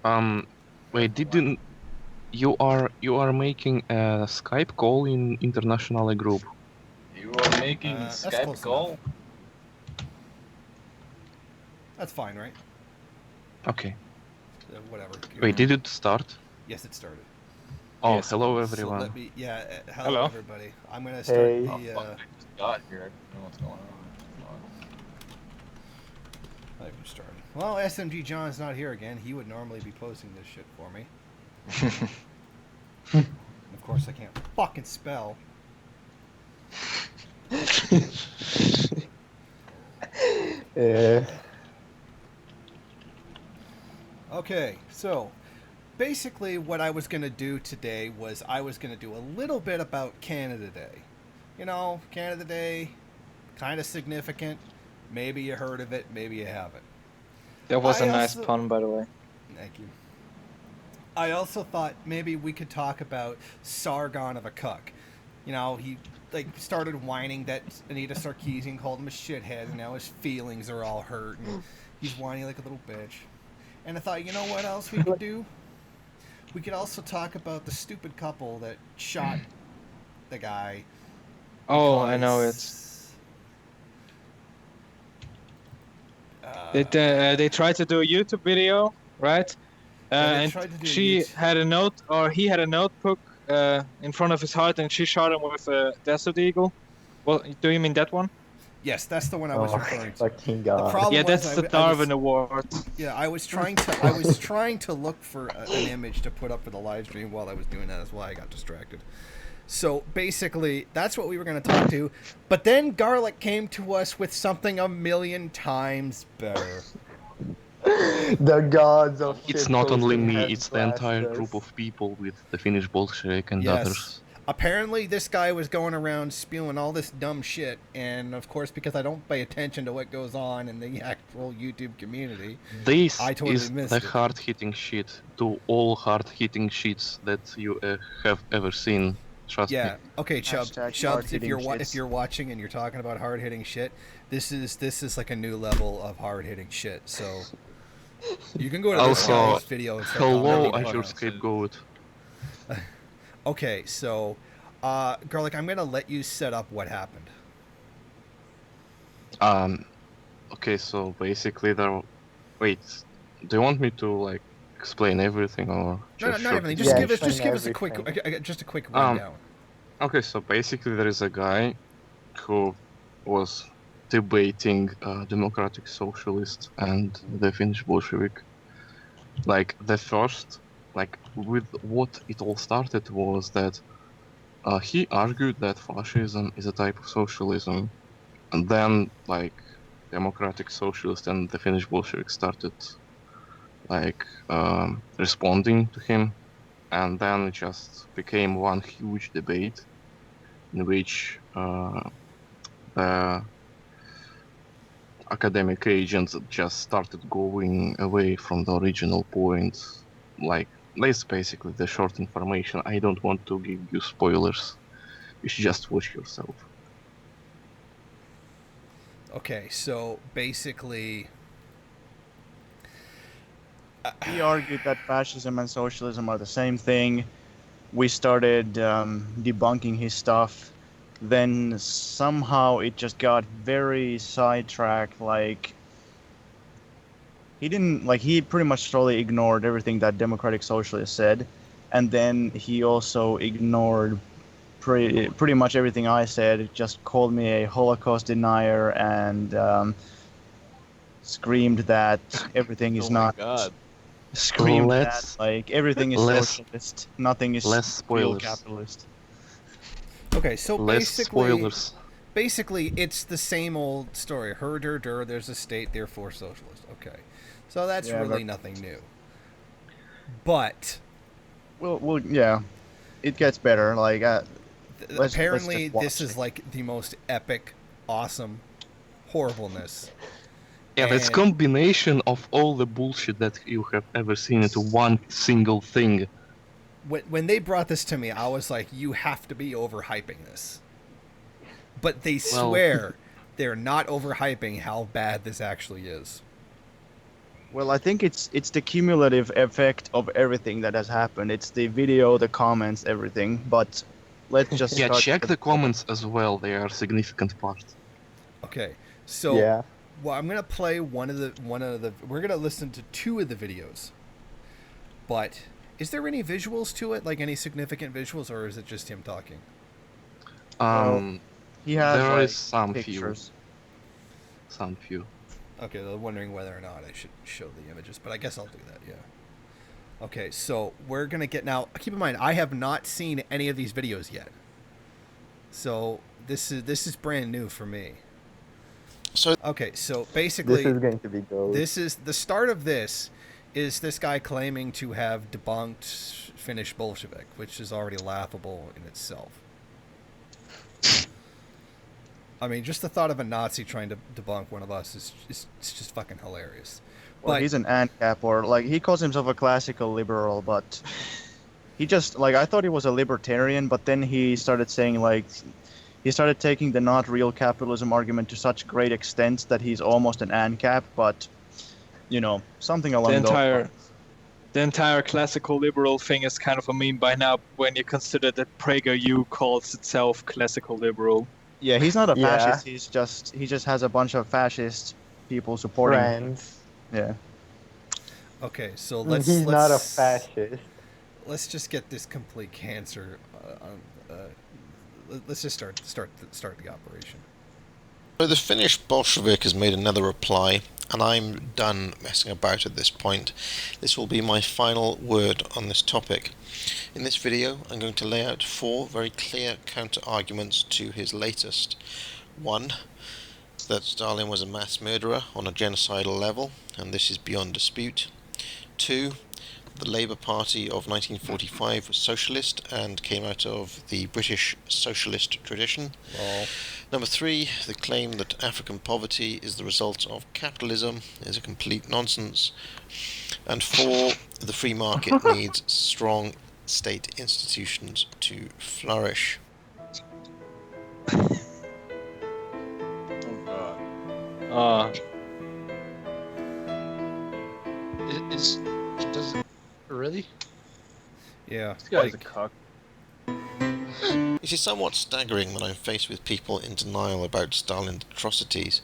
Um, wait, didn't you are making a Skype call in international group? You are making That's Skype close call? enough. That's fine, right? Okay. Whatever. Wait, did it start? Yes, it started. Oh, Yes. hello So everyone. let me, hello Hello. everybody. I'm gonna start Hey. Oh, fuck, I just got here. I don't know what's going on. I've started. Well, SMG John's not here again. He would normally be posting this shit for me. Of course, I can't fucking spell. Yeah. Okay, so basically what I was going to do today was I was going to do a little bit about Canada Day. You know, Canada Day, kind of significant. Maybe you heard of it, maybe you haven't. That was I a nice also- pun, by the way. Thank you. I also thought maybe we could talk about Sargon of a cuck. You know, he started whining that Anita Sarkeesian called him a shithead, and now his feelings are all hurt, and he's whining like a little bitch. And I thought, you know what else we could do? We could also talk about the stupid couple that shot the guy. Oh, I know it. They tried to do a YouTube video, right? Yeah, they And tried to do she YouTube. had a note, or he had a notebook in front of his heart, and she shot him with a Desert Eagle. Well, do you mean that one? Yes, that's the one I was Oh, referring to. fucking The god. problem Yeah, was that's the I was, Darwin Award. yeah, I was trying to look for an image to put up for the live stream while I was doing that. That's why I got distracted. So basically, that's what we were going to talk to. But then Garlic came to us with something a million times better. The gods of It's not only shitposting me, has it's the entire blessed group us. of people with the Finnish Bolshevik and Yes. others. Apparently, this guy was going around spewing all this dumb shit, and of course, because I don't pay attention to what goes on in the actual YouTube community, This I totally is missed the it. hard-hitting shit to all hard-hitting shits that you have ever seen. Trust Yeah. me. Okay, Hashtag Chubbs. If hard-hitting you're shits. if you're watching and you're talking about hard hitting shit, this is like a new level of hard hitting shit. So you can go to this Also, guy's video and start hello, commenting Azure on it. Scapegoat. Okay, so Garlic, I'm gonna let you set up what happened. Okay, so basically Wait, do you want me to, like, explain everything or No, just not everything. Yeah, Just explain give us a quick rundown. Okay, so basically there is a guy who was debating democratic socialist and the Finnish Bolshevik. Like, the first, like, with what it all started was that he argued that fascism is a type of socialism. And then, like, democratic socialist and the Finnish Bolshevik started, like, responding to him. And then it just became one huge debate in which the academic agents just started going away from the original point. Like, that's basically the short information. I don't want to give you spoilers. You should just watch yourself. Okay, so basically, He argued that fascism and socialism are the same thing. We started debunking his stuff. Then somehow it just got very sidetracked. Like he pretty much totally ignored everything that democratic socialists said, and then he also ignored pretty much everything I said. Just called me a Holocaust denier and screamed that everything is Oh my not. god. Screamed Let's- that like everything is less- socialist, nothing is less real spoilers. capitalist. okay, so Less basically, spoilers. basically it's the same old story. Herder, there's a state, therefore socialist. Okay, so that's Yeah, really but- nothing new. But Well, yeah, it gets better. Like let's apparently, just watch this is it. like the most epic, awesome horribleness. Yeah, that's And- combination of all the bullshit that you have ever seen into one single thing. When they brought this to me, I was like, you have to be overhyping this. But they Well- swear they're not overhyping how bad this actually is. Well, I think it's the cumulative effect of everything that has happened. It's the video, the comments, everything. But let's just Yeah, start check with- the comments as well. They are a significant part. Okay, so Yeah. well, I'm gonna play one of the. We're gonna listen to 2 of the videos. But is there any visuals to it? Like any significant visuals, or is it just him talking? He has there like is some pictures. few. Okay, they're wondering whether or not I should show the images, but I guess I'll do that. Yeah. Okay, so we're gonna get now. Keep in mind, I have not seen any of these videos yet, so this is brand new for me. So Okay, so basically, This is going to be gold. this is the start of this. Is this guy claiming to have debunked Finnish Bolshevik, which is already laughable in itself. I mean, just the thought of a Nazi trying to debunk one of us is just fucking hilarious. Or But he's an ANCAP, or like he calls himself a classical liberal, but he just like I thought he was a libertarian, but then he started saying like he started taking the not real capitalism argument to such great extent that he's almost an ANCAP, but you know, something along The those entire lines. the entire classical liberal thing is kind of a meme by now when you consider that PragerU calls itself classical liberal. Yeah, he's not a Yeah. fascist. He just has a bunch of fascist people supporting him. Friends. Yeah. okay, so He's not a fascist. Let's just get this complete cancer. Let's just start the operation. So the Finnish Bolshevik has made another reply, and I'm done messing about at this point. This will be my final word on this topic. In this video, I'm going to lay out 4 very clear counter-arguments to his latest. 1, that Stalin was a mass murderer on a genocidal level, and this is beyond dispute. 2, the Labour Party of 1945 was socialist and came out of the British socialist tradition. Well, Number 3, the claim that African poverty is the result of capitalism is a complete nonsense. And 4, the free market needs strong state institutions to flourish. Oh god. Does it really? yeah. This guy's a like- cuck. It is somewhat staggering when I'm faced with people in denial about Stalin's atrocities.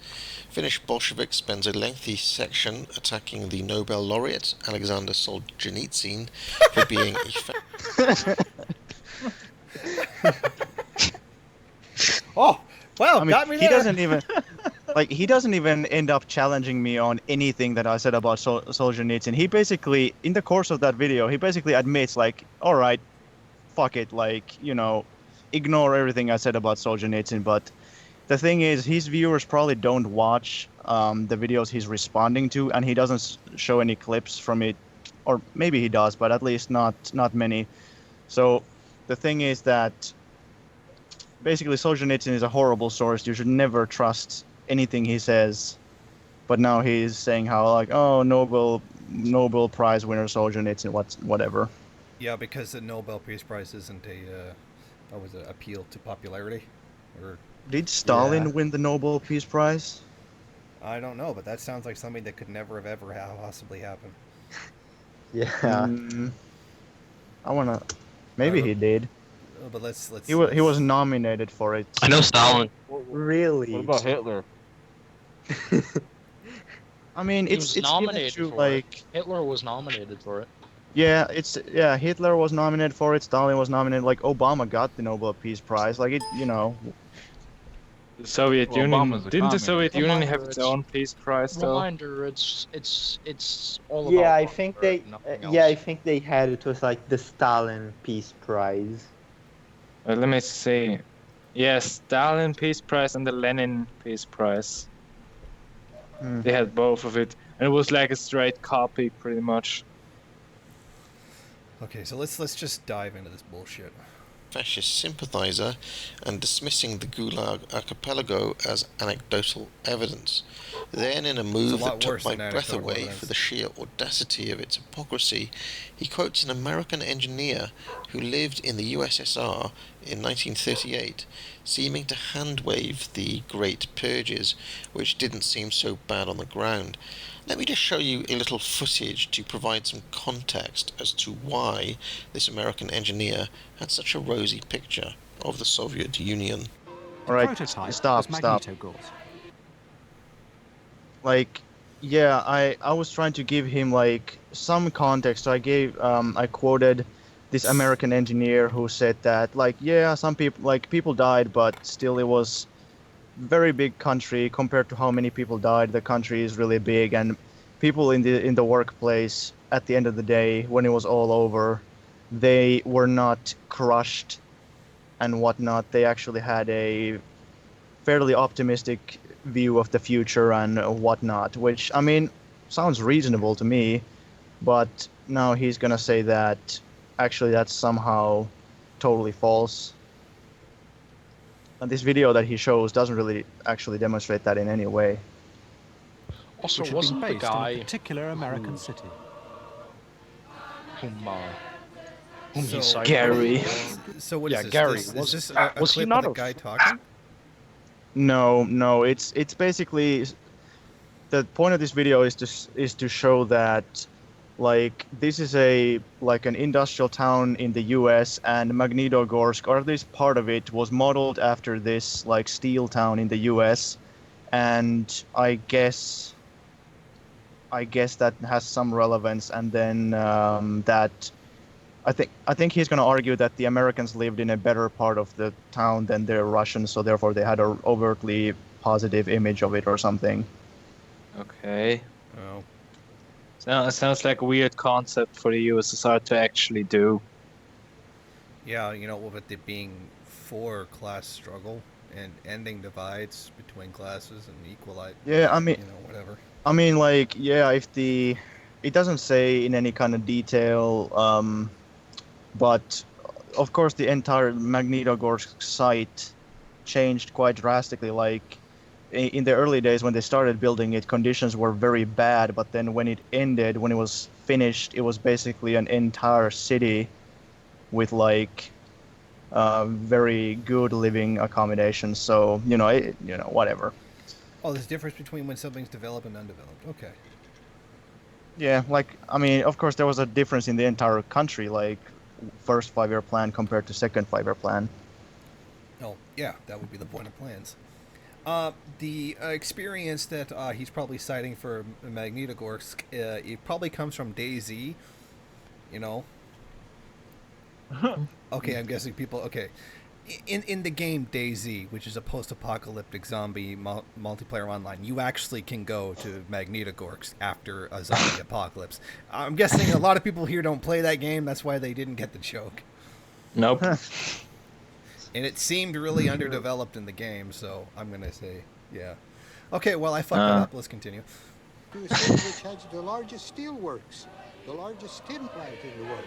Finnish Bolshevik spends a lengthy section attacking the Nobel laureate Alexander Solzhenitsyn for being Oh, wow, I mean, got me he there. doesn't even like he doesn't even end up challenging me on anything that I said about Solzhenitsyn. He basically, in the course of that video, he basically admits like, all right, fuck it, like, you know, ignore everything I said about Solzhenitsyn. But the thing is, his viewers probably don't watch the videos he's responding to, and he doesn't show any clips from it, or maybe he does, but at least not many. So the thing is that basically Solzhenitsyn is a horrible source. You should never trust anything he says. But now he's saying how like, oh, Nobel Prize winner Solzhenitsyn, whatever. Yeah, because the Nobel Peace Prize isn't a what was it, appeal to popularity, or Did Stalin Yeah. win the Nobel Peace Prize? I don't know, but that sounds like something that could never have ever possibly happened. Yeah. Mm, I wanna. Maybe he did. But let's. He was nominated for it. I know Stalin. Really? What about Hitler? I mean, He it's was given nominated to, for like. Hitler was nominated for it. Yeah, Hitler was nominated for it. Stalin was nominated. Like Obama got the Nobel Peace Prize. Like it, you know. The Soviet Well, Union Obama's a didn't the communist. Soviet Union have Reminder, its it's- own peace prize though? Reminder, it's all about. Yeah, I think hunger, they. nothing Yeah, I else. think they had it was like the Stalin Peace Prize. Let me see. Yes, Stalin Peace Prize and the Lenin Peace Prize. Hmm. They had both of it, and it was like a straight copy, pretty much. Okay, so let's just dive into this bullshit. fascist sympathizer and dismissing the Gulag archipelago as anecdotal evidence. Then, in a move lot that took worse my than breath anecdotal away evidence. for the sheer audacity of its hypocrisy, he quotes an American engineer who lived in the USSR in 1938, seeming to hand-wave the Great Purges, which didn't seem so bad on the ground. Let me just show you a little footage to provide some context as to why this American engineer had such a rosy picture of the Soviet Union. All right, Prototype stop. was Magnitogorsk. Like, yeah, I was trying to give him like some context. So I quoted this American engineer who said that, like, yeah, some people died, but still it was very big country compared to how many people died. The country is really big, and people in the workplace at the end of the day, when it was all over, they were not crushed and whatnot. They actually had a fairly optimistic view of the future and whatnot, which, I mean, sounds reasonable to me. But now he's gonna say that actually that's somehow totally false. And this video that he shows doesn't really actually demonstrate that in any way. Also, Which had wasn't been the based in a guy particular American city. whom So- he cited? Gary. So what is Yeah, this? Gary, Is was- this a was he clip not of the a guy talking? No, it's basically the point of this video is to show that, like, this is like an industrial town in the U.S. and Magnitogorsk, or at least part of it, was modeled after this like steel town in the U.S. And I guess that has some relevance. And then that I think he's going to argue that the Americans lived in a better part of the town than the Russians, so therefore they had an overtly positive image of it or something. Okay. Oh. Sounds like a weird concept for the USSR to actually do. Yeah, you know, with it being for class struggle and ending divides between classes and equalize, Yeah, I mean, you know, whatever. like, yeah, it doesn't say in any kind of detail, but of course the entire Magnitogorsk site changed quite drastically. Like, in the early days when they started building it, conditions were very bad, but then when it ended, when it was finished, it was basically an entire city with like very good living accommodations. So, you know, whatever. Oh, there's a difference between when something's developed and undeveloped. Okay. Yeah, like, I mean, of course there was a difference in the entire country, like first 5-year plan compared to second 5-year plan. Oh, yeah, that would be the point of plans. The experience that he's probably citing for Magnitogorsk, it probably comes from DayZ, you know. Okay, I'm guessing people. Okay, in the game DayZ, which is a post-apocalyptic zombie multiplayer online, you actually can go to Magnitogorsk after a zombie apocalypse. I'm guessing a lot of people here don't play that game. That's why they didn't get the joke. Nope. And it seemed really underdeveloped in the game, so I'm gonna say, yeah. Okay, well, I fucked that up. Let's continue. To a city which has the largest steel works, the largest tin plant in the world.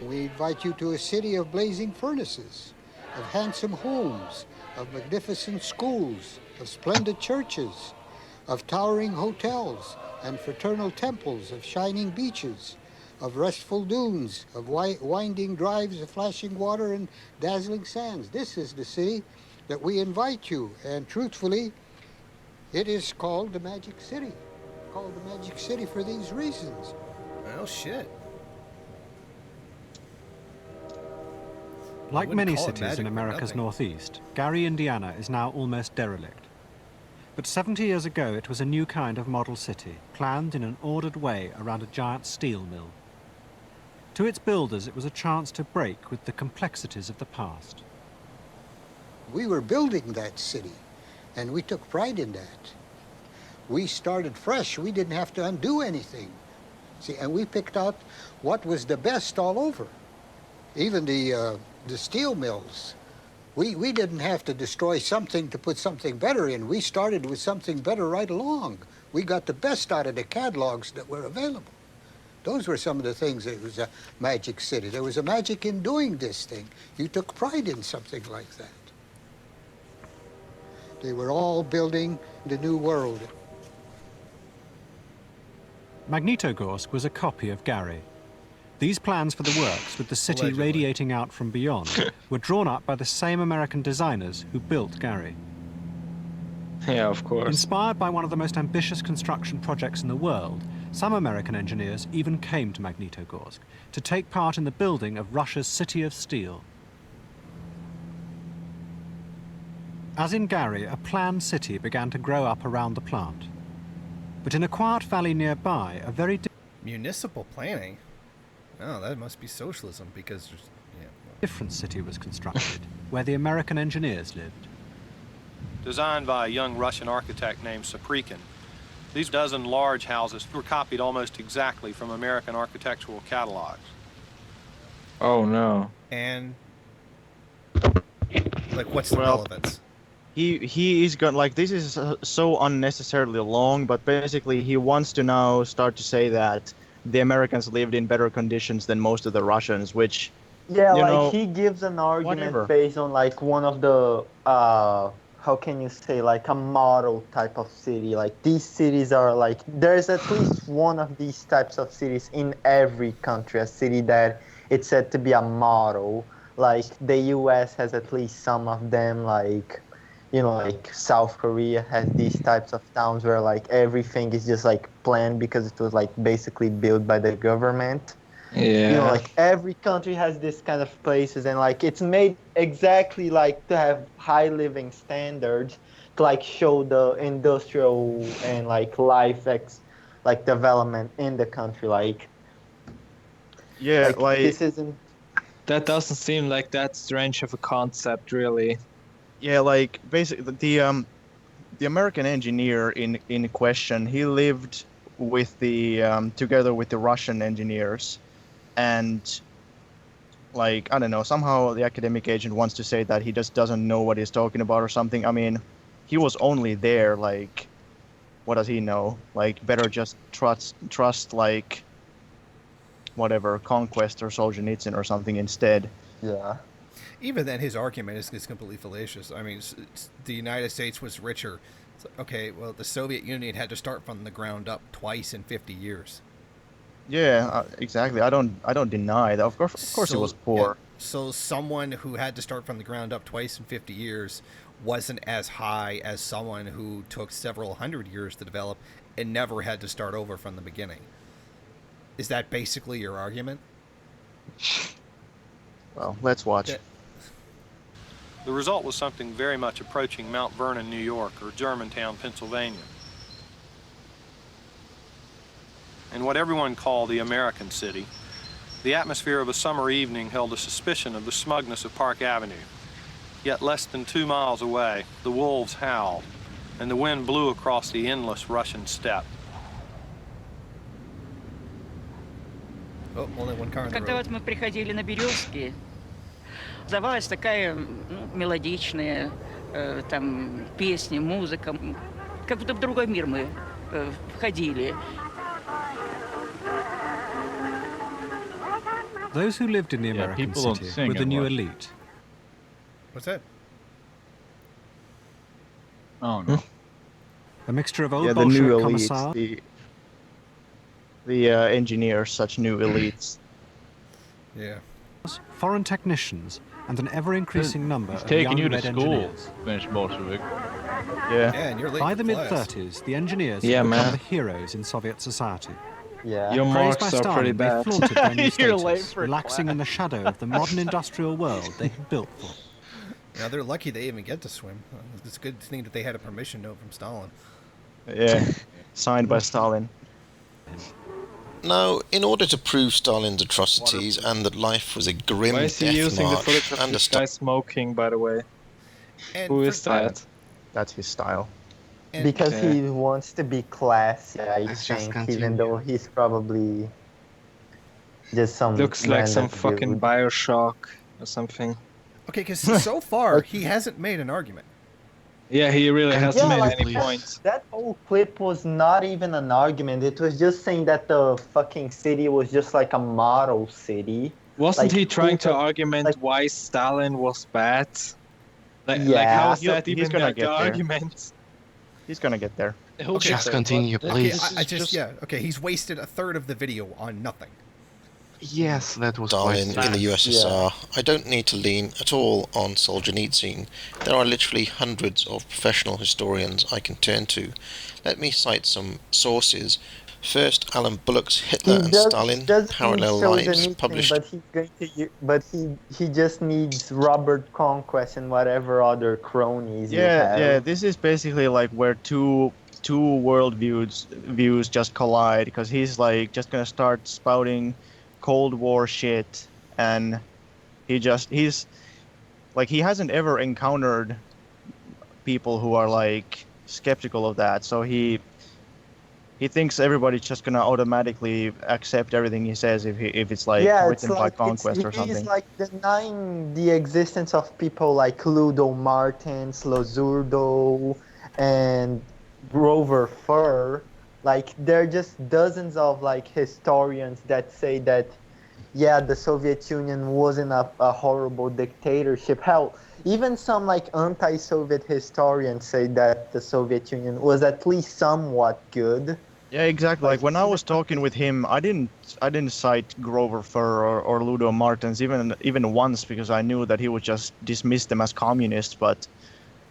We invite you to a city of blazing furnaces, of handsome homes, of magnificent schools, of splendid churches, of towering hotels and fraternal temples, of shining beaches, of restful dunes, of winding drives of flashing water and dazzling sands. This is the city that we invite you, and truthfully, it is called the Magic City. Called the Magic City for these reasons. Well, shit. Like wouldn't many call it cities magic in for America's nothing. northeast, Gary, Indiana is now almost derelict. But 70 years ago, it was a new kind of model city, planned in an ordered way around a giant steel mill. To its builders, it was a chance to break with the complexities of the past. We were building that city, and we took pride in that. We started fresh. We didn't have to undo anything. See, and we picked out what was the best all over. Even the steel mills. We didn't have to destroy something to put something better in. We started with something better right along. We got the best out of the catalogs that were available. Those were some of the things that was a magic city. There was a magic in doing this thing. You took pride in something like that. They were all building the new world. Magnitogorsk was a copy of Gary. These plans for the works, with the city Allegedly. radiating out from beyond, were drawn up by the same American designers who built Gary. Yeah, of course. Inspired by one of the most ambitious construction projects in the world, some American engineers even came to Magnitogorsk to take part in the building of Russia's City of Steel. As in Gary, a planned city began to grow up around the plant. But in a quiet valley nearby, a very Municipal planning? Oh, that must be socialism because there's... Yeah, well. different city was constructed, where the American engineers lived. Designed by a young Russian architect named Saprikin, these dozen large houses were copied almost exactly from American architectural catalogs. Oh no. And... Like, what's the relevance? He is going, like, this is so unnecessarily long, but basically he wants to now start to say that the Americans lived in better conditions than most of the Russians, which, Yeah, you like know, he gives an argument whatever. based on like one of the how can you say, like a model type of city. Like these cities are like, there's at least one of these types of cities in every country, a city that it's said to be a model. Like the US has at least some of them, like, you know, like South Korea has these types of towns where like everything is just like planned because it was like basically built by the government. Yeah. You know, like every country has this kind of places, and like it's made exactly like to have high living standards, to like show the industrial and like like development in the country. Like, yeah, like this isn't. That doesn't seem like that strange of a concept, really. yeah, like basically the American engineer in question, he lived with the together with the Russian engineers, and like, I don't know, somehow the academic agent wants to say that he just doesn't know what he's talking about or something. I mean, he was only there, like, what does he know? Like, better just trust like whatever, Conquest or Solzhenitsyn or something instead. Yeah. Even then, his argument is completely fallacious. I mean, the United States was richer. It's like, okay, well, the Soviet Union had to start from the ground up twice in 50 years. Yeah, exactly. I don't deny that. Of course, it was poor. Yeah, so someone who had to start from the ground up twice in 50 years wasn't as high as someone who took several hundred years to develop and never had to start over from the beginning. Is that basically your argument? Well, let's watch. The result was something very much approaching Mount Vernon, New York, or Germantown, Pennsylvania. In what everyone called the American city, the atmosphere of a summer evening held a suspicion of the smugness of Park Avenue. Yet less than 2 miles away, the wolves howled, and the wind blew across the endless Russian steppe. Oh, only one car on the Когда road. вот мы приходили на Березки, давалась такая мелодичная там песня, музыка, как будто в другой мир мы входили. Those who lived in the American people don't city sing were the in new Russian. elite. What's that? Oh no. A mixture of old Yeah, the new Bolshevik elites, commissars, the engineers, such new elites. Yeah. foreign technicians, and an ever-increasing number He's of taking young you to red school, engineers. Finnish Bolshevik. Yeah. Yeah, and you're late By for the class. mid-30s, the engineers Yeah, had become man. the heroes in Soviet society. Yeah. Your Praised marks by are Stalin, pretty they bad. flaunted their new You're late status, for relaxing in the shadow of the modern industrial world they had built for. Yeah, they're lucky they even get to swim. It's a good thing that they had a permission note from Stalin. Yeah. Signed by Stalin. Now, in order to prove Stalin's atrocities and that life was a grim Why is he death using the march footage of and a this guy smoking, by the way? And Who for- is that? That's his style. And Because Okay. he wants to be classy, I Let's just think, continue. even though he's probably just some Looks like some random fucking dude. Bioshock or something. Okay, because so far he hasn't made an argument. Yeah, he really hasn't Yeah, made like any that- points. That whole clip was not even an argument. It was just saying that the fucking city was just like a model city. Wasn't like, he trying to who- argument like- why Stalin was bad? Like Yeah. how is that He's even gonna the get there. argument? He's gonna get there. Okay, Just continue, Okay, please. I just yeah. Okay, he's wasted a third of the video on nothing. Yes, that was Stalin quite in the nice. USSR. I don't need to lean at all on Solzhenitsyn. There are literally hundreds of professional historians I can turn to. Let me cite some sources. First, Alan Bullock's Hitler and Stalin, doesn't Parallel show the Lives, need published... but he's going to but he just needs Robert Conquest and whatever other cronies you have. Yeah, this is basically like where two world views just collide, because he's like just gonna start spouting Cold War shit, and he's like, he hasn't ever encountered people who are like skeptical of that, so he thinks everybody's just gonna automatically accept everything he says if it's like written by Conquest or something. He's like denying the existence of people like Ludo Martens, Lozurdo, and Grover Fur. Like, there are just dozens of like historians that say that, yeah, the Soviet Union wasn't a horrible dictatorship. Hell, even some like anti-Soviet historians say that the Soviet Union was at least somewhat good. Yeah, exactly. Like when I was talking with him, I didn't cite Grover Fur or Ludo Martens even once, because I knew that he would just dismiss them as communists. But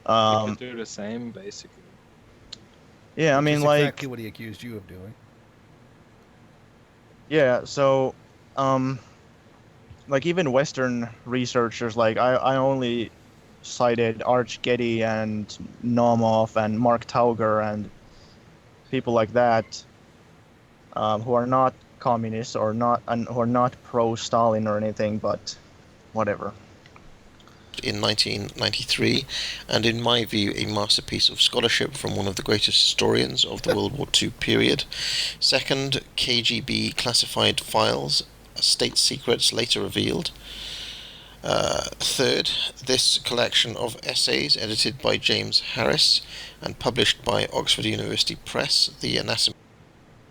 You could do the same, basically. yeah, I mean, like, exactly what he accused you of doing. yeah. So, like even Western researchers, like I only cited Arch Getty and Naumov and Mark Tauger and people like that, who are not communists or who are not pro-Stalin or anything, but whatever. In 1993, and in my view a masterpiece of scholarship from one of the greatest historians of the World War II period. Second, KGB classified files, state secrets later revealed. Third, this collection of essays edited by James Harris and published by Oxford University Press, the Anatomy.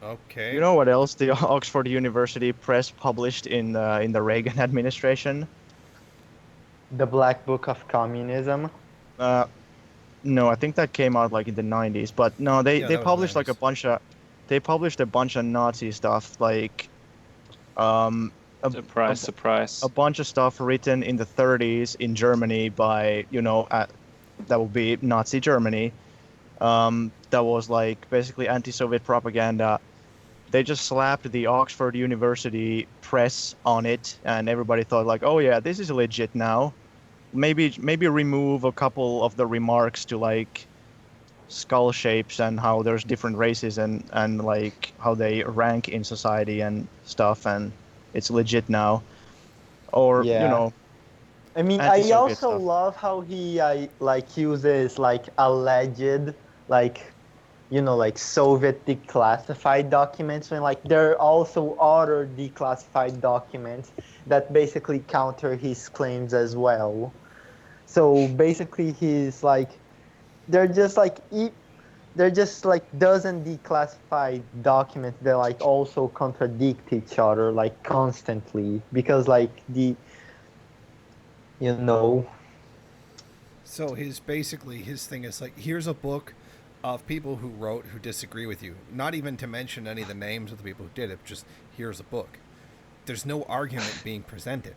Okay. You know what else the Oxford University Press published in the Reagan administration? The Black Book of Communism. No, I think that came out like in the 90s. But no, they published like a bunch of Nazi stuff, like Surprise. a bunch of stuff written in the 30s in Germany by, that would be Nazi Germany. That was like basically anti-Soviet propaganda. They just slapped the Oxford University Press on it, and everybody thought like, oh yeah, this is legit now. Maybe remove a couple of the remarks to like skull shapes and how there's different races and like how they rank in society and stuff, and it's legit now. Or I mean, I also love how he like uses like alleged like Soviet declassified documents, when like there are also other declassified documents that basically counter his claims as well. So basically he's like, they're just like dozen declassified documents that like also contradict each other like constantly, because like So his thing is like, here's a book of people who disagree with you. Not even to mention any of the names of the people who did it, just here's a book. There's no argument being presented.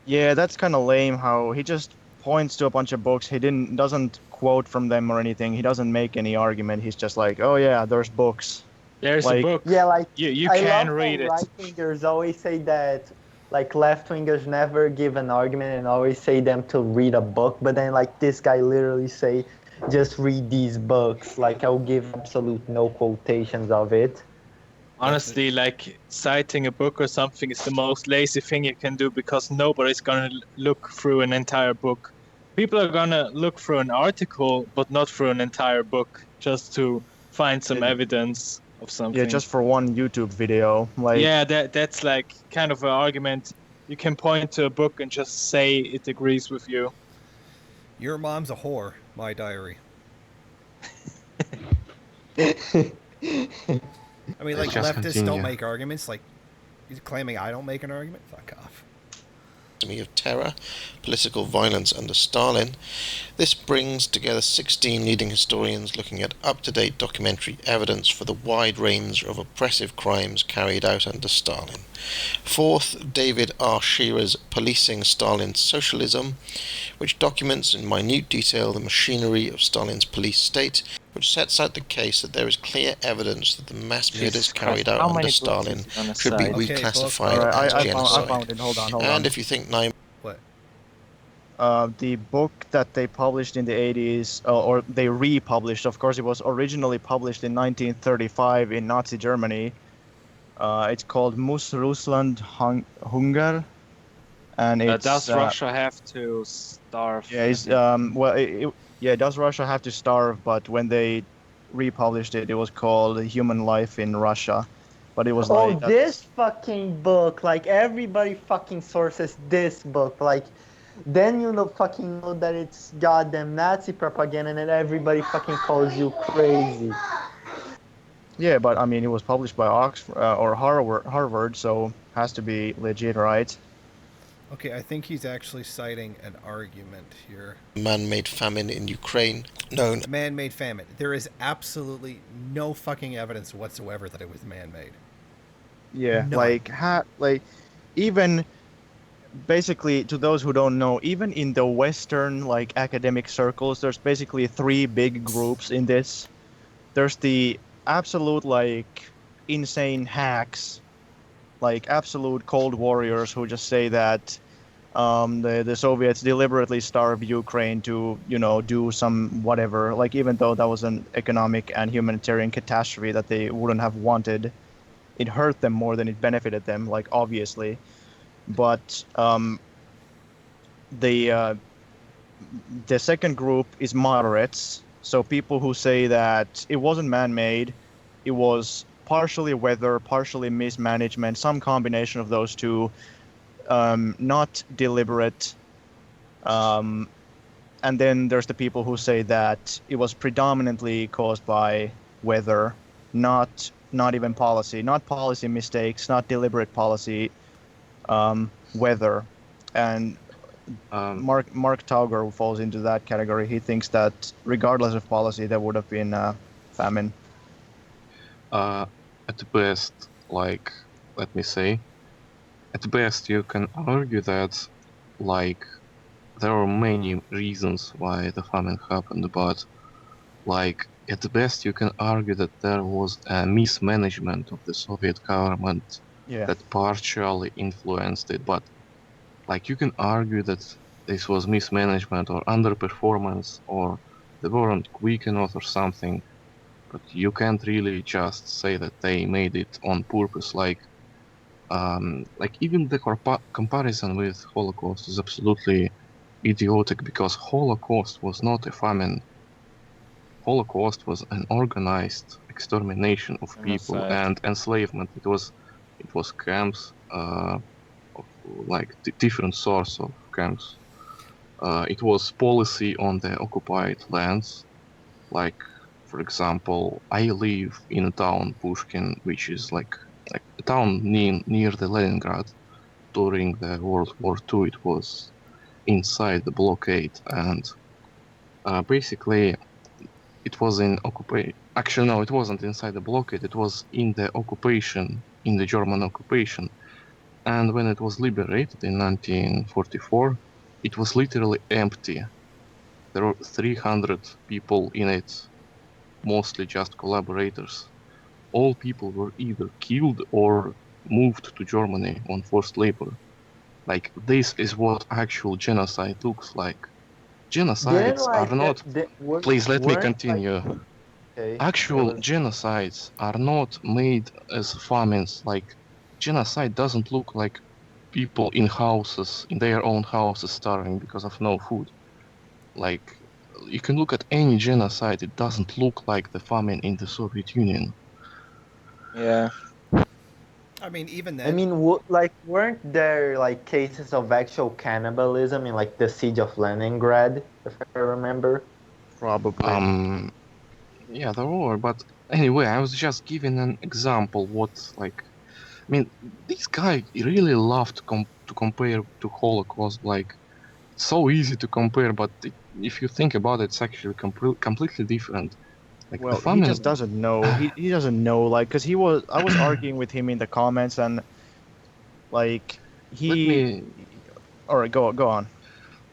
Yeah, that's kind of lame how he just points to a bunch of books. He doesn't quote from them or anything. He doesn't make any argument. He's just like, oh yeah, there's books. There's a book. Yeah, like you can read it. Right-wingers always say that like left-wingers never give an argument and always say them to read a book, but then like this guy literally say, just read these books. Like, I'll give absolute no quotations of it. Honestly, like citing a book or something is the most lazy thing you can do, because nobody's gonna look through an entire book. People are gonna look through an article, but not through an entire book, just to find some evidence of something. Yeah, just for one YouTube video. Like, yeah, that's like kind of an argument. You can point to a book and just say it agrees with you. Your mom's a whore, my diary. I mean, like, leftists don't make arguments. Like, he's claiming I don't make an argument? Fuck off. epitome of terror, political violence under Stalin. This brings together 16 leading historians looking at up-to-date documentary evidence for the wide range of oppressive crimes carried out under Stalin. Fourth, David R. Shearer's Policing Stalin's Socialism, which documents in minute detail the machinery of Stalin's police state, which sets out the case that there is clear evidence that the mass murders carried out under Stalin should be reclassified Alright, as I genocide. found it. Hold on. And if you think What? The book that they published in the 80s, or they republished, of course, it was originally published in 1935 in Nazi Germany. It's called Muss Russland Hunger, and it's Does Russia have to starve? yeah, it's does Russia have to starve? But when they republished it, it was called Human Life in Russia. But it was like this fucking book, like everybody fucking sources this book, like then you fucking know that it's goddamn Nazi propaganda and then everybody fucking calls you crazy. Yeah, but I mean, it was published by Oxford or Harvard, so has to be legit, right? Okay, I think he's actually citing an argument here. Man-made famine in Ukraine, known man-made famine. There is absolutely no fucking evidence whatsoever that it was man-made. Yeah, None. Even basically, to those who don't know, even in the Western academic circles, there's basically three big groups in this. There's the absolute insane hacks, absolute cold warriors who just say that the Soviets deliberately starved Ukraine to do some whatever, even though that was an economic and humanitarian catastrophe that they wouldn't have wanted. It hurt them more than it benefited them, obviously. But the second group is moderates, so people who say that it wasn't man-made, it was partially weather, partially mismanagement, some combination of those two, not deliberate. And then there's the people who say that it was predominantly caused by weather, not even policy, not policy mistakes, not deliberate policy, weather. And Mark Tauger falls into that category. He thinks that regardless of policy, there would have been famine. At best, let me say, at best you can argue that, there are many reasons why the famine happened, but, at the best you can argue that there was a mismanagement of the Soviet government that partially influenced it, but, you can argue that this was mismanagement or underperformance, or they weren't quick enough or something, but you can't really just say that they made it on purpose. Even the comparison with Holocaust is absolutely idiotic, because Holocaust was not a famine. Holocaust was an organized extermination of people and enslavement. It was camps of different sorts of camps. It was policy on the occupied lands. For example, I live in a town, Pushkin, which is a town near the Leningrad. During the World War II, it was inside the blockade, and basically it was in occupation. Actually, no, it wasn't inside the blockade. It was in the occupation, in the German occupation. And when it was liberated in 1944, it was literally empty. There were 300 people in it, mostly just collaborators. All people were either killed or moved to Germany on forced labor. This is what actual genocide looks like. Genocides are not... Please let me continue. Actual genocides are not made as famines. Genocide doesn't look like people in their own houses, starving because of no food. You can look at any genocide, it doesn't look like the famine in the Soviet Union. Yeah. I mean, even then... I mean, weren't there, cases of actual cannibalism in, the Siege of Leningrad, if I remember? Probably. Yeah, there were, but anyway, I was just giving an example what, I mean, this guy really loved to compare to Holocaust. Like, so easy to compare, but if you think about it, it's actually completely different. Like the Well, he famine. just doesn't know. He doesn't know, like, because I was arguing with him in the comments, and like Let he. me. All right, go on.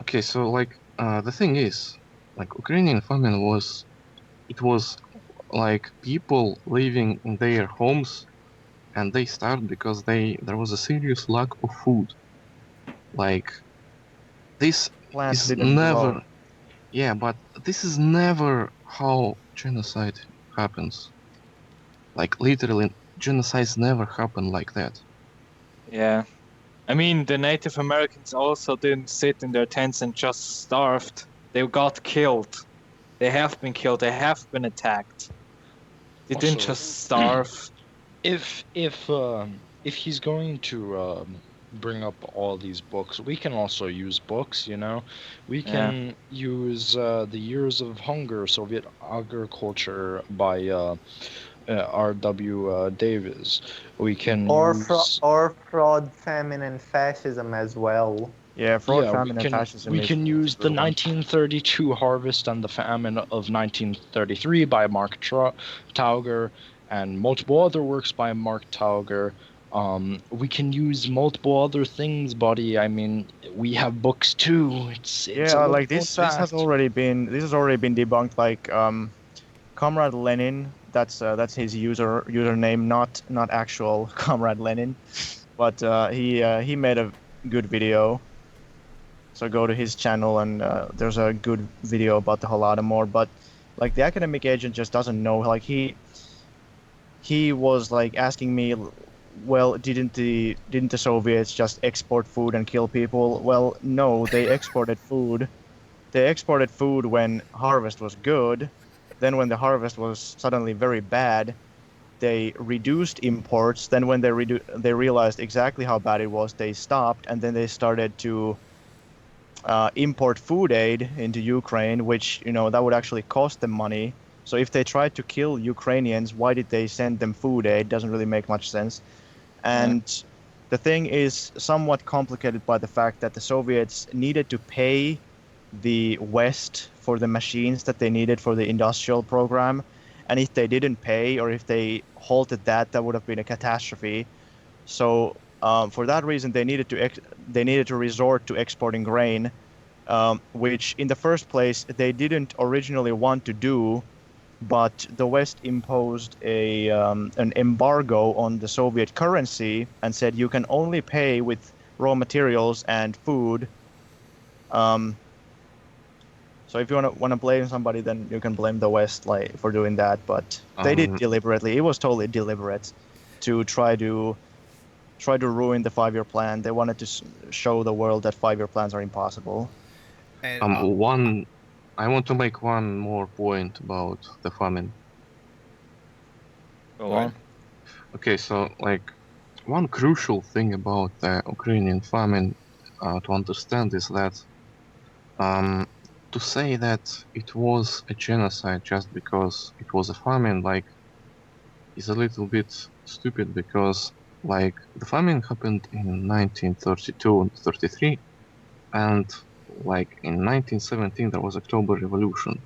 Okay, so like the thing is, like Ukrainian famine was, it was like people living in their homes, and they starved because there was a serious lack of food. Like this Plants is didn't grow. never, yeah, but this is never how genocide happens. Like literally, genocides never happen like that. Yeah. I mean, the Native Americans also didn't sit in their tents and just starved. They got killed. They have been killed. They have been attacked. They didn't Also, just starve. if he's going to bring up all these books, we can also use books. You know, we can use The Years of Hunger, Soviet Agriculture by R.W. Davis. We can use. Or fraud, famine, and fascism as well. Yeah, fraud, Yeah, famine, and fascism we is can a use the good one. 1932 Harvest and the Famine of 1933 by Mark Tauger, and multiple other works by Mark Tauger. We can use multiple other things, buddy. I mean, we have books too. It's a Yeah, like well-known this has fact. already been debunked. Like Comrade Lenin, that's his username, not actual Comrade Lenin, but he made a good video. So go to his channel, and there's a good video about the Holodomor. But like the academic agent just doesn't know. Like he was like asking me, well, didn't the Soviets just export food and kill people? Well, no, they exported food. They exported food when harvest was good. Then when the harvest was suddenly very bad, they reduced imports. Then when they realized exactly how bad it was, they stopped, and then they started to import food aid into Ukraine, which, that would actually cost them money. So if they tried to kill Ukrainians, why did they send them food aid? Doesn't really make much sense. And the thing is somewhat complicated by the fact that the Soviets needed to pay the West for the machines that they needed for the industrial program. And if they didn't pay, or if they halted that would have been a catastrophe. So for that reason, they needed to resort to exporting grain, which in the first place they didn't originally want to do, but the West imposed an embargo on the Soviet currency and said you can only pay with raw materials and food. So if you want to blame somebody, then you can blame the West, like, for doing that. But they did deliberately. It was totally deliberate to try to ruin the 5-year plan. They wanted to show the world that 5-year plans are impossible. And I want to make one more point about the famine. Go on. Okay, so like one crucial thing about the Ukrainian famine to understand is that to say that it was a genocide just because it was a famine, like, is a little bit stupid, because like the famine happened in 1932 and 33, and like in 1917 there was October Revolution,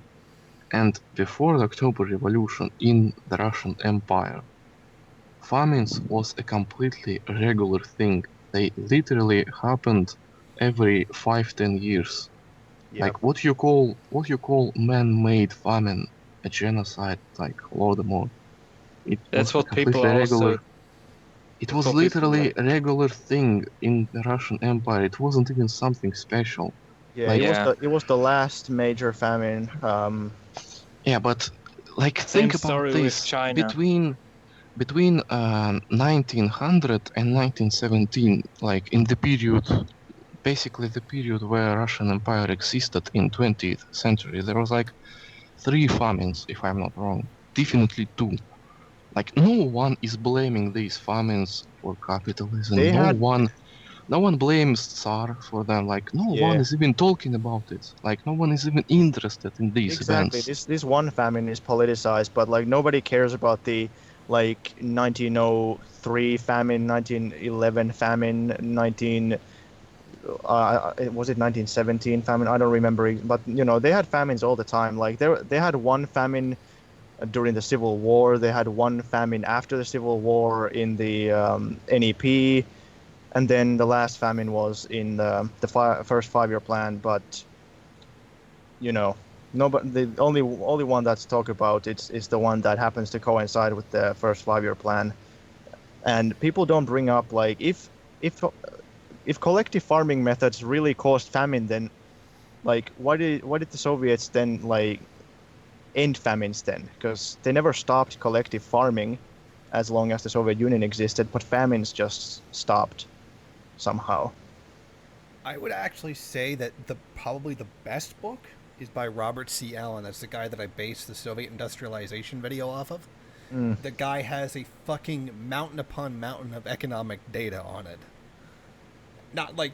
and before the October Revolution in the Russian Empire, famines was a completely regular thing. They literally happened every 5-10 years. Yep. Like what you call man-made famine, a genocide like Holodomor. That's was what people completely also. regular. It was literally a regular thing in the Russian Empire. It wasn't even something special. Yeah, Like, it was the last major famine. yeah, but like Same think about story with this. China. Between 1900 and 1917, like in the period, basically the period where Russian Empire existed in 20th century, there was like 3 famines, if I'm not wrong. Definitely 2. Like no one is blaming these famines for capitalism. They had No one blames Tsar for them. Like no one Yeah. is even talking about it. Like no one is even interested in these Exactly. events. This one famine is politicized, but like nobody cares about the like 1903 famine, 1911 famine, was it 1917 famine? I don't remember, but you know they had famines all the time. Like they had one famine during the Civil War. They had one famine after the Civil War in the NEP, and then the last famine was in the first 5-year plan. But you know, nobody, the only one that's talked about is the one that happens to coincide with the first 5-year plan, and people don't bring up like if collective farming methods really caused famine, then like why did the Soviets then like end famines then? Because they never stopped collective farming as long as the Soviet Union existed, but famines just stopped somehow. I would actually say that probably the best book is by Robert C. Allen. That's the guy that I based the Soviet industrialization video off of. The guy has a fucking mountain upon mountain of economic data on it. Not like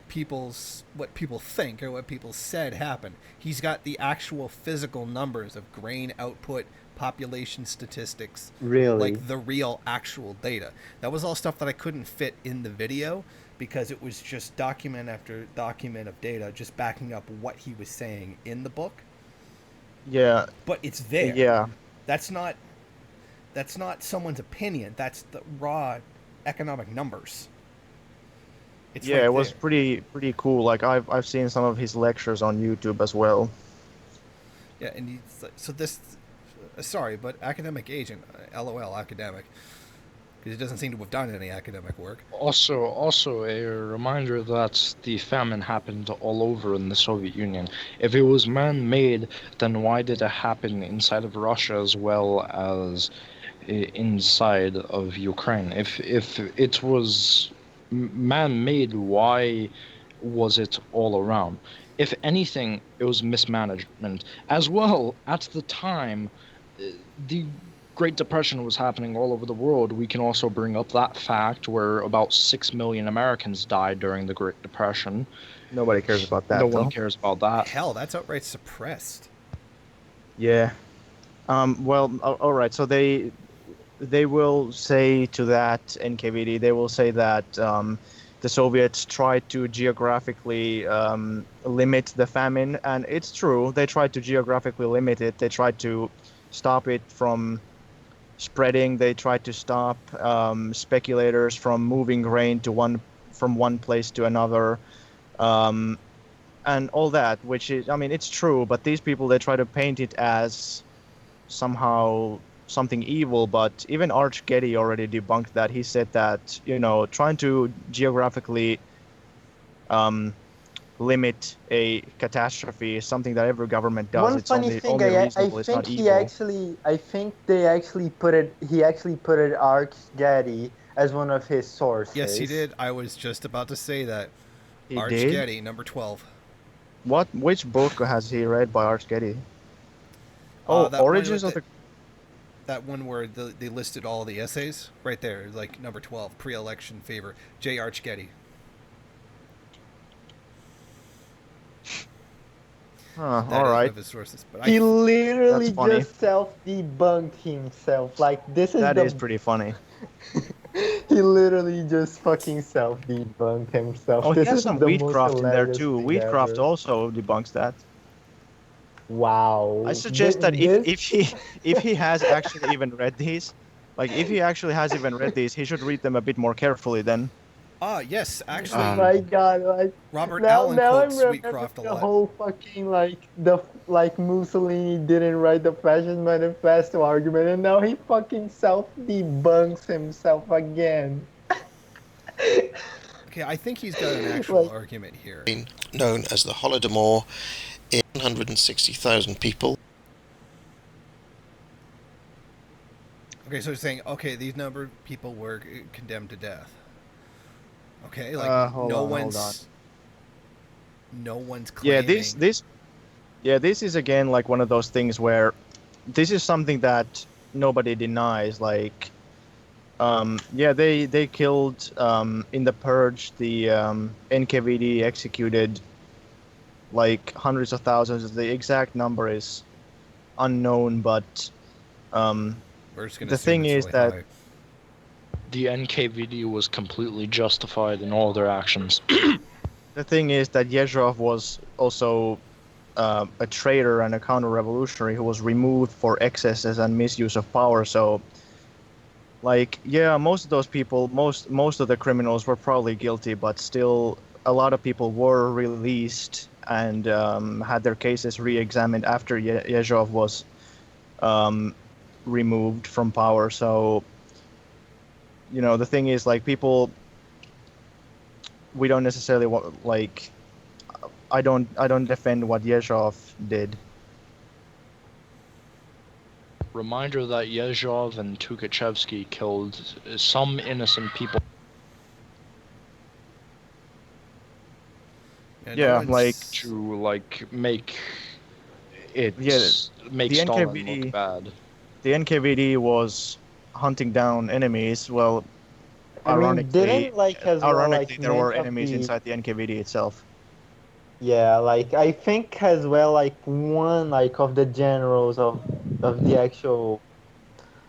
what people think or what people said happened. He's got the actual physical numbers of grain output, population statistics. Really? Like the real actual data. That was all stuff that I couldn't fit in the video because it was just document after document of data just backing up what he was saying in the book. Yeah. But it's there. Yeah. That's not someone's opinion. That's the raw economic numbers. It's yeah, right it was there. pretty cool. Like I've seen some of his lectures on YouTube as well. Yeah, and so this, sorry, but academic agent, LOL, academic, because he doesn't seem to have done any academic work. Also a reminder that the famine happened all over in the Soviet Union. If it was man-made, then why did it happen inside of Russia as well as inside of Ukraine? If it was man-made, why was it all around? If anything, it was mismanagement. As well, at the time, the Great Depression was happening all over the world. We can also bring up that fact where about 6 million Americans died during the Great Depression. Nobody cares about that. No one cares about that. Hell, that's outright suppressed. Yeah. Well, all right. So they will say to that NKVD, they will say that the Soviets tried to geographically limit the famine, and it's true. They tried to geographically limit it. They tried to stop it from spreading. They tried to stop speculators from moving grain from one place to another, and all that. Which is, I mean, it's true. But these people, they try to paint it as somehow something evil. But even Arch Getty already debunked that. He said that, you know, trying to geographically limit a catastrophe is something that every government does. One It's funny only thing, reasonable. I It's not think evil. I think they actually put it. He actually put it Arch Getty as one of his sources. Yes, he did. I was just about to say that. He Arch did? Getty, number 12. Which book has he read by Arch Getty? Oh, that Origins one of the... That one where they listed all the essays right there, like number 12, pre-election favor, J. Arch Getty. Huh, That all is one right. of his sources. But He literally That's funny. just self-debunked himself. Like this is That is pretty funny. He literally just fucking self-debunked himself. Oh, he This has is some the most Wheatcraft in there hilarious too. thing Wheatcraft ever. also debunks that. Wow. I suggest that if he has actually even read these, like if he actually has even read these, he should read them a bit more carefully then. Yes, actually, Oh my god, like Robert now Allen I'm quotes remembering Wheatcraft a the lot. whole fucking like Mussolini didn't write the Fascist Manifesto argument, and now he fucking self-debunks himself again. Okay, I think he's got an actual Like- argument here. Known as the Holodomor, in 160,000 people. Okay, so he's saying, okay, these number of people were condemned to death. Okay, like Hold on. no one's Yeah, claiming. this is again like one of those things where this is something that nobody denies. Like, they killed in the purge. The NKVD executed like hundreds of thousands. The exact number is unknown, but We're just gonna the assume thing it's is really that high. the NKVD was completely justified in all their actions. The thing is that Yezhov was also a traitor and a counter-revolutionary who was removed for excesses and misuse of power. So, like, yeah, most of those people, most of the criminals were probably guilty, but still, a lot of people were released and had their cases re-examined after Yezhov was removed from power. So, you know, the thing is, like, people, we don't necessarily want, like, I don't defend what Yezhov did. Reminder that Yezhov and Tukhachevsky killed some innocent people. Yeah, like to like make it make the Stalin NKVD, look bad. The NKVD was hunting down enemies. Well, I mean, ironically, didn't like as well like there were many of enemies the inside the NKVD itself. yeah, like I think as well like one like of the generals of the actual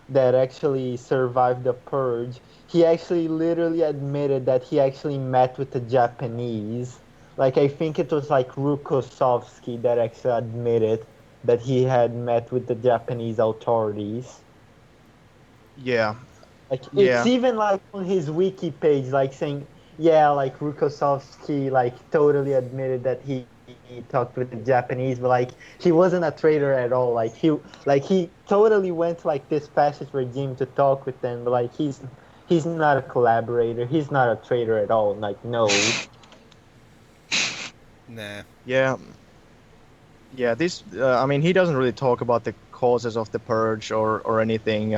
that actually survived the purge, he actually literally admitted that he actually met with the Japanese. Like I think it was like Rukosovsky that actually admitted that he had met with the Japanese authorities. Yeah. Like Yeah. it's even like on his wiki page, like saying, yeah, like Rukosovsky like totally admitted that he talked with the Japanese, but like he wasn't a traitor at all. Like he totally went to like this fascist regime to talk with them, but like he's not a collaborator. He's not a traitor at all. Like no. Nah. Yeah. Yeah. This. I mean, he doesn't really talk about the causes of the purge or anything.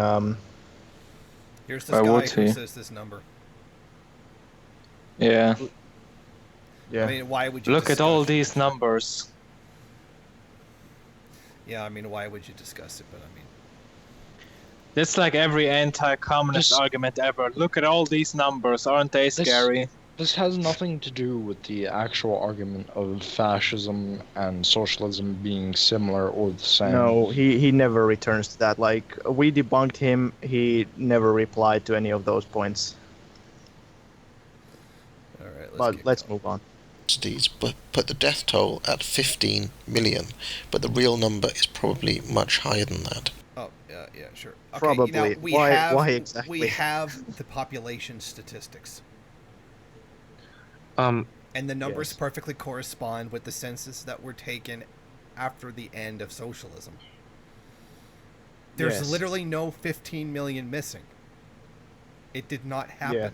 Here's this guy who says this number. Yeah. Yeah. I mean, why would you look at all these numbers? Yeah, I mean, why would you discuss it? But I mean, it's like every anti-communist argument ever. Look at all these numbers, aren't they scary? This has nothing to do with the actual argument of fascism and socialism being similar or the same. No, he never returns to that. Like, we debunked him, he never replied to any of those points. All right, but let's move on. But put the death toll at 15 million, but the real number is probably much higher than that. Oh, yeah, sure. Okay, Probably. Now, Why exactly? We have the population statistics. And the numbers perfectly correspond with the census that were taken after the end of socialism. There's literally no 15 million missing. It did not happen.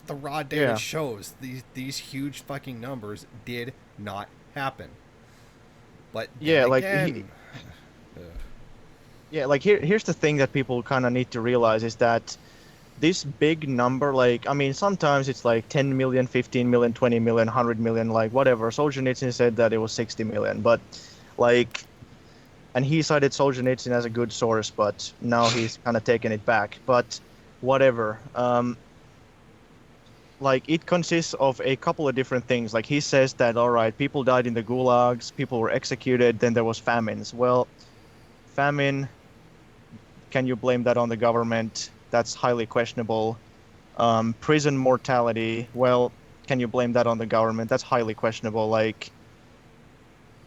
The raw data shows these huge fucking numbers did not happen. But again, like here's the thing that people kind of need to realize is that this big number, like, I mean, sometimes it's like 10 million, 15 million, 20 million, 100 million, like whatever. Solzhenitsyn said that it was 60 million, but like, and he cited Solzhenitsyn as a good source, but now he's kind of taken it back. But whatever. Like, it consists of a couple of different things. Like, he says that, all right, people died in the gulags, people were executed, then there was famines. Well, famine, can you blame that on the government? That's highly questionable. Prison mortality, well, can you blame that on the government? That's highly questionable. Like,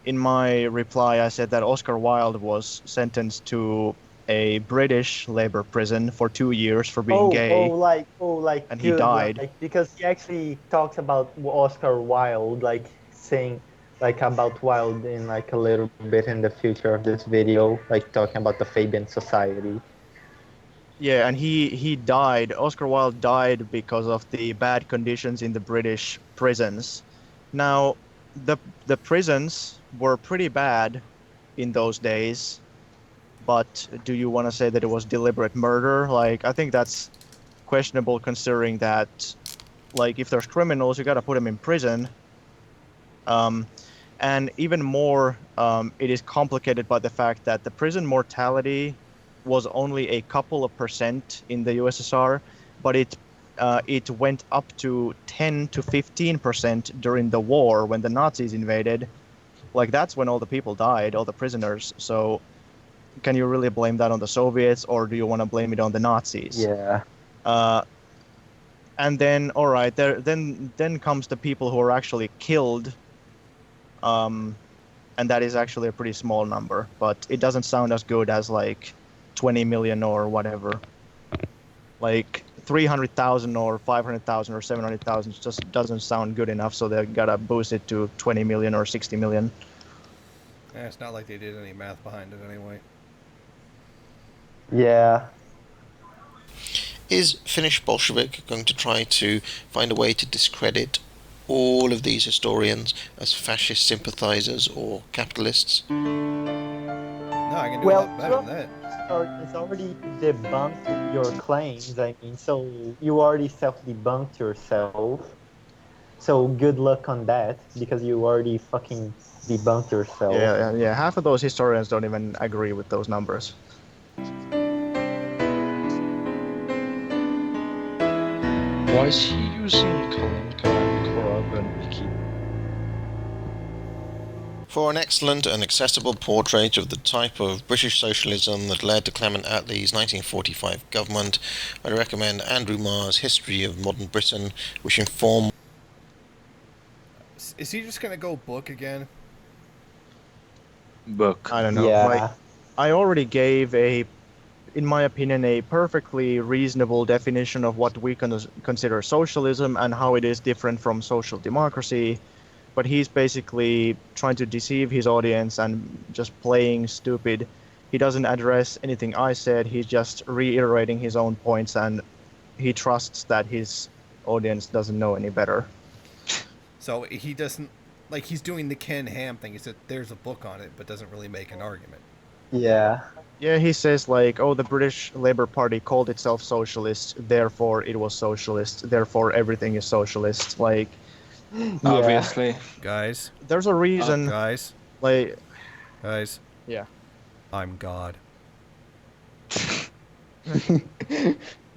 in my reply, I said that Oscar Wilde was sentenced to a British labor prison for 2 years for being gay. And he died. Like, because he actually talks about Oscar Wilde, like saying like about Wilde in like a little bit in the future of this video, like talking about the Fabian Society. Yeah, and he died. Oscar Wilde died because of the bad conditions in the British prisons. Now, the prisons were pretty bad in those days, but do you want to say that it was deliberate murder? Like, I think that's questionable, considering that, like, if there's criminals, you got to put them in prison. And even more, it is complicated by the fact that the prison mortality was only a couple of percent in the USSR, but it went up to 10 to 15% during the war when the Nazis invaded. Like, that's when all the people died, all the prisoners. So can you really blame that on the Soviets, or do you want to blame it on the Nazis? Yeah. And then, all right, then comes the people who are actually killed, and that is actually a pretty small number, but it doesn't sound as good as like 20 million or whatever. Like 300,000 or 500,000 or 700,000 just doesn't sound good enough, so they gotta boost it to 20 million or 60 million. Yeah, it's not like they did any math behind it anyway. Yeah. Is Finnish Bolshevik going to try to find a way to discredit all of these historians as fascist sympathizers or capitalists? No, I can do a Well, lot better than that. It's already debunked your claims. I mean, so you already self-debunked yourself. So good luck on that, because you already fucking debunked yourself. Yeah. Half of those historians don't even agree with those numbers. Why is he using Kalinka and Korab and Wiki? For an excellent and accessible portrait of the type of British socialism that led to Clement Attlee's 1945 government, I recommend Andrew Marr's History of Modern Britain, which informed... Is he just gonna go book again? Book. I don't know. Yeah. Like, I already gave in my opinion, a perfectly reasonable definition of what we consider socialism and how it is different from social democracy. But he's basically trying to deceive his audience and just playing stupid. He doesn't address anything I said. He's just reiterating his own points, and he trusts that his audience doesn't know any better. So he doesn't, like, he's doing the Ken Ham thing. He said there's a book on it, but doesn't really make an argument. Yeah. Yeah, he says like, oh, the British Labour Party called itself socialist, therefore it was socialist, therefore everything is socialist. Like, Obviously. Guys. There's a reason. Guys. Like. Guys. Yeah. I'm God.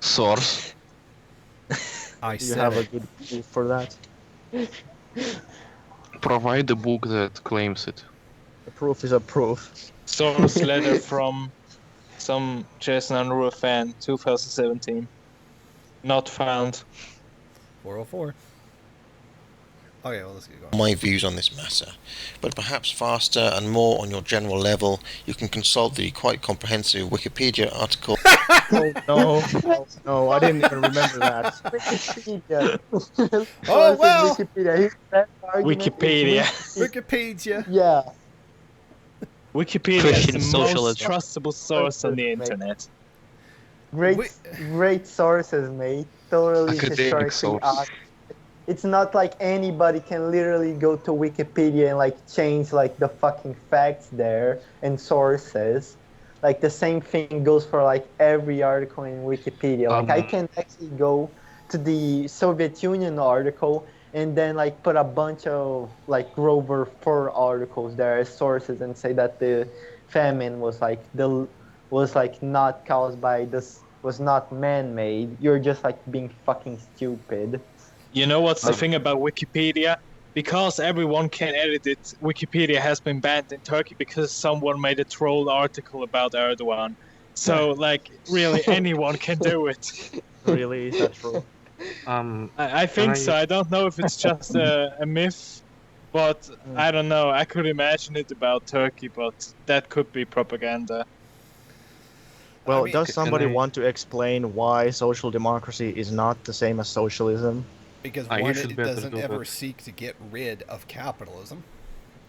Source. I You said have it. a good proof for that. Provide a book that claims it. The proof is a proof. Source letter from some Jason Unruh fan, 2017. Not found. 404. Okay, well, let's get going. my views on this matter, but perhaps faster and more on your general level, you can consult the quite comprehensive Wikipedia article. No, I didn't even remember that. Wikipedia. Oh, well. Wikipedia. Wikipedia. Yeah. Wikipedia Christian is the most socialism. trustable source on the internet. Great sources, mate. Totally Academic historically source. accurate. It's not like anybody can literally go to Wikipedia and like change like the fucking facts there and sources. Like the same thing goes for like every article in Wikipedia. Like I can actually go to the Soviet Union article and then like put a bunch of like Grover 4 articles there as sources and say that the famine was like not caused by this, was not man-made. You're just like being fucking stupid. You know what's the thing about Wikipedia? Because everyone can edit it, Wikipedia has been banned in Turkey because someone made a troll article about Erdogan. So, like, really, anyone can do it. Really? Is that true? I think so. I don't know if it's just a myth, but I don't know. I could imagine it about Turkey, but that could be propaganda. Well, I mean, does somebody want to explain why social democracy is not the same as socialism? Because You one, should it better doesn't do ever that. seek to get rid of capitalism.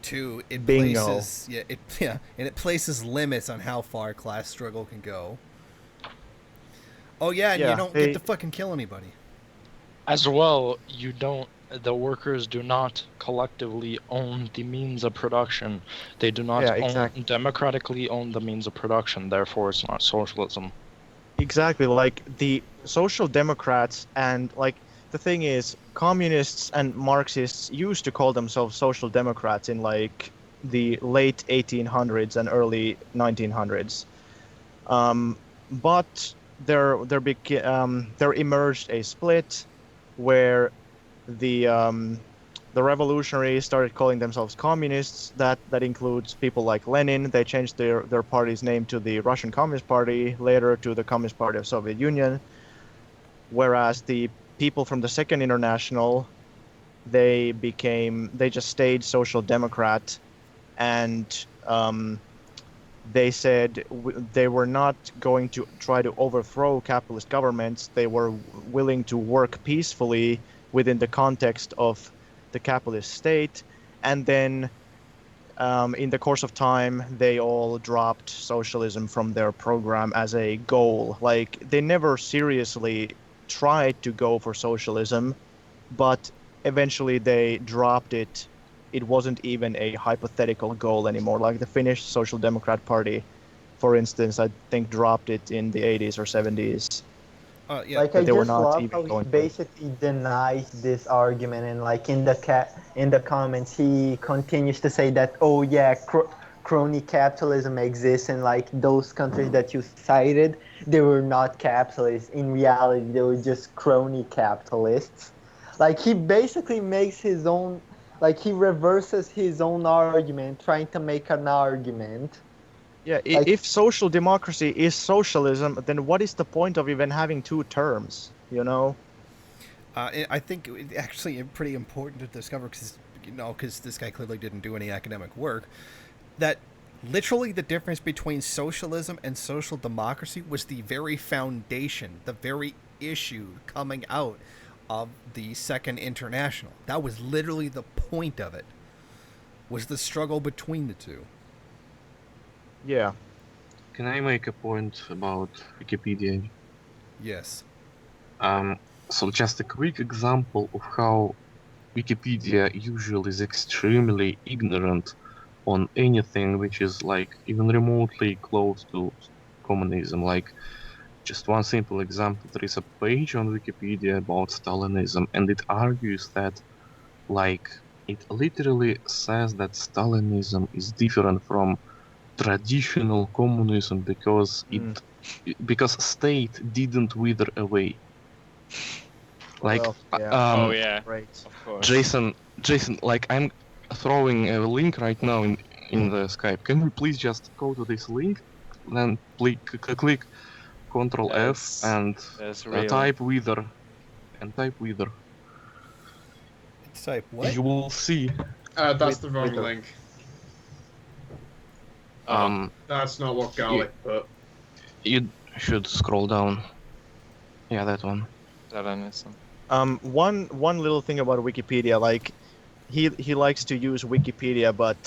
Two, it Bingo. places and it places limits on how far class struggle can go. Oh yeah, and you don't get to fucking kill anybody. As well, the workers do not collectively own the means of production. They do not democratically own the means of production, therefore it's not socialism. Exactly, like the social democrats and like the thing is, communists and Marxists used to call themselves social democrats in like the late 1800s and early 1900s. But there emerged a split where the The revolutionaries started calling themselves communists. That includes people like Lenin. They changed their party's name to the Russian Communist Party, later to the Communist Party of Soviet Union. Whereas the people from the Second International, they just stayed Social Democrat, and they said they were not going to try to overthrow capitalist governments. They were willing to work peacefully within the context of the capitalist state. And then in the course of time, they all dropped socialism from their program as a goal. Like, they never seriously tried to go for socialism, but eventually they dropped it. It wasn't even a hypothetical goal anymore. Like the Finnish Social Democrat Party, for instance, I think dropped it in the 80s or 70s. Yeah. Like, I just love how he basically denies this argument, and like in the comments he continues to say that, oh yeah, crony capitalism exists, and like those countries that you cited, they were not capitalists. In reality, they were just crony capitalists. Like, he basically makes his own, like, he reverses his own argument, trying to make an argument. Yeah, if social democracy is socialism, then what is the point of even having two terms, you know? I think it's actually pretty important to discover, because this guy clearly didn't do any academic work, that literally the difference between socialism and social democracy was the very foundation, the very issue coming out of the Second International. That was literally the point of it, was the struggle between the two. Yeah. Can I make a point about Wikipedia? Yes. So just a quick example of how Wikipedia usually is extremely ignorant on anything which is like even remotely close to communism. Like, just one simple example, there is a page on Wikipedia about Stalinism, and it argues that, like, it literally says that Stalinism is different from traditional communism because because state didn't wither away. Like, oh yeah, right. Of course. Jason, like, I'm throwing a link right now in the Skype. Can we please just go to this link, then click Control F and type wither, Type what? You will see. That's the wrong link. That's not what Garlic put. You should scroll down. Yeah, that one. Stalinism. One little thing about Wikipedia, like, he likes to use Wikipedia, but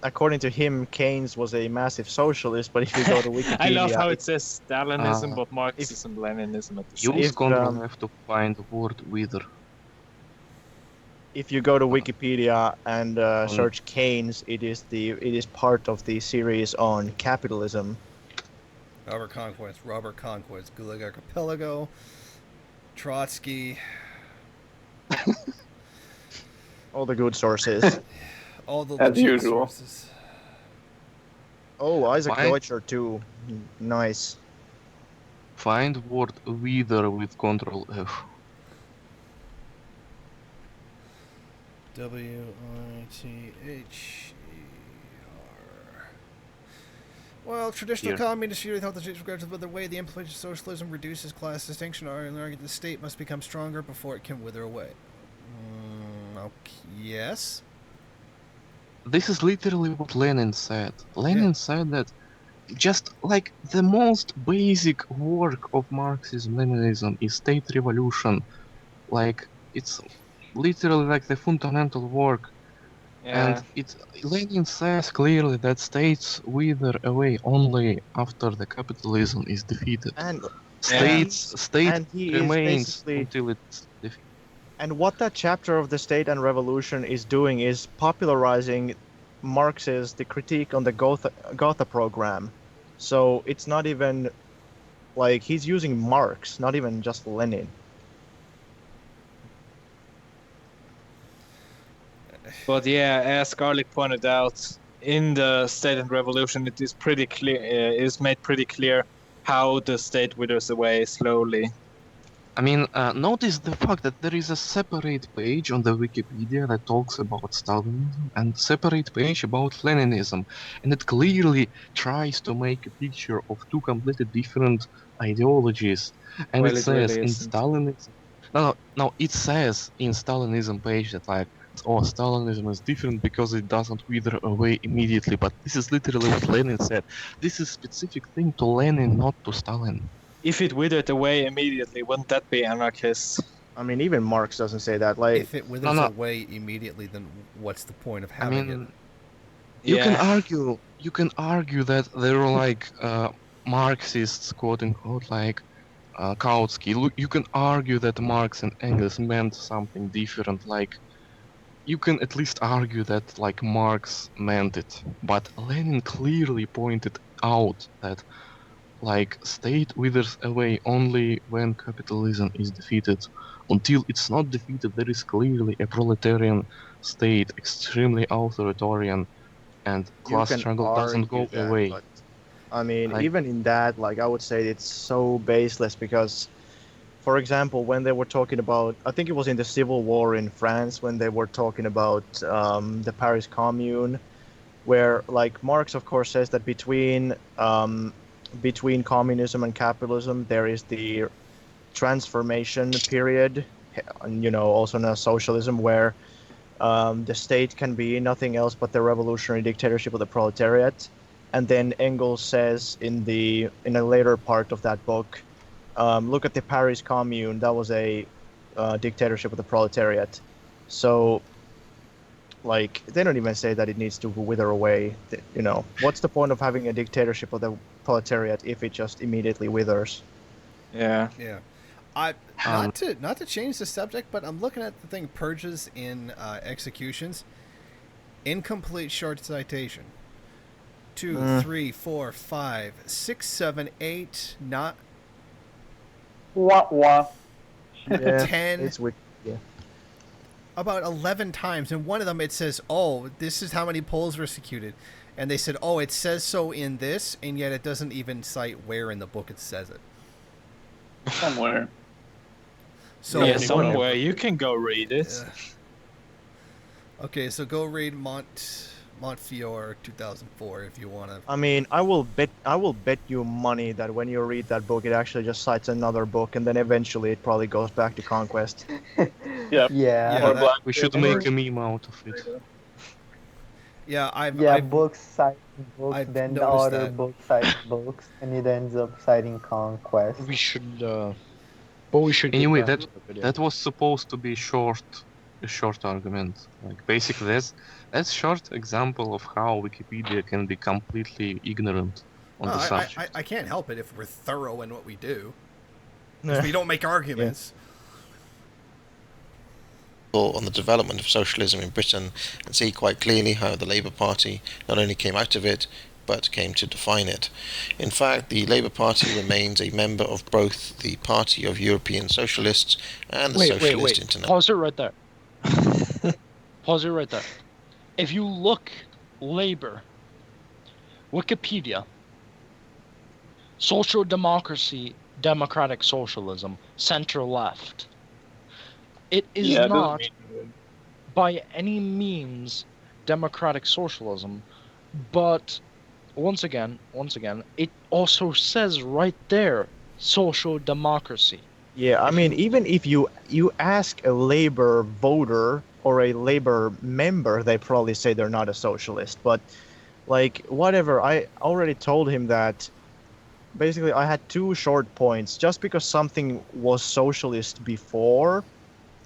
according to him, Keynes was a massive socialist. But if you go to Wikipedia, I love how it says Stalinism, but Marxism, Leninism at the same time. Use Control F to find the word wither. If you go to Wikipedia and search Keynes, it is part of the series on capitalism. Robert Conquest, Gulag Archipelago, Trotsky. All the good sources. All the as usual. Sources. Oh, Isaac Deutscher too. Nice. Find word wither with Control F. WITHER. Well, traditional communist theory thought the state regardless of the way the implementation of socialism reduces class distinction, and argued the state must become stronger before it can wither away. Okay, yes. This is literally what Lenin said. Lenin said that just like the most basic work of Marxism, Leninism is state revolution. Like, it's literally like the fundamental work. And Lenin says clearly that states wither away only after the capitalism is defeated. And state remains until it's defeated. And what that chapter of the State and Revolution is doing is popularizing Marx's The Critique on the Gotha program. So it's not even like he's using Marx, not even just Lenin. But yeah, as Garlic pointed out, in the State and Revolution, it is pretty clear. Is made pretty clear how the state withers away slowly. I mean, notice the fact that there is a separate page on the Wikipedia that talks about Stalinism and separate page about Leninism, and it clearly tries to make a picture of two completely different ideologies. And Well, it it says really in isn't. Stalinism, no, it says in Stalinism page that like, oh, Stalinism is different because it doesn't wither away immediately. But this is literally what Lenin said. This is specific thing to Lenin, not to Stalin. If it withered away immediately, wouldn't that be anarchist? I mean, even Marx doesn't say that. Like, If it withers no. away immediately, then what's the point of I having mean, it? you can argue that there are like Marxists, quote unquote, like Kautsky. You can argue that Marx and Engels meant something different. Like, you can at least argue that like Marx meant it, but Lenin clearly pointed out that like state withers away only when capitalism is defeated. Until it's not defeated, there is clearly a proletarian state, extremely authoritarian, and you class can struggle doesn't argue go that, away. but I mean, Like, even in that, like, I would say it's so baseless because, for example, when they were talking about, I think it was in the Civil War in France when they were talking about the Paris Commune, where like Marx, of course, says that between communism and capitalism there is the transformation period, and also known as socialism, where the state can be nothing else but the revolutionary dictatorship of the proletariat. And then Engels says in a later part of that book, look at the Paris Commune. That was a dictatorship of the proletariat. So, like, they don't even say that it needs to wither away. What's the point of having a dictatorship of the proletariat if it just immediately withers? Yeah. Yeah. Not to change the subject, but I'm looking at the thing, purges in executions. Incomplete short citation. 2, 3, 4, 5, 6, 7, 8, not Wah. 10. It's weird. Yeah. About 11 times, and one of them it says, "Oh, this is how many Poles were executed," and they said, "Oh, it says so in this," and yet it doesn't even cite where in the book it says it. Somewhere. So Yeah, somewhere. You can go read it. Okay, so go read Montefiore 2004 if you want to. I mean, I will bet you money that when you read that book, it actually just cites another book, and then eventually it probably goes back to Conquest. Yeah. we should make a meme out of it. Yeah, I've books citing books, I've then the noticed other that. book cites books, and it ends up citing Conquest. We should, but we should. Anyway, get back to the video. that was supposed to be a short argument. Like, basically, that's short example of how Wikipedia can be completely ignorant on the subject. I can't help it if we're thorough in what we do. If we don't make arguments. On the development of socialism in Britain and see quite clearly how the Labour Party not only came out of it but came to define it. In fact, the Labour Party remains a member of both the Party of European Socialists and the Socialist International. Pause it right there. Pause it right there. If you look Labour, Wikipedia, social democracy, democratic socialism, center left. It is not by any means democratic socialism, but once again, it also says right there, social democracy. Yeah, I mean, even if you ask a Labour voter or a Labour member, they probably say they're not a socialist. But, like, whatever, I already told him that basically I had two short points. Just because something was socialist before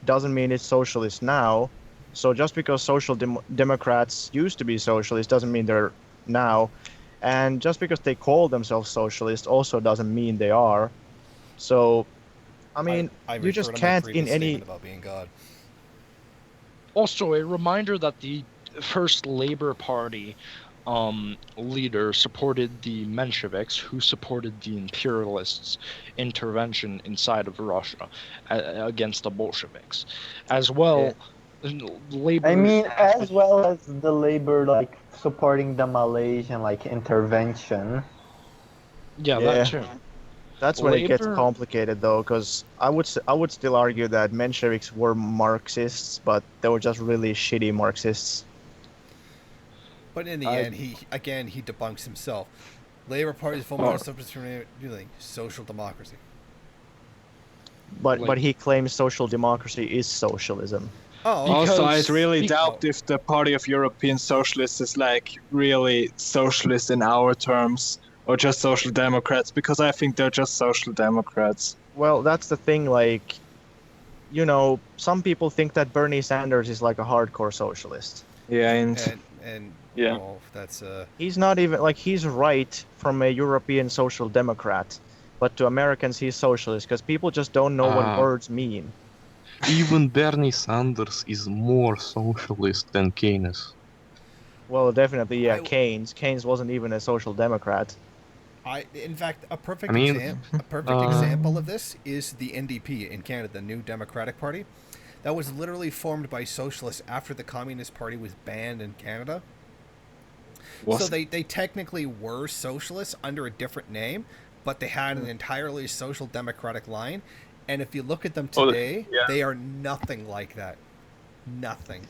doesn't mean it's socialist now. So just because social democrats used to be socialist doesn't mean they're now. And just because they call themselves socialist also doesn't mean they are. So, I mean, you just can't in any... About being God. Also, a reminder that the first Labour Party leader supported the Mensheviks, who supported the imperialists' intervention inside of Russia against the Bolsheviks. As well, Labour... I mean, as well as the Labour, like, supporting the Malaysian, like, intervention. Yeah, that too. That's when it gets Labor- complicated, though, because I would still argue that Mensheviks were Marxists, but they were just really shitty Marxists. But in the end, he debunks himself. Labor Party's full model social democracy. But he claims social democracy is socialism. Oh, Also, I Because- really doubt if the Party of European Socialists is like really socialist in our terms, or just social democrats, because I think they're just social democrats. Well, that's the thing, like, you know, some people think that Bernie Sanders is like a hardcore socialist. Yeah, and yeah. oh, that's He's not even, like, he's right from a European social democrat, but to Americans he's socialist, because people just don't know what words mean. Even Bernie Sanders is more socialist than Keynes. Well, definitely, yeah, Keynes wasn't even a social democrat. In fact, a perfect I mean, example of this is the NDP in Canada, the New Democratic Party. That was literally formed by socialists after the Communist Party was banned in Canada. So they technically were socialists under a different name, but they had an entirely social democratic line. And if you look at them today, they are nothing like that. Nothing.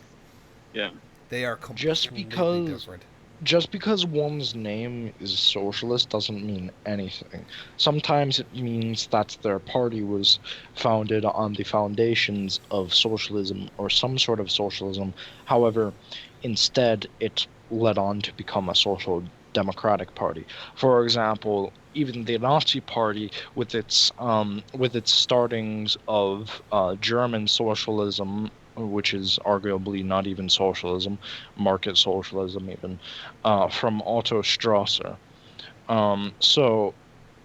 Yeah. They are completely different. Just because one's name is socialist doesn't mean anything. Sometimes it means that their party was founded on the foundations of socialism or some sort of socialism. However, instead it led on to become a social democratic party. For example, even the Nazi Party, with its startings of German socialism, which is arguably not even socialism, market socialism even, from Otto Strasser. So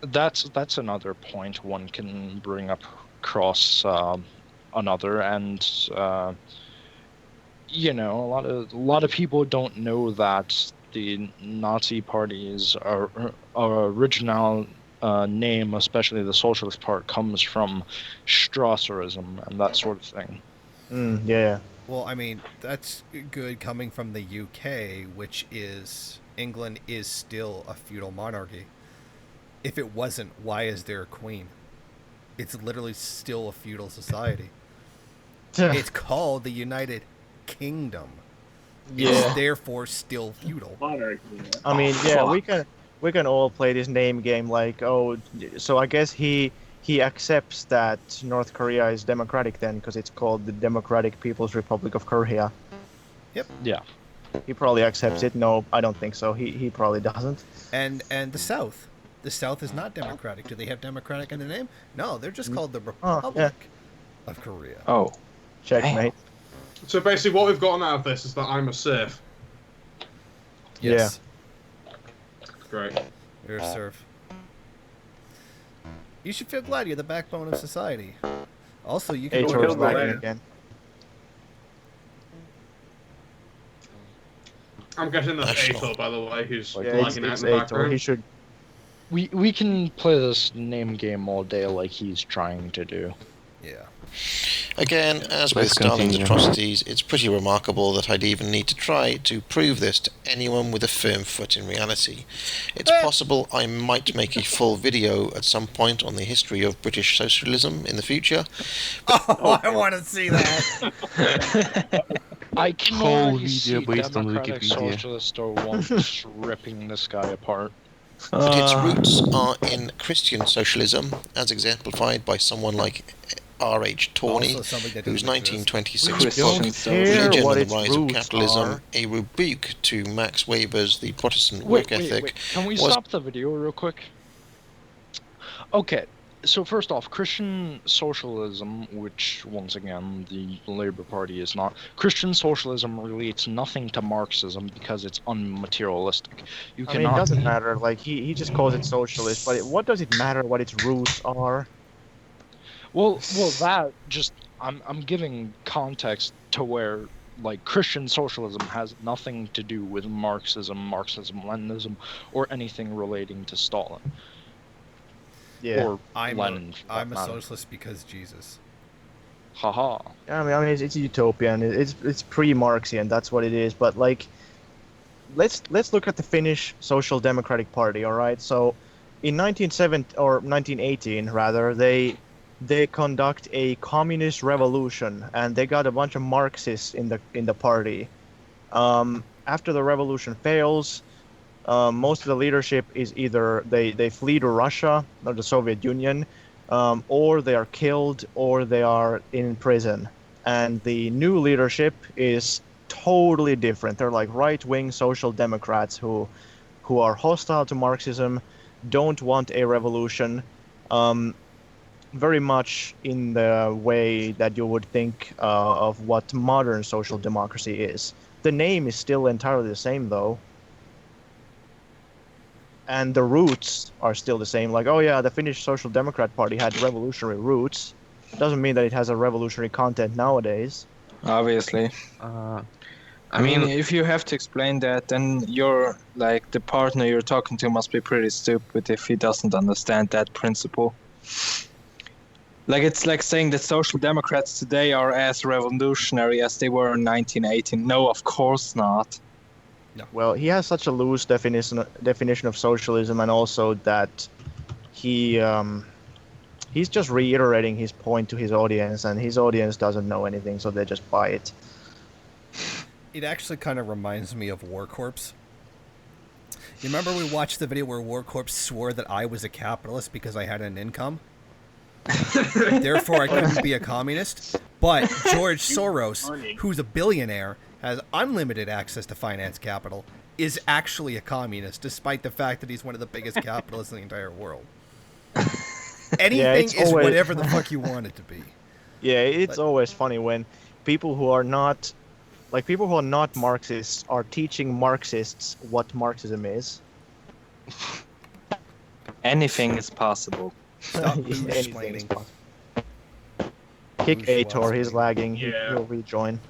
that's another point one can bring up across another, and you know, a lot of people don't know that the Nazi Party's original name, especially the Socialist Part, comes from Strasserism and that sort of thing. Yeah. Well, I mean, that's good coming from the UK, which is... England is still a feudal monarchy. If it wasn't, why is there a queen? It's literally still a feudal society. It's called the United Kingdom. It's therefore still feudal. Monarchy. I mean, yeah, we can all play this name game, like, oh, so I guess he accepts that North Korea is democratic then, because it's called the Democratic People's Republic of Korea. Yep. Yeah. He probably accepts it. No, I don't think so. He probably doesn't. And the South. The South is not democratic. Do they have democratic in their name? No, they're just called the Republic of Korea. Oh. Checkmate. So basically what we've gotten out of this is that I'm a serf. Yes. Yeah. Great. You're a serf. You should feel glad you're the backbone of society. Also, you can H.R. lagging again. I'm getting the Ator, by the way, who's Yeah, lagging out in the background. He should. We can play this name game all day like he's trying to do. Yeah. Again, as with Stalin's atrocities, it's pretty remarkable that I'd even need to try to prove this to anyone with a firm foot in reality. It's possible I might make a full video at some point on the history of British socialism in the future. Oh, I want to see that! I can Whole already video see based on Democratic Wikipedia. Socialist or once ripping this guy apart. But its roots are in Christian socialism, as exemplified by someone like R.H. Tawney, Also something that whose doesn't exist. 1926 book, Religion and the Rise of Capitalism, a rebuke to Max Weber's The Protestant Work Ethic. Can we was... stop the video real quick? Okay, so first off, Christian socialism, which once again the Labour Party is not, Christian socialism relates nothing to Marxism because it's unmaterialistic. You I mean, it doesn't matter. Like he just calls it socialist, but what does it matter what its roots are? Well, that just I'm giving context to where like Christian socialism has nothing to do with Marxism, Leninism, or anything relating to Stalin. Yeah, or I'm Lenin. I'm a socialist because Jesus. Haha. I mean, it's utopian. It's pre-Marxian. That's what it is. But like, let's look at the Finnish Social Democratic Party. All right, so in 1970 or 1918 rather, they conduct a communist revolution, and they got a bunch of Marxists in the party. After the revolution fails, most of the leadership is either they flee to Russia or the Soviet Union, or they are killed, or they are in prison. And the new leadership is totally different. They're like right-wing social democrats who are hostile to Marxism, don't want a revolution, very much in the way that you would think of what modern social democracy is. The name is still entirely the same, though. And the roots are still the same. Like, oh yeah, the Finnish Social Democrat Party had revolutionary roots. Doesn't mean that it has a revolutionary content nowadays. Obviously. I mean, if you have to explain that, then you're like the partner you're talking to must be pretty stupid if he doesn't understand that principle. Like, it's like saying that social democrats today are as revolutionary as they were in 1918. No, of course not. No. Well, he has such a loose definition of socialism, and also that he's just reiterating his point to his audience, and his audience doesn't know anything, so they just buy it. It actually kind of reminds me of War Corps. You remember we watched the video where War Corps swore that I was a capitalist because I had an income? Therefore, I couldn't be a communist. But George Soros, who's a billionaire, has unlimited access to finance capital, is actually a communist, despite the fact that he's one of the biggest capitalists in the entire world. Anything is always whatever the fuck you want it to be. Yeah, it's always funny when people who are not Marxists are teaching Marxists what Marxism is. Anything is possible. Stop Anything is possible. Kick Ator, he's lagging. Yeah. He'll rejoin.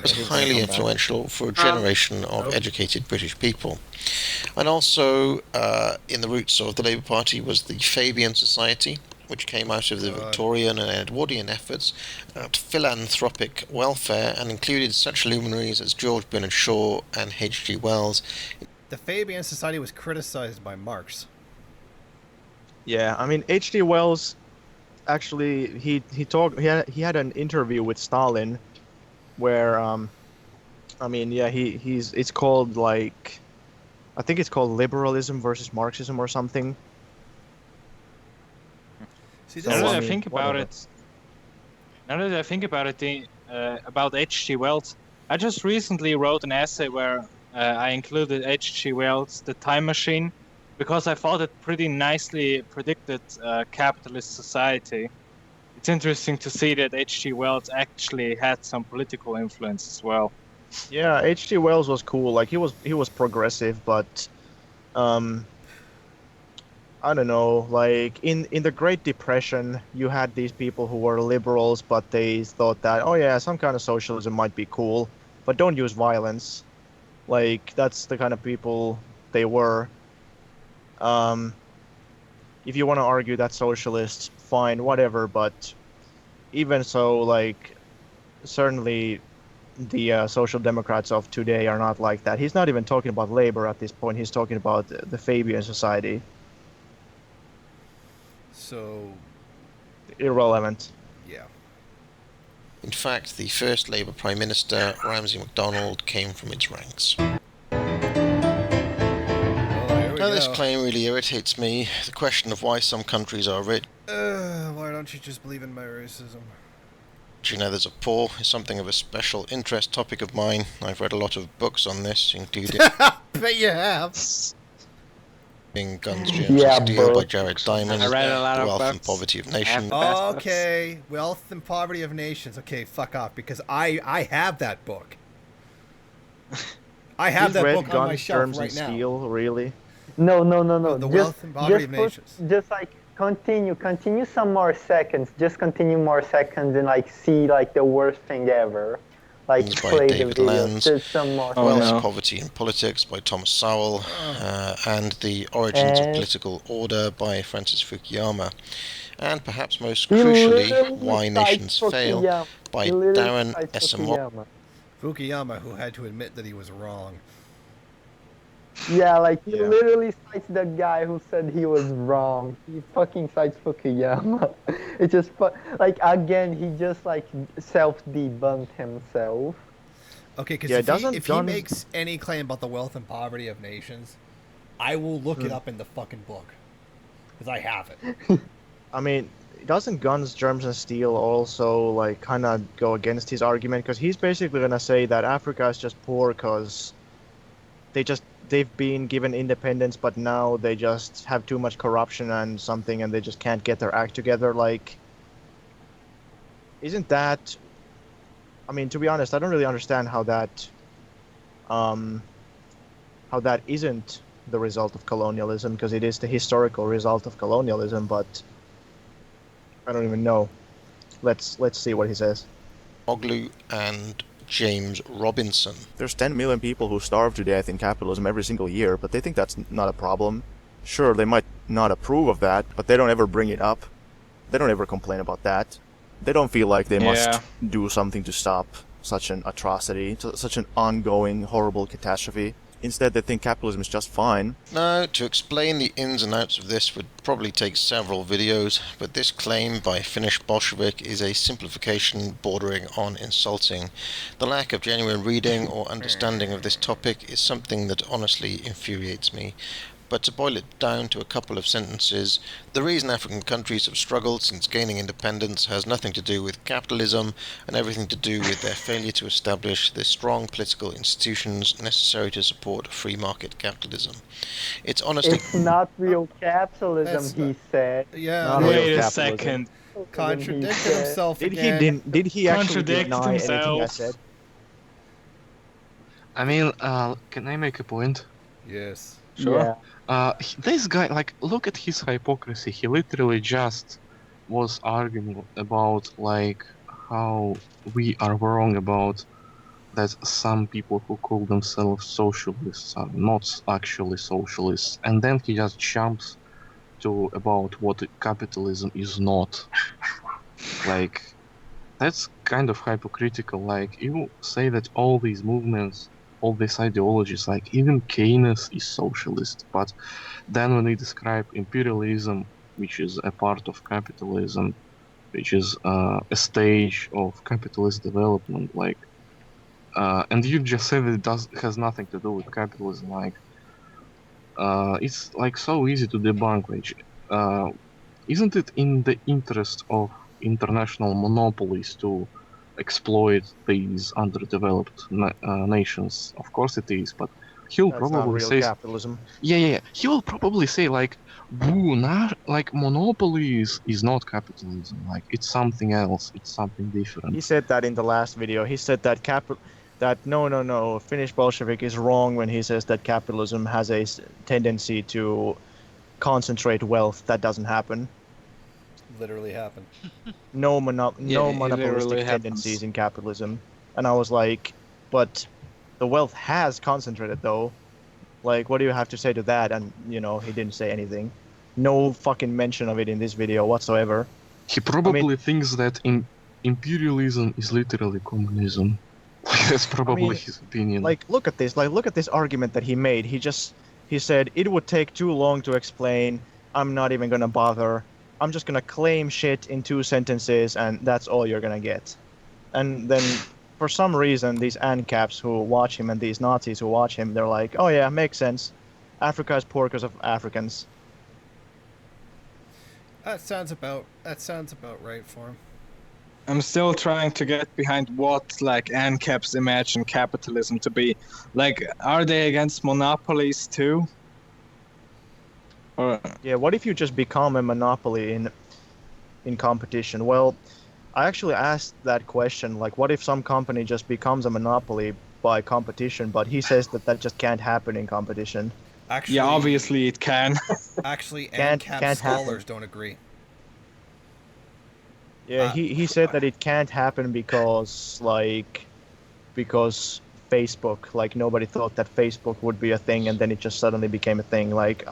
Was highly influential for a generation of educated British people. And also, in the roots of the Labour Party was the Fabian Society, which came out of the Victorian and Edwardian efforts at philanthropic welfare and included such luminaries as George Bernard Shaw and H.G. Wells. The Fabian Society was criticized by Marx. Yeah, I mean, H.G. Wells, actually, he had an interview with Stalin, where it's called, like, I think it's called Liberalism versus Marxism or something. See, now that I think about it, about H.G. Wells, I just recently wrote an essay where I included H.G. Wells' The Time Machine, because I thought it pretty nicely predicted capitalist society. It's interesting to see that H.G. Wells actually had some political influence as well. Yeah, H.G. Wells was cool. Like, he was progressive, but I don't know, like in the Great Depression, you had these people who were liberals, but they thought that, oh yeah, some kind of socialism might be cool, but don't use violence. Like, that's the kind of people they were. If you want to argue that socialists, fine, whatever, but even so, like, certainly the social democrats of today are not like that. He's not even talking about labor at this point. He's talking about the Fabian Society. So, irrelevant. Yeah. In fact, the first Labour Prime Minister, Ramsay MacDonald, came from its ranks. Now, this claim really irritates me. The question of why some countries are rich. Why don't you just believe in my racism? You know, there's a poor is something of a special interest topic of mine. I've read a lot of books on this, including Bet you have. Guns, Germs and Steel by Jared Diamond. I read a lot of Wealth books. and Poverty of Nations. Okay, Wealth and Poverty of Nations. Okay, fuck off, because I have that book. I have that book on my shelf Germs right and now. Steel, really? No. The Wealth and Poverty of Nations. Just like continue some more seconds. Just continue more seconds and like see like the worst thing ever. Like play the video. Just some more. Wealth, Poverty and Politics by Thomas Sowell, and The Origins of Political Order by Francis Fukuyama, and perhaps most crucially, Why Nations Fail by Darren Esamor. Fukuyama, who had to admit that he was wrong. Yeah, like he Yeah. literally cites the guy who said he was wrong. He fucking cites Fukuyama. It's just like again, he just like self-debunked himself. Okay, because Yeah, if he makes any claim about the wealth and poverty of nations, I will look it up in the fucking book because I have it. I mean, doesn't Guns, Germs, and Steel also like kind of go against his argument? Because he's basically gonna say that Africa is just poor because they've been given independence, but now they just have too much corruption and something, and they just can't get their act together. Like, isn't that? I mean, to be honest, I don't really understand how that isn't the result of colonialism, because it is the historical result of colonialism, but I don't even know. Let's see what he says. Oglu and James Robinson. There's 10 million people who starve to death in capitalism every single year, but they think that's not a problem. Sure, they might not approve of that, but they don't ever bring it up. They don't ever complain about that. They don't feel like they must do something to stop such an atrocity, such an ongoing, horrible catastrophe. Instead, they think capitalism is just fine. Now, to explain the ins and outs of this would probably take several videos, but this claim by Finnish Bolshevik is a simplification bordering on insulting. The lack of genuine reading or understanding of this topic is something that honestly infuriates me. But to boil it down to a couple of sentences, the reason African countries have struggled since gaining independence has nothing to do with capitalism and everything to do with their failure to establish the strong political institutions necessary to support free market capitalism. It's honestly... It's not real capitalism, he said. Yeah. Wait a second. Contradicted himself again. Did he actually Contradict deny anything I himself. said? I mean, can I make a point? Yes. Sure. This guy, like, look at his hypocrisy. He literally just was arguing about, like, how we are wrong about that some people who call themselves socialists are not actually socialists. And then he just jumps to about what capitalism is not. Like, that's kind of hypocritical. Like, you say that all these movements, all these ideologies, like even Keynes is socialist, but then when we describe imperialism, which is a part of capitalism, which is a stage of capitalist development, like, and you just said it has nothing to do with capitalism, like, it's like so easy to debunk, which, isn't it in the interest of international monopolies to exploit these underdeveloped nations? Of course it is, but he'll That's probably not real say capitalism. yeah, he will probably say like, like monopolies is not capitalism, like it's something else, it's something different. He said that in the last video. He said that no, Finnish Bolshevik is wrong when he says that capitalism has a tendency to concentrate wealth. That doesn't happen. Literally happened. No literally monopolistic tendencies in capitalism. And I was like, but the wealth has concentrated though. Like, what do you have to say to that? And, you know, he didn't say anything. No fucking mention of it in this video whatsoever. He probably thinks that imperialism is literally communism. That's probably his opinion. Like, look at this. Like, look at this argument that he made. He said, it would take too long to explain. I'm not even gonna bother. I'm just gonna claim shit in 2 sentences, and that's all you're gonna get. And then, for some reason, these ANCAPs who watch him and these Nazis who watch him, they're like, oh yeah, makes sense. Africa is poor because of Africans. That sounds about right for him. I'm still trying to get behind what, like, ANCAPs imagine capitalism to be. Like, are they against monopolies too? Or... Yeah, what if you just become a monopoly in competition? Well, I actually asked that question, like, what if some company just becomes a monopoly by competition, but he says that just can't happen in competition. Actually, yeah, obviously it can. Actually, can't scholars happen. don't agree. Yeah, he said that it can't happen because Facebook, like, nobody thought that Facebook would be a thing, and then it just suddenly became a thing. Like,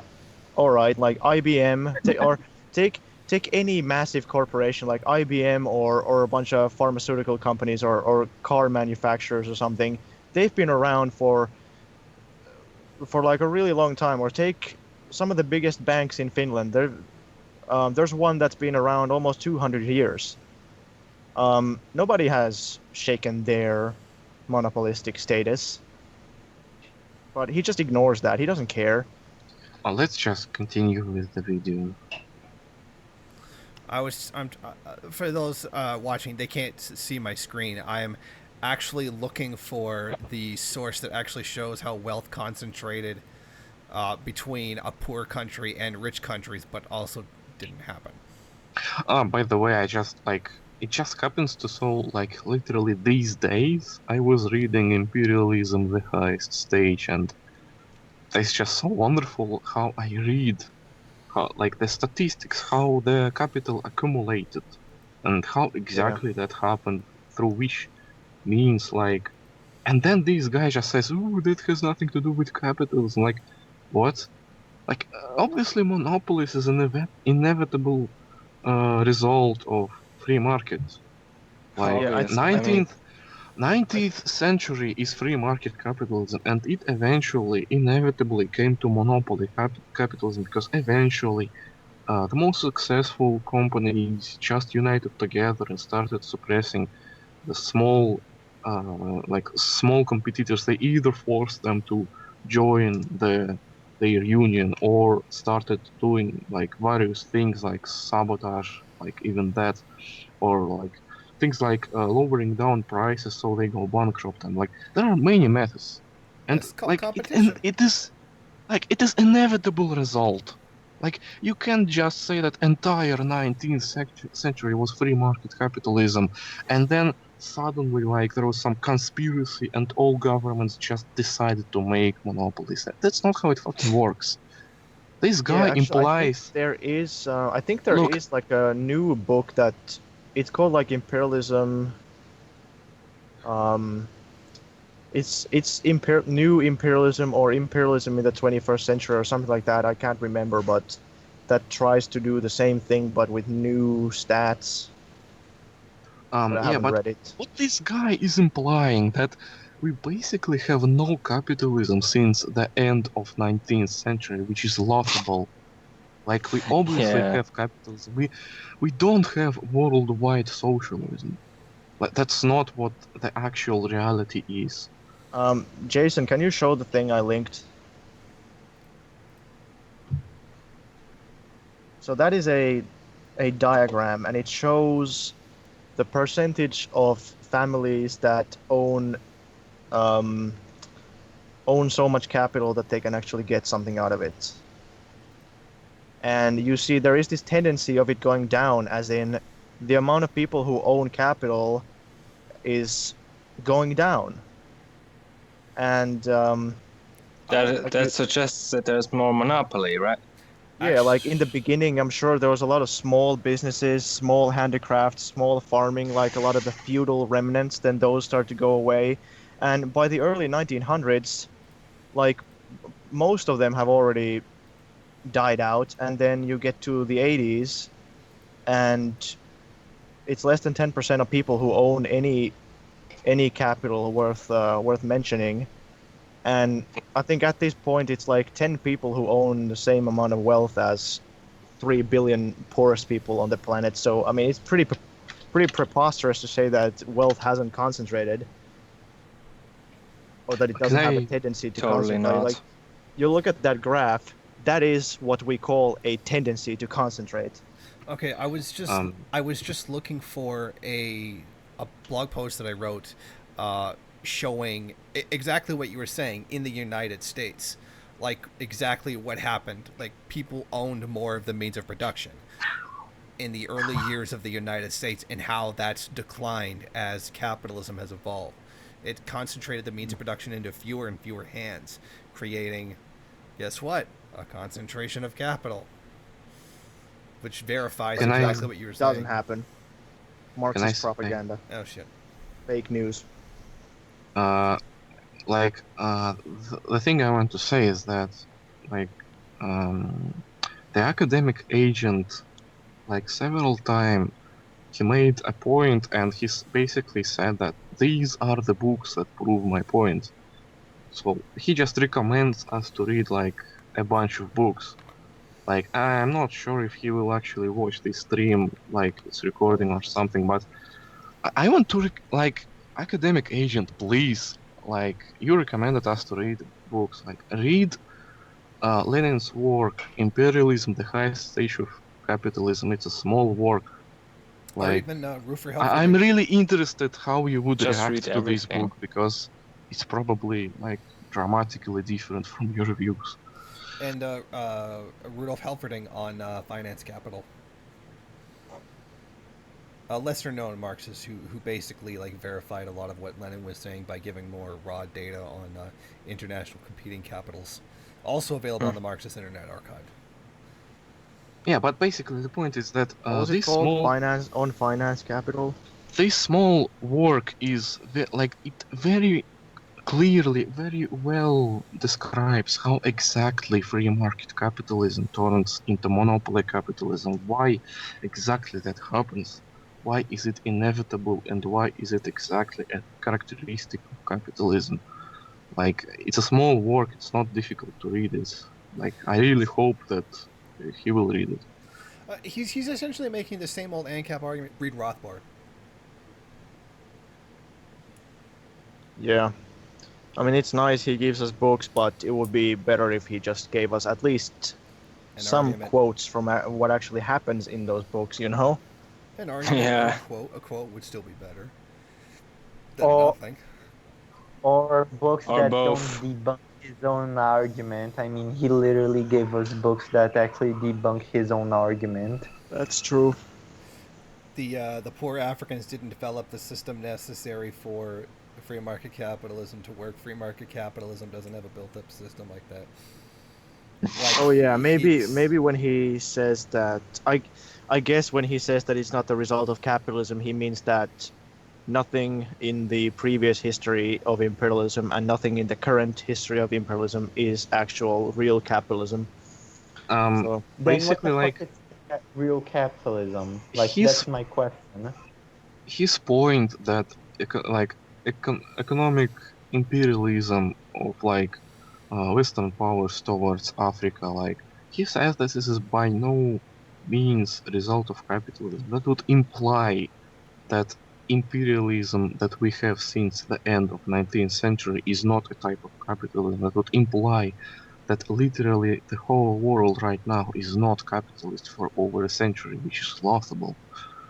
all right, like IBM, take any massive corporation like IBM or a bunch of pharmaceutical companies or car manufacturers or something. They've been around for for like a really long time. Or take some of the biggest banks in Finland. There's one that's been around almost 200 years. Nobody has shaken their monopolistic status, but he just ignores that. He doesn't care. Well, let's just continue with the video. For those watching, they can't see my screen. I am actually looking for the source that actually shows how wealth concentrated between a poor country and rich countries, but also didn't happen. By the way, it just happens to so, like, literally these days, I was reading Imperialism, the Highest Stage, and it's just so wonderful how I read, how, like, the statistics, how the capital accumulated, and how exactly that happened, through which means, like, and then this guy just says, "Ooh, that has nothing to do with capitalism." Like, what? Like, obviously, monopolies is an inevitable result of free market. Like, Obviously. 19th century is free market capitalism, and it eventually, inevitably came to monopoly capitalism, because eventually the most successful companies just united together and started suppressing the small competitors. They either forced them to join their union or started doing like various things like sabotage, like even that, or like things like lowering down prices so they go bankrupt. And like there are many methods, and It's called like competition. it is inevitable result. Like, you can't just say that entire 19th century was free market capitalism, and then suddenly, like, there was some conspiracy and all governments just decided to make monopolies. That's not how it fucking works. This guy implies... I think there is like a new book that it's called like Imperialism. It's new imperialism or imperialism in the 21st century or something like that. I can't remember, but that tries to do the same thing but with new stats. But I haven't read it. What this guy is implying that we basically have no capitalism since the end of 19th century, which is laughable. Like, we obviously have capitalism. We don't have worldwide socialism. Like, that's not what the actual reality is. Jason, can you show the thing I linked? So that is a diagram, and it shows the percentage of families that own so much capital that they can actually get something out of it. And you see there is this tendency of it going down, as in the amount of people who own capital is going down. And that suggests that there's more monopoly, right? Yeah, like in the beginning, I'm sure there was a lot of small businesses, small handicrafts, small farming, like a lot of the feudal remnants. Then those start to go away, and by the early 1900s, like most of them have already died out. And then you get to the 80s, and it's less than 10% of people who own any capital worth mentioning. And I think at this point it's like 10 people who own the same amount of wealth as 3 billion poorest people on the planet. So I mean, it's pretty preposterous to say that wealth hasn't concentrated, or that it doesn't have a tendency to concentrate. Not. Like, you look at that graph, that is what we call a tendency to concentrate. Okay, I was just looking for a blog post that I wrote showing exactly what you were saying in the United States, like exactly what happened. Like, people owned more of the means of production in the early years of the United States, and how that's declined as capitalism has evolved. It concentrated the means of production into fewer and fewer hands, creating, guess what, a concentration of capital, which verifies exactly what you were saying. Doesn't happen. Marxist propaganda. Oh shit. Fake news. The thing I want to say is that, like, the academic agent, like, several times, he made a point, and he basically said that these are the books that prove my point. So he just recommends us to read like a bunch of books. Like I'm not sure if he will actually watch this stream, like it's recording or something, but I want to like academic agent, please. Like you recommended us to read books. Like read Lenin's work, Imperialism, the Highest Stage of Capitalism. It's a small work. Or Like even Roofer I'm Helfrich. really interested how you would Just react read to this everything. book because it's probably like dramatically different from your views. And Rudolf Helferding on Finance Capital. A lesser known Marxist who basically like verified a lot of what Lenin was saying by giving more raw data on international competing capitals. Also available on the Marxist Internet Archive. Yeah, but basically the point is that What was it this called? small Finance Capital. this small work is like it very clearly, very well describes how exactly free market capitalism turns into monopoly capitalism, why exactly that happens, why is it inevitable, and why is it exactly a characteristic of capitalism. Like, it's a small work, it's not difficult to read it. Like, I really hope that he will read it. He's essentially making the same old ANCAP argument. Read Rothbard. Yeah. I mean, it's nice he gives us books, but it would be better if he just gave us at least some argument. quotes from what actually happens in those books, you know? An argument, Yeah. a quote would still be better than nothing. Or books Or that both. don't debunk his own argument. I mean, he literally gave us books that actually debunk his own argument. That's true. The poor Africans didn't develop the system necessary for free market capitalism to work. Free market capitalism doesn't have a built-up system like that. Like, Oh yeah, maybe when he says that, I guess when he says that it's not the result of capitalism, he means that nothing in the previous history of imperialism and nothing in the current history of imperialism is actual real capitalism. So Basically, then what like, the fuck is real capitalism? Like, his that's my question. his point that economic imperialism of like Western powers towards Africa, like he says that this is by no means a result of capitalism. That would imply that imperialism that we have since the end of 19th century is not a type of capitalism. That would imply that literally the whole world right now is not capitalist for over a century, which is laughable.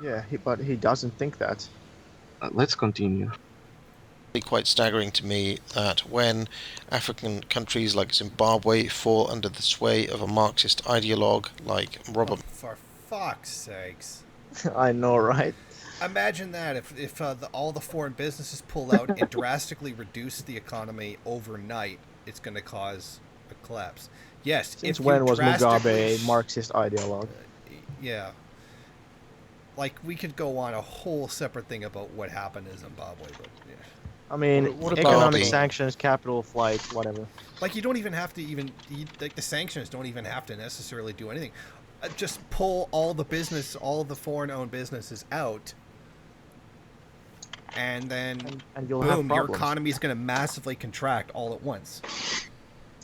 yeah, but he doesn't think that. Let's continue. Quite staggering to me that when African countries like Zimbabwe fall under the sway of a Marxist ideologue like Robert... For fuck's sakes. I know, right? Imagine that if all the foreign businesses pull out and drastically reduce the economy overnight, it's going to cause a collapse. Yes. Since when was Mugabe a Marxist ideologue? Yeah. Like, we could go on a whole separate thing about what happened in Zimbabwe, but yeah. I mean, What economic about sanctions, capital flight, whatever. Like, you don't even have to like, the sanctions don't even have to necessarily do anything. Just pull all the foreign-owned businesses out, and then and you'll boom, have your problems. economy is going to massively contract all at once.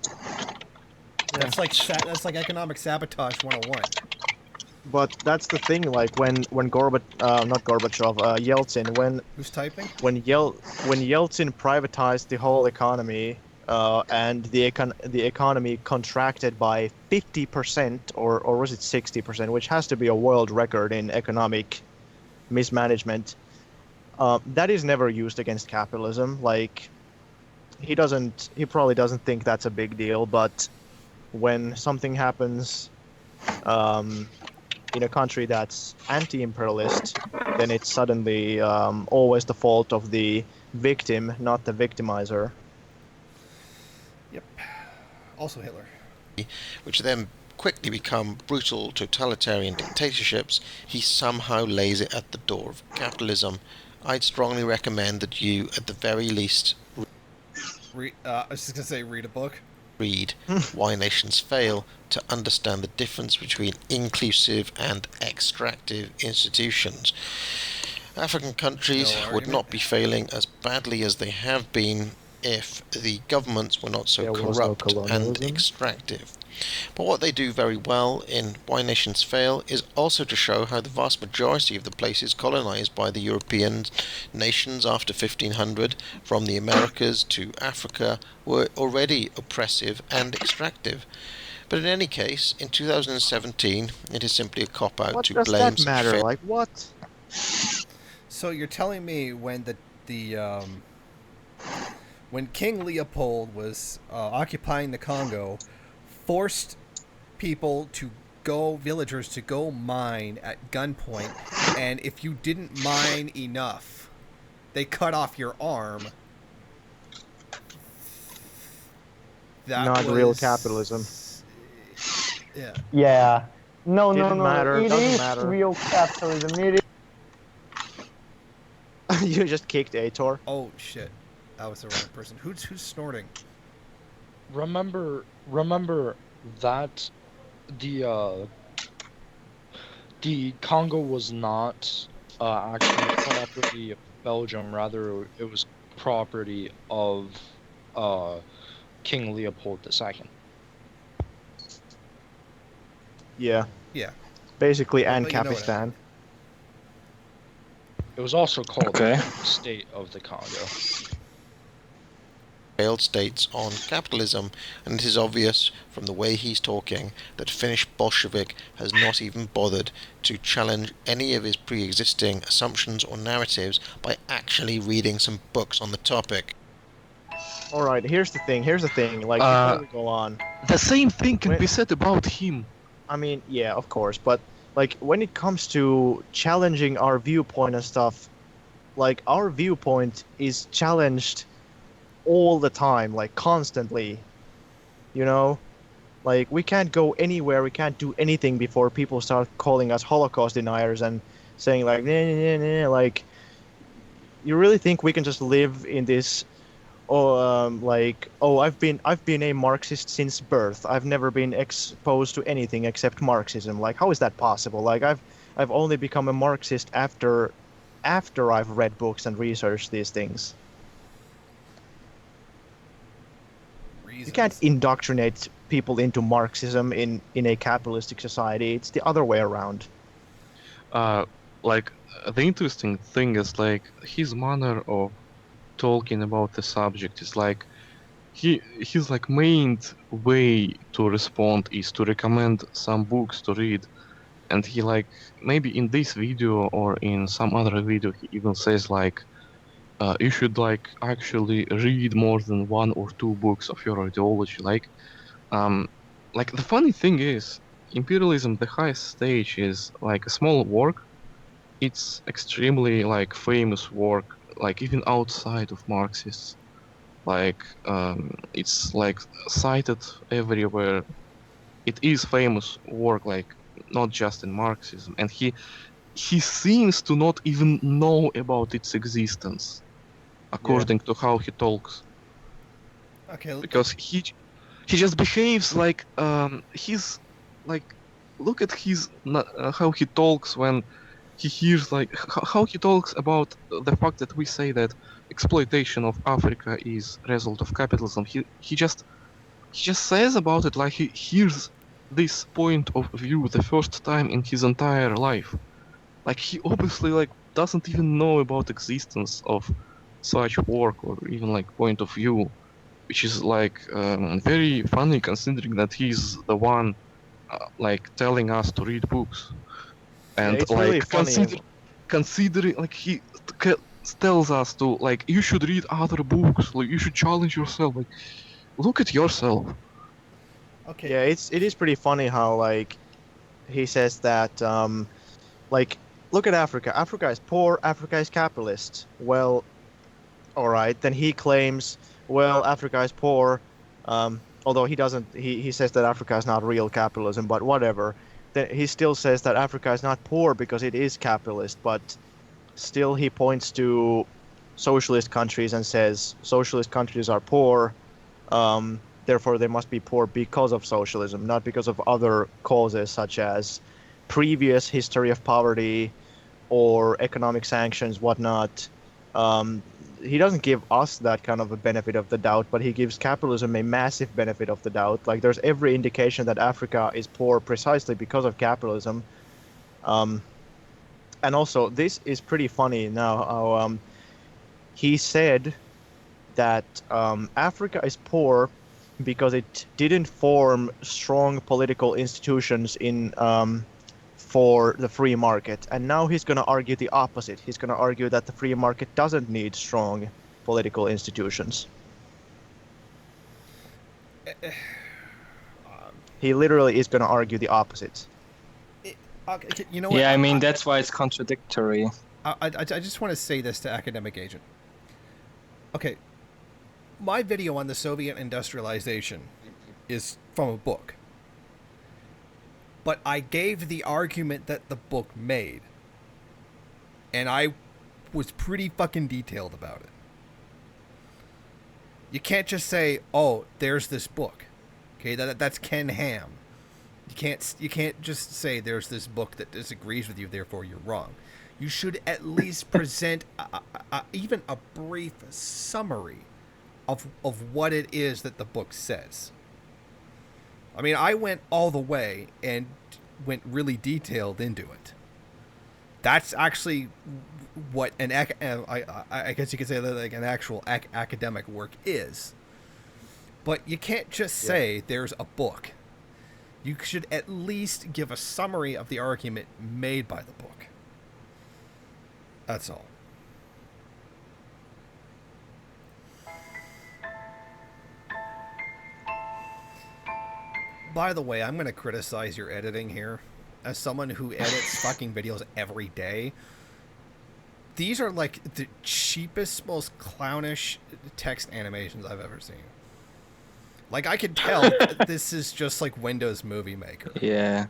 Yeah. That's like economic sabotage 101. But that's the thing, like when not Gorbachev, Yeltsin, Who's typing? When Yeltsin privatized the whole economy, and the economy contracted by 50%, or was it 60%, which has to be a world record in economic mismanagement. That is never used against capitalism. Like, he probably doesn't think that's a big deal, but when something happens in a country that's anti-imperialist, then it's suddenly always the fault of the victim, not the victimizer. Yep. Also Hitler. which then quickly become brutal totalitarian dictatorships, he somehow lays it at the door of capitalism. I'd strongly recommend that you, at the very least, I was just going to say, read a book. Read Why Nations Fail to understand the difference between inclusive and extractive institutions. African countries would not be failing as badly as they have been if the governments were not so There was no corrupt and colonialism. extractive. But what they do very well in Why Nations Fail is also to show how the vast majority of the places colonized by the European nations after 1500, from the Americas to Africa, were already oppressive and extractive. But in any case, in 2017, it is simply a cop-out What to does blame that such matter? Like, what? So you're telling me when when King Leopold was occupying the Congo, forced villagers to go mine at gunpoint, and if you didn't mine enough, they cut off your arm. That Not was real capitalism. Yeah. Yeah. No, no, Didn't no. matter, It doesn't is matter. real capitalism. It is. You just kicked Aitor. Oh shit, that was the wrong person. Who's snorting? Remember that the Congo was not actually property of Belgium. Rather, it was property of King Leopold II. Yeah. Yeah. Basically, Well, and you know what I Capistan. It was also called Okay. the State of the Congo. failed states on capitalism, and it is obvious from the way he's talking that Finnish Bolshevik has not even bothered to challenge any of his pre-existing assumptions or narratives by actually reading some books on the topic. Alright, here's the thing. Like, before we go on. The same thing can When- be said about him. I mean, yeah, of course, but like when it comes to challenging our viewpoint and stuff, like our viewpoint is challenged all the time, like constantly. You know? Like we can't go anywhere, we can't do anything before people start calling us Holocaust deniers and saying like nah, nah, nah, nah. Like you really think we can just live in this I've been a Marxist since birth. I've never been exposed to anything except Marxism. Like, how is that possible? Like, I've only become a Marxist after I've read books and researched these things. You can't indoctrinate people into Marxism in a capitalistic society. It's the other way around. Like the interesting thing is like his manner of talking about the subject is like his like main way to respond is to recommend some books to read, and he like maybe in this video or in some other video he even says like you should like actually read more than one or two books of your ideology. Like the funny thing is imperialism, the highest stage is like a small work. It's extremely like famous work, like even outside of Marxists. Like it's like cited everywhere. It is famous work, like not just in Marxism, and he seems to not even know about its existence, according to how he talks. Okay. Because he just behaves like he's like, look at his how he talks when he hears like how he talks about the fact that we say that exploitation of Africa is result of capitalism. He just says about it like he hears this point of view the first time in his entire life. Like he obviously like doesn't even know about existence of such work or even like point of view, which is like very funny considering that he's the one like telling us to read books. And it's like really funny. considering like he tells us to like you should read other books, like you should challenge yourself, like look at yourself. Okay. Yeah, it is pretty funny how like he says that like look at Africa. Africa is poor, Africa is capitalist. Well, all right, then he claims well Africa is poor, although he doesn't he says that Africa is not real capitalism, but whatever. Then he still says that Africa is not poor because it is capitalist, but still he points to socialist countries and says socialist countries are poor, therefore they must be poor because of socialism, not because of other causes such as previous history of poverty or economic sanctions, whatnot. he doesn't give us that kind of a benefit of the doubt, but he gives capitalism a massive benefit of the doubt. Like there's every indication that Africa is poor precisely because of capitalism. And also, this is pretty funny now. How he said that Africa is poor because it didn't form strong political institutions in for the free market, and now he's going to argue the opposite. He's going to argue that the free market doesn't need strong political institutions. He literally is going to argue the opposite. Okay, you know what? Yeah, I mean, that's why it's contradictory. I just want to say this to Academic Agent. Okay, my video on the Soviet industrialization is from a book. But I gave the argument that the book made. And I was pretty fucking detailed about it. You can't just say, oh, there's this book. Okay, that's Ken Ham. You can't just say there's this book that disagrees with you, therefore you're wrong. You should at least present even a brief summary of what it is that the book says. I mean, I went all the way and went really detailed into it. That's actually what I guess you could say that like an actual academic work is. But you can't just say there's a book. You should at least give a summary of the argument made by the book. That's all. By the way, I'm going to criticize your editing here. As someone who edits fucking videos every day, these are like the cheapest, most clownish text animations I've ever seen. Like, I could tell this is just like Windows Movie Maker. Yeah.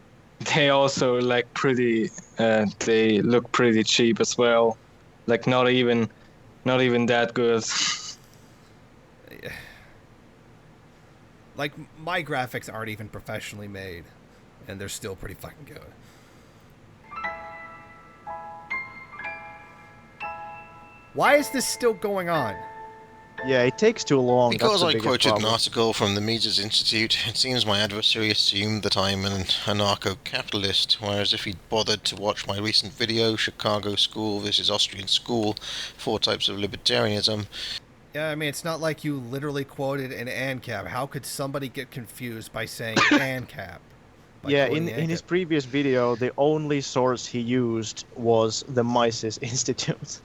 They also like pretty, they look pretty cheap as well. Like not even that good. Like, my graphics aren't even professionally made, and they're still pretty fucking good. Why is this still going on? Yeah, it takes too long. Because I quoted problem. an article from the Mises Institute, it seems my adversary assumed that I'm an anarcho-capitalist, whereas if he'd bothered to watch my recent video, Chicago School versus Austrian School, 4 Types of Libertarianism... Yeah, I mean, it's not like you literally quoted an ANCAP. How could somebody get confused by saying ANCAP? Yeah, in his previous video, the only source he used was the Mises Institute.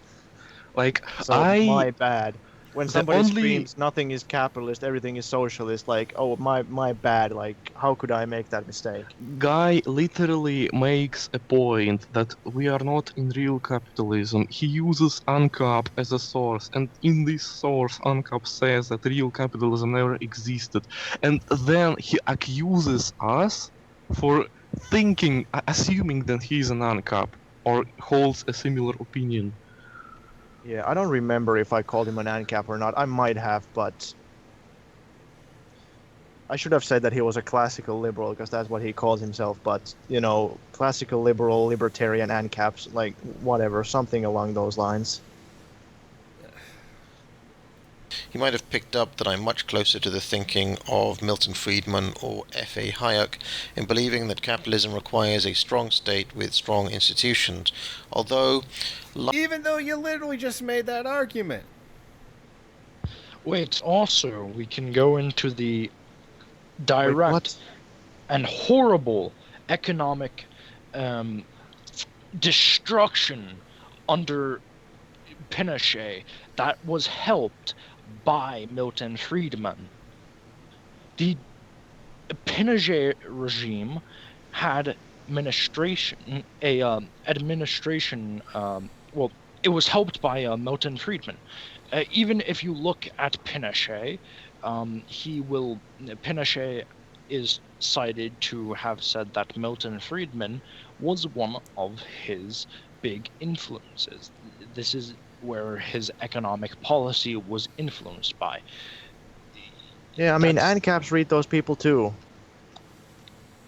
Like, So my bad. When somebody screams, nothing is capitalist, everything is socialist, like, oh, my bad, like, how could I make that mistake? Guy literally makes a point that we are not in real capitalism. He uses UNCAP as a source, and in this source, UNCAP says that real capitalism never existed. And then he accuses us for assuming that he's an UNCAP, or holds a similar opinion. Yeah, I don't remember if I called him an ANCAP or not. I might have, but I should have said that he was a classical liberal, because that's what he calls himself. But, you know, classical liberal, libertarian ANCAPs, like, whatever, something along those lines. He might have picked up that I'm much closer to the thinking of Milton Friedman or F.A. Hayek in believing that capitalism requires a strong state with strong institutions, although... Even though you literally just made that argument. Wait, also, we can go into the direct and horrible economic destruction under Pinochet that was helped by Milton Friedman. The Pinochet regime had administration, well, it was helped by Milton Friedman. Even if you look at Pinochet, Pinochet is cited to have said that Milton Friedman was one of his big influences. This is where his economic policy was influenced by. Yeah, I mean, ANCAPs read those people too.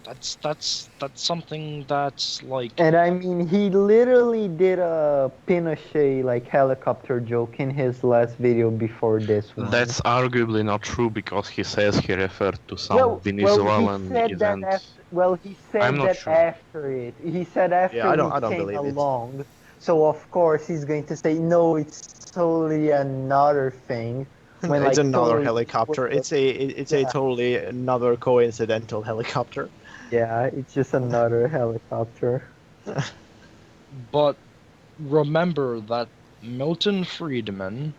That's something that's like. And I mean, he literally did a Pinochet like helicopter joke in his last video before this one. That's arguably not true because he says he referred to some well, Venezuelan he said event. that after, he said I'm not that sure. after it. He said after Yeah, I we don't came believe it. along. So of course he's going to say no. It's totally another thing. When, It's like, another totally helicopter. It's a totally another coincidental helicopter. Yeah, it's just another helicopter. But remember that Milton Friedman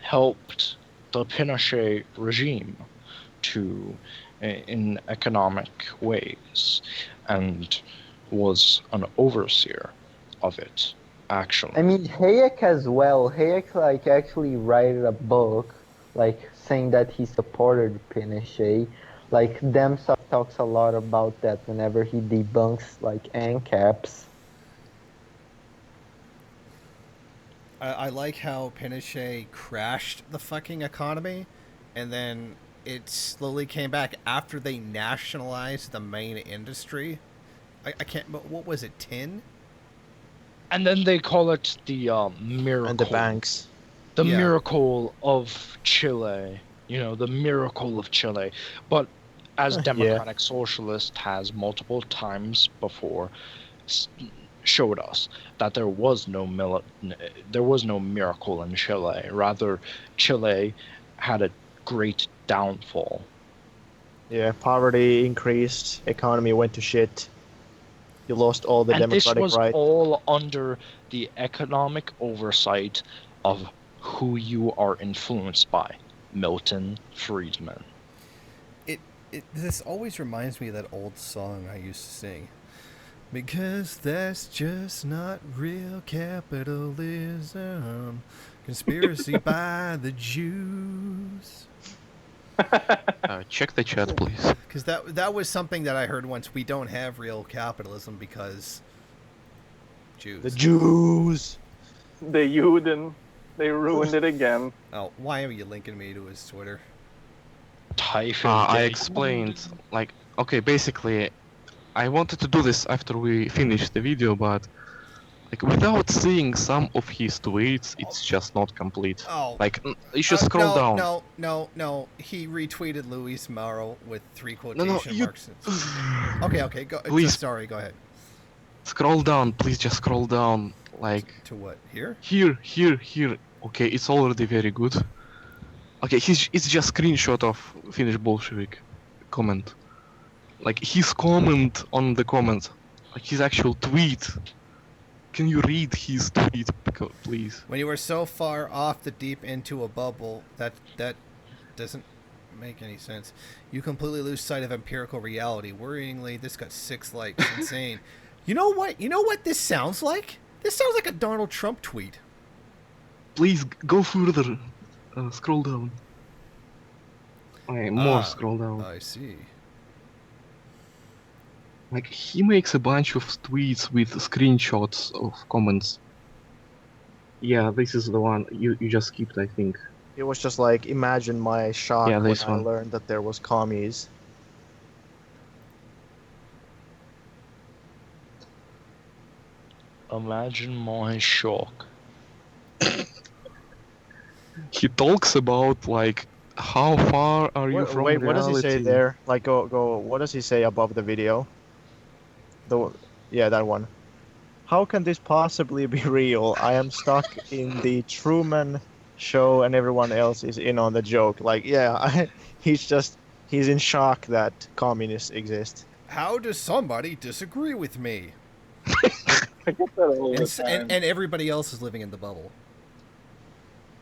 helped the Pinochet regime in economic ways and was an overseer of it, actually. I mean, Hayek as well. Hayek like actually wrote a book like saying that he supported Pinochet. Like Demsov talks a lot about that whenever he debunks like ANCAPs. I like how Pinochet crashed the fucking economy, and then it slowly came back after they nationalized the main industry. I can't. But what was it? Tin? And then they call it the miracle. And the banks. The Yeah. miracle of Chile. You know, the miracle of Chile. But as Democratic Socialist has multiple times before showed us that there was no miracle in Chile. Rather, Chile had a great downfall. Yeah, poverty increased, economy went to shit. You lost all the And this democratic was rights. all under the economic oversight of who you are influenced by, Milton Friedman. This always reminds me of that old song I used to sing. Because that's just not real capitalism. Conspiracy by the Jews. Check the chat, please. Because that was something that I heard once. We don't have real capitalism because Jews. The Jews! The Juden. They ruined it again. Oh, why are you linking me to his Twitter? I explained, like, okay, basically, I wanted to do this after we finished the video, but like without seeing some of his tweets, it's just not complete. Oh, like you should scroll down. No. He retweeted Luis Mauro with 3 No, quotation marks. Okay, go. Please. Sorry, go ahead. Scroll down, please. Just scroll down. Like to what? Here. Here. Okay, it's already very good. Okay, it's just screenshot of Finnish Bolshevik comment. Like his comment on the comment, like his actual tweet. Can you read his tweet, please? When you are so far off the deep into a bubble, that doesn't make any sense. You completely lose sight of empirical reality. Worryingly, this got 6 likes. Insane. You know what this sounds like? This sounds like a Donald Trump tweet. Please go further. Scroll down. More scroll down. I see. Like, he makes a bunch of tweets with screenshots of comments. Yeah, this is the one you just skipped, I think. It was just like, imagine my shock when this I one. learned that there was commies. Imagine my shock. He talks about, like, how far are you from Wait, reality? what does he say there? Like, go. What does he say above the video? Yeah, that one. How can this possibly be real? I am stuck in the Truman Show, and everyone else is in on the joke. Like, yeah, he's in shock that communists exist. How does somebody disagree with me? I get that all the time. And everybody else is living in the bubble.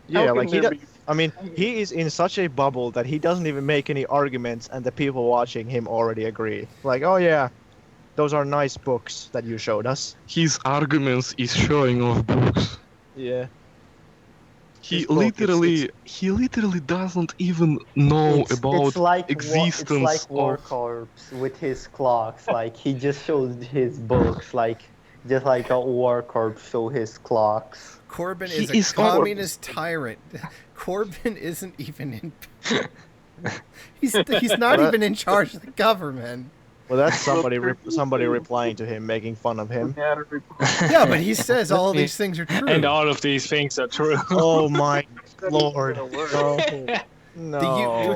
Yeah, How like can there be- I mean, he is in such a bubble that he doesn't even make any arguments, and the people watching him already agree. Like, oh yeah, those are nice books that you showed us. His arguments is showing off books. Yeah. He His book, literally doesn't even know about it's like existence it's like War of... Corps with his clocks. Like he just shows his books, like just like a War Corps show his clocks. Corbyn He is a is communist tyrant. Corbyn isn't even in. He's not even in charge of the government. Well, that's somebody replying to him, making fun of him. Yeah, but he says all of these things are true. And all of these things are true. Oh my lord! No.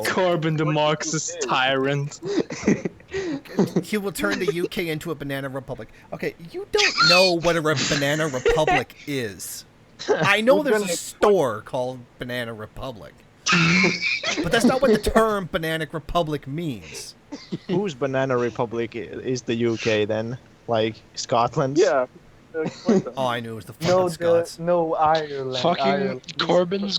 Corbyn the Marxist tyrant. He will turn the UK into a banana republic. Okay, you don't know what a banana republic is. I know there's a store called Banana Republic. But that's not what the term Banana Republic means. Whose banana republic is the UK then? Like Scotland? Yeah. Oh, I knew it was the fucking Scots. No, Ireland. Fucking Ireland. Corbyn's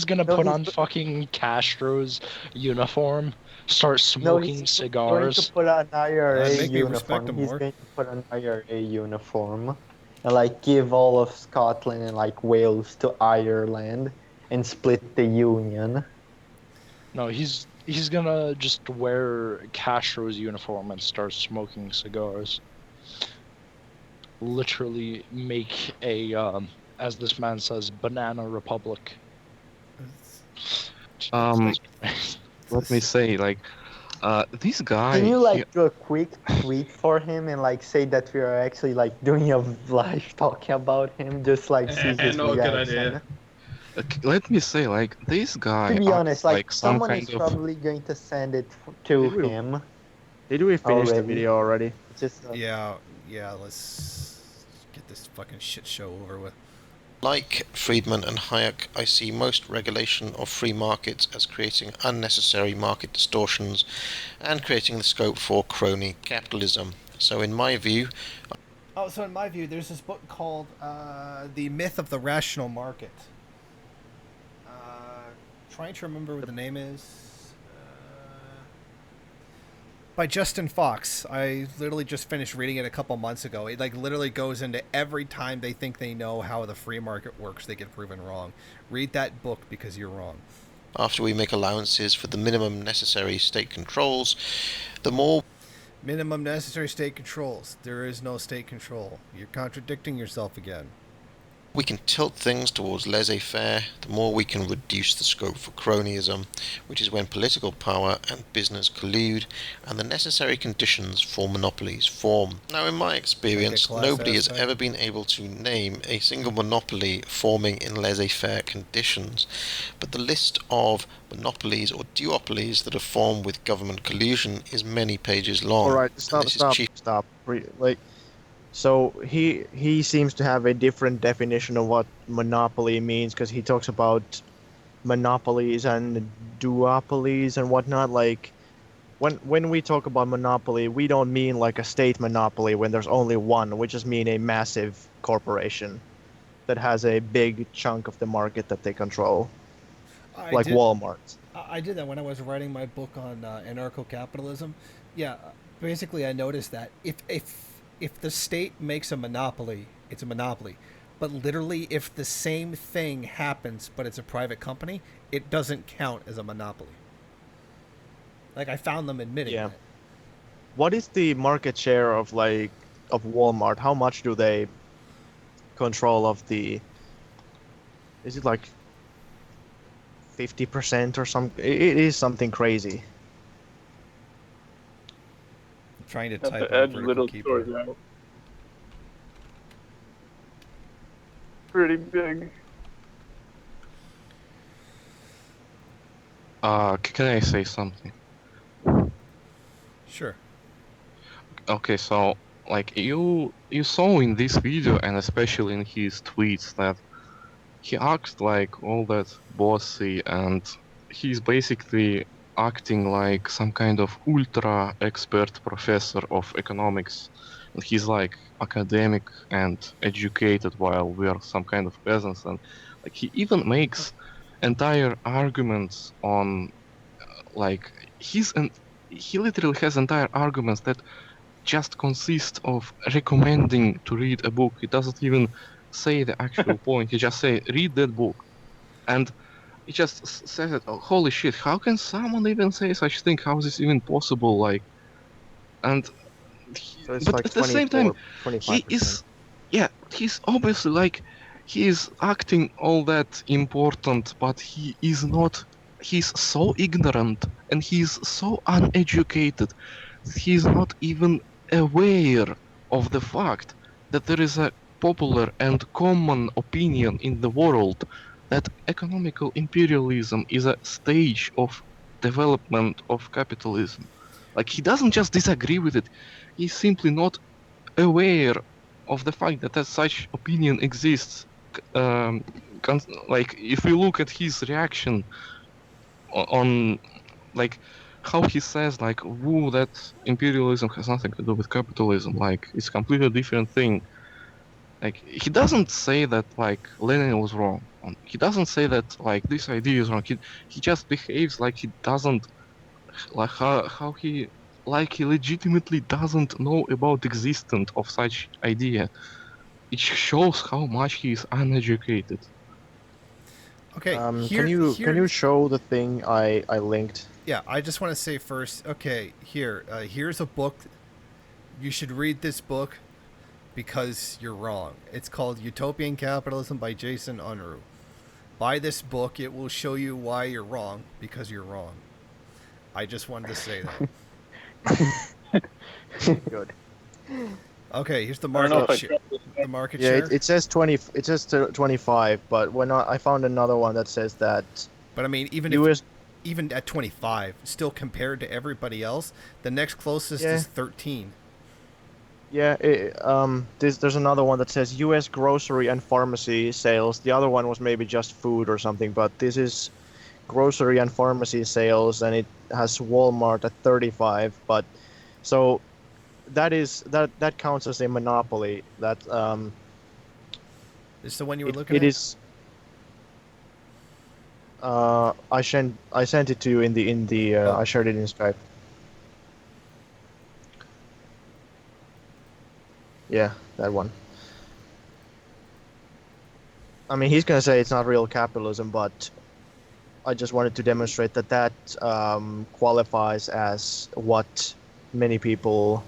gonna put on fucking Castro's uniform, start smoking cigars. He's going to put an IRA Make me respect uniform. him He's more. going to put an IRA uniform and like give all of Scotland and like Wales to Ireland and split the union. No, he's gonna just wear Castro's uniform and start smoking cigars. Literally make a, as this man says, banana republic. Let me say, like, this guy. Can you like do a quick tweet for him and like say that we are actually like doing a live talking about him, just like see his No, good reaction. idea. Let me say, like, this guy. To be honest, like some someone kind is of. probably going to send it to him. Did we finish the Already. video already? Just Yeah, let's get this fucking shit show over with. Like Friedman and Hayek, I see most regulation of free markets as creating unnecessary market distortions and creating the scope for crony capitalism. So in my view... Oh, so in my view, there's this book called The Myth of the Rational Market. Trying to remember what the name is. By Justin Fox. I literally just finished reading it a couple months ago. It like literally goes into every time they think they know how the free market works, they get proven wrong. Read that book because you're wrong. After we make allowances for the minimum necessary state controls, the more... Minimum necessary state controls. There is no state control. You're contradicting yourself again. we can tilt things towards laissez-faire, the more we can reduce the scope for cronyism, which is when political power and business collude and the necessary conditions for monopolies form. Now, in my experience, nobody has ever been able to name a single monopoly forming in laissez-faire conditions, but the list of monopolies or duopolies that are formed with government collusion is many pages long. All right, stop. So he seems to have a different definition of what monopoly means, because he talks about monopolies and duopolies and whatnot. Like when we talk about monopoly, we don't mean like a state monopoly when there's only one. We just mean a massive corporation that has a big chunk of the market that they control, like Walmart. I did that when I was writing my book on anarcho-capitalism. Yeah, basically I noticed that if the state makes a monopoly, it's a monopoly. But literally, if the same thing happens, but it's a private company, it doesn't count as a monopoly. Like, I found them admitting that. What is the market share of Walmart? How much do they control of the... Is it like 50% or something? It is something crazy. Trying to type on vertical keyboard. Out. Pretty big. Can I say something? Sure. Okay, so like you saw in this video and especially in his tweets that he acts like all that bossy, and he's basically acting like some kind of ultra expert professor of economics, and he's like academic and educated while we're some kind of peasants, and like he even makes entire arguments on he literally has entire arguments that just consist of recommending to read a book. He doesn't even say the actual point. He just say read that book, and he just says it. Oh, holy shit! How can someone even say such thing? How is this even possible? Like, and so it's but like at the same time, 25%. He's obviously like he is acting all that important, but he is not. He's so ignorant and he's so uneducated he's not even aware of the fact that there is a popular and common opinion in the world that economical imperialism is a stage of development of capitalism. Like, he doesn't just disagree with it, he's simply not aware of the fact that such opinion exists. Like, if we look at his reaction on like how he says like, woo, that imperialism has nothing to do with capitalism, like it's a completely different thing. Like, he doesn't say that like Lenin was wrong. He doesn't say that like this idea is wrong. He just behaves like he doesn't, like how he, like he legitimately doesn't know about the existence of such idea. It shows how much he is uneducated. Okay, Can you show the thing I linked? Yeah, I just want to say first, okay, here's a book. You should read this book because you're wrong. It's called Utopian Capitalism by Jason Unruh. Buy this book. It will show you why you're wrong, because you're wrong. I just wanted to say that. Good. Okay, here's the market share. The market share. It says 20. It says 25, but when I found another one that says that. But I mean, even at 25, still compared to everybody else, the next closest is 13. Yeah, there's another one that says U.S. grocery and pharmacy sales. The other one was maybe just food or something, but this is grocery and pharmacy sales, and it has Walmart at 35. But so that counts as a monopoly. That Is the one you were looking at? It is. I sent it to you in the I shared it in Skype. Yeah, that one. I mean, he's gonna say it's not real capitalism, but I just wanted to demonstrate that qualifies as what many people,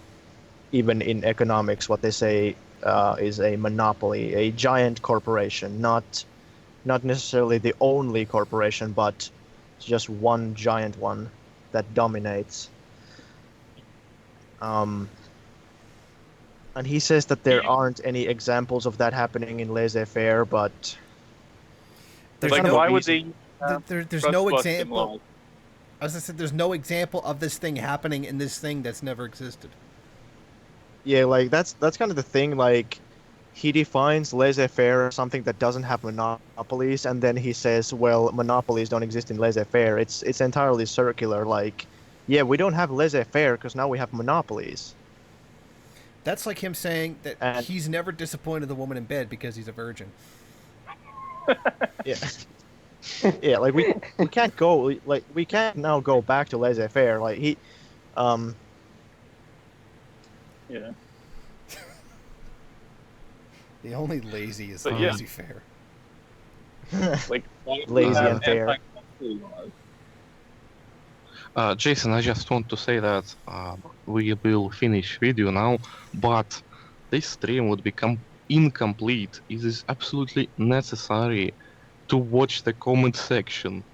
even in economics, what they say is a monopoly, a giant corporation, not necessarily the only corporation, but just one giant one that dominates. And he says that there aren't any examples of that happening in laissez-faire, but why would they? There's no example. As I said, there's no example of this thing happening in this thing that's never existed. Yeah, like that's kind of the thing. Like, he defines laissez-faire as something that doesn't have monopolies, and then he says, well, monopolies don't exist in laissez-faire. It's entirely circular. Like, yeah, we don't have laissez-faire because now we have monopolies. That's like him saying that he's never disappointed the woman in bed because he's a virgin. Yeah. Yeah, like we can't go, like we can't now go back to laissez-faire. Like he Yeah. The only lazy is laissez-faire. Like lazy and fair. Jason, I just want to say that we will finish video now, but this stream would become incomplete. It is absolutely necessary to watch the comment section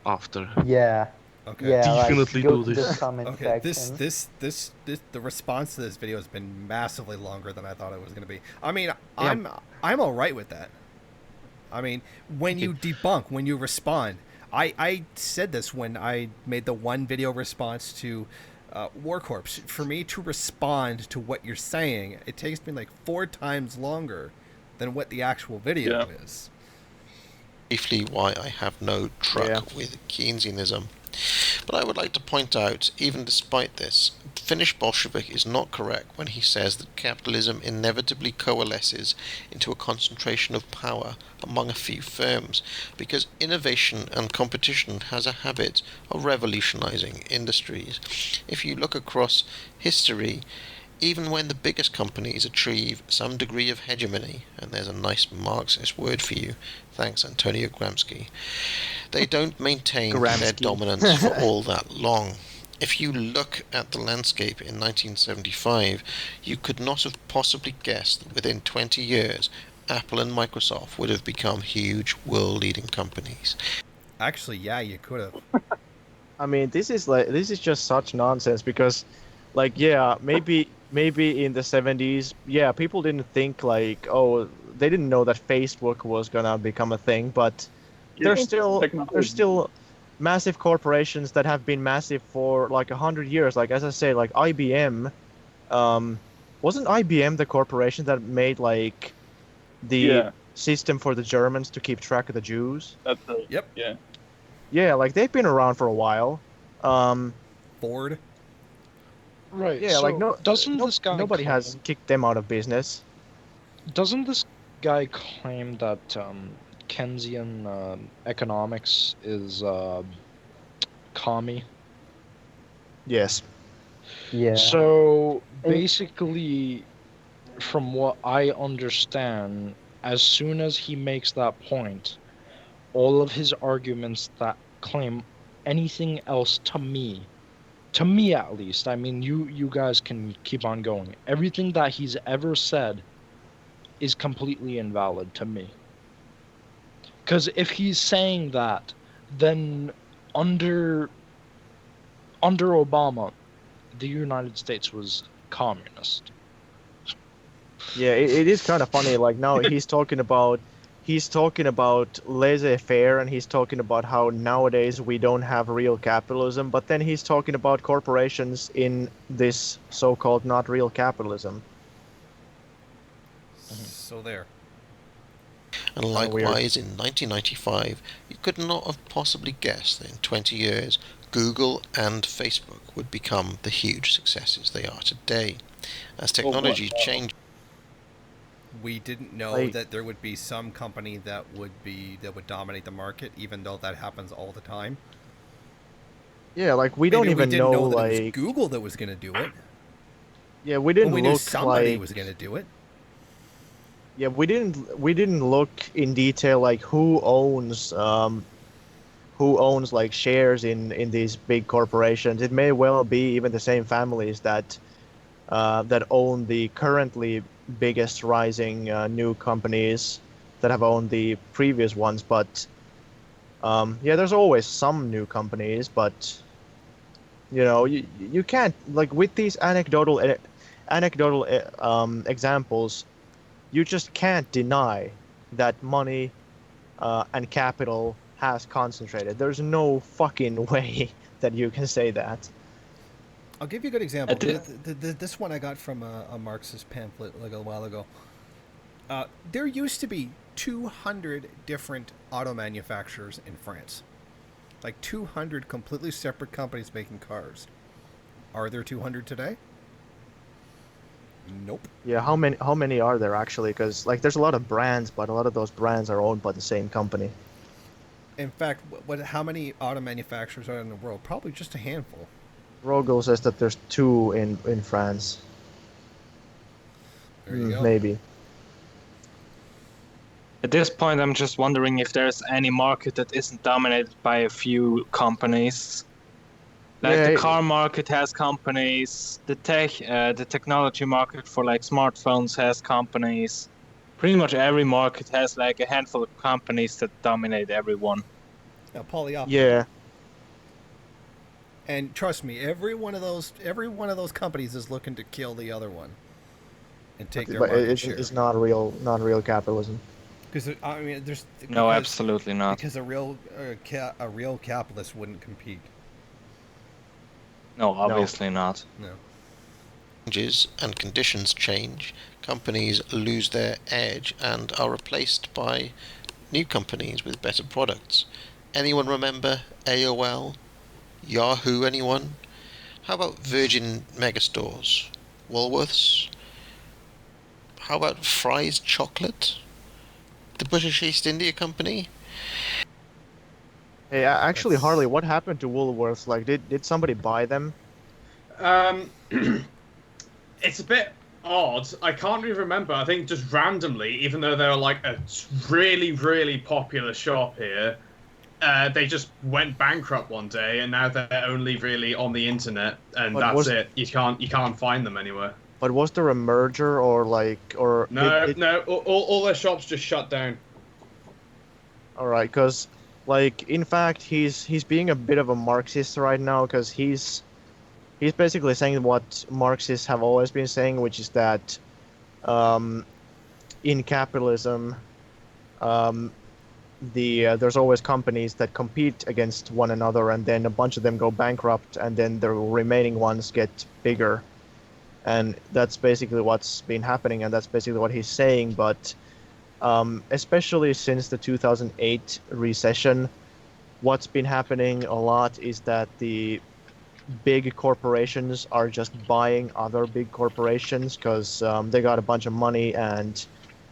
after. Yeah. Okay. Yeah, definitely go do to this. the comment Okay. section. The response to this video has been massively longer than I thought it was going to be. I mean, I'm all right with that. I mean, when you debunk, when you respond. I said this when I made the one video response to War Corps. For me to respond to what you're saying, it takes me like 4 times longer than what the actual video is. Briefly, why I have no truck with Keynesianism. But I would like to point out, even despite this, Finnish Bolshevik is not correct when he says that capitalism inevitably coalesces into a concentration of power among a few firms, because innovation and competition has a habit of revolutionizing industries. If you look across history, even when the biggest companies achieve some degree of hegemony, and there's a nice Marxist word for you, thanks Antonio Gramsci, they don't maintain their dominance for all that long. If you look at the landscape in 1975, you could not have possibly guessed that within 20 years, Apple and Microsoft would have become huge world-leading companies. Actually, yeah, you could have. I mean, this is just such nonsense because Like, yeah, maybe in the 70s, yeah, people didn't think like, oh, they didn't know that Facebook was gonna become a thing, but there's still massive corporations that have been massive for like 100 years. Like, as I say, like IBM, wasn't IBM the corporation that made like the system for the Germans to keep track of the Jews? That's right. Yep. Yeah. Yeah, like they've been around for a while. Ford. Right. Yeah, so like this guy nobody has kicked them out of business. Doesn't this guy claim that Keynesian economics is commie? Yes. Yeah. So basically, from what I understand, as soon as he makes that point, all of his arguments that claim anything else to me at least, I mean, you guys can keep on going. Everything that he's ever said is completely invalid to me. Because if he's saying that, then under Obama, the United States was communist. Yeah, it is kind of funny. Like now he's talking about laissez-faire, and he's talking about how nowadays we don't have real capitalism, but then he's talking about corporations in this so-called not real capitalism. So there. And likewise, in 1995, you could not have possibly guessed that in 20 years, Google and Facebook would become the huge successes they are today. As technology changed, we didn't know that there would be some company that would dominate the market, even though that happens all the time. Yeah, like we don't even know that like it was Google that was going to do it. Yeah, we didn't we look knew somebody like was going to do it. Yeah, we didn't look in detail like who owns like shares in these big corporations. It may well be even the same families that own the currently biggest rising new companies that have owned the previous ones. But yeah, there's always some new companies, but you can't, like, with these anecdotal examples, you just can't deny that money and capital has concentrated. There's no fucking way that you can say that. I'll give you a good example. This one I got from a Marxist pamphlet like a while ago. There used to be 200 different auto manufacturers in France. Like 200 completely separate companies making cars. Are there 200 today? Nope. Yeah, how many are there actually? Because like there's a lot of brands, but a lot of those brands are owned by the same company. In fact, how many auto manufacturers are in the world? Probably just a handful. Rogel says that there's 2 in France. There you go. Maybe. At this point, I'm just wondering if there's any market that isn't dominated by a few companies. Like the car market has companies, the technology market for like smartphones has companies. Pretty much every market has like a handful of companies that dominate everyone. Yeah, polyopony. Yeah. And trust me, every one of those companies is looking to kill the other one and take their market share. It's not real capitalism. Because I mean, no, absolutely not. Because a real capitalist wouldn't compete. No, obviously not. No. Changes and conditions change, companies lose their edge and are replaced by new companies with better products. Anyone remember AOL? Yahoo, anyone? How about Virgin Megastores? Woolworths? How about Fry's Chocolate? The British East India Company? Hey, actually, Harley, what happened to Woolworths? Like, did somebody buy them? It's a bit odd. I can't really remember. I think just randomly, even though they're like a really, really popular shop here, they just went bankrupt one day, and now they're only really on the internet, and that's it. You can't find them anywhere. But was there a merger or No, all their shops just shut down. All right, because like in fact he's being a bit of a Marxist right now, because he's he's basically saying what Marxists have always been saying, which is that in capitalism, there's always companies that compete against one another, and then a bunch of them go bankrupt, and then the remaining ones get bigger. And that's basically what's been happening, and that's basically what he's saying. But especially since the 2008 recession, what's been happening a lot is that the big corporations are just buying other big corporations because they got a bunch of money and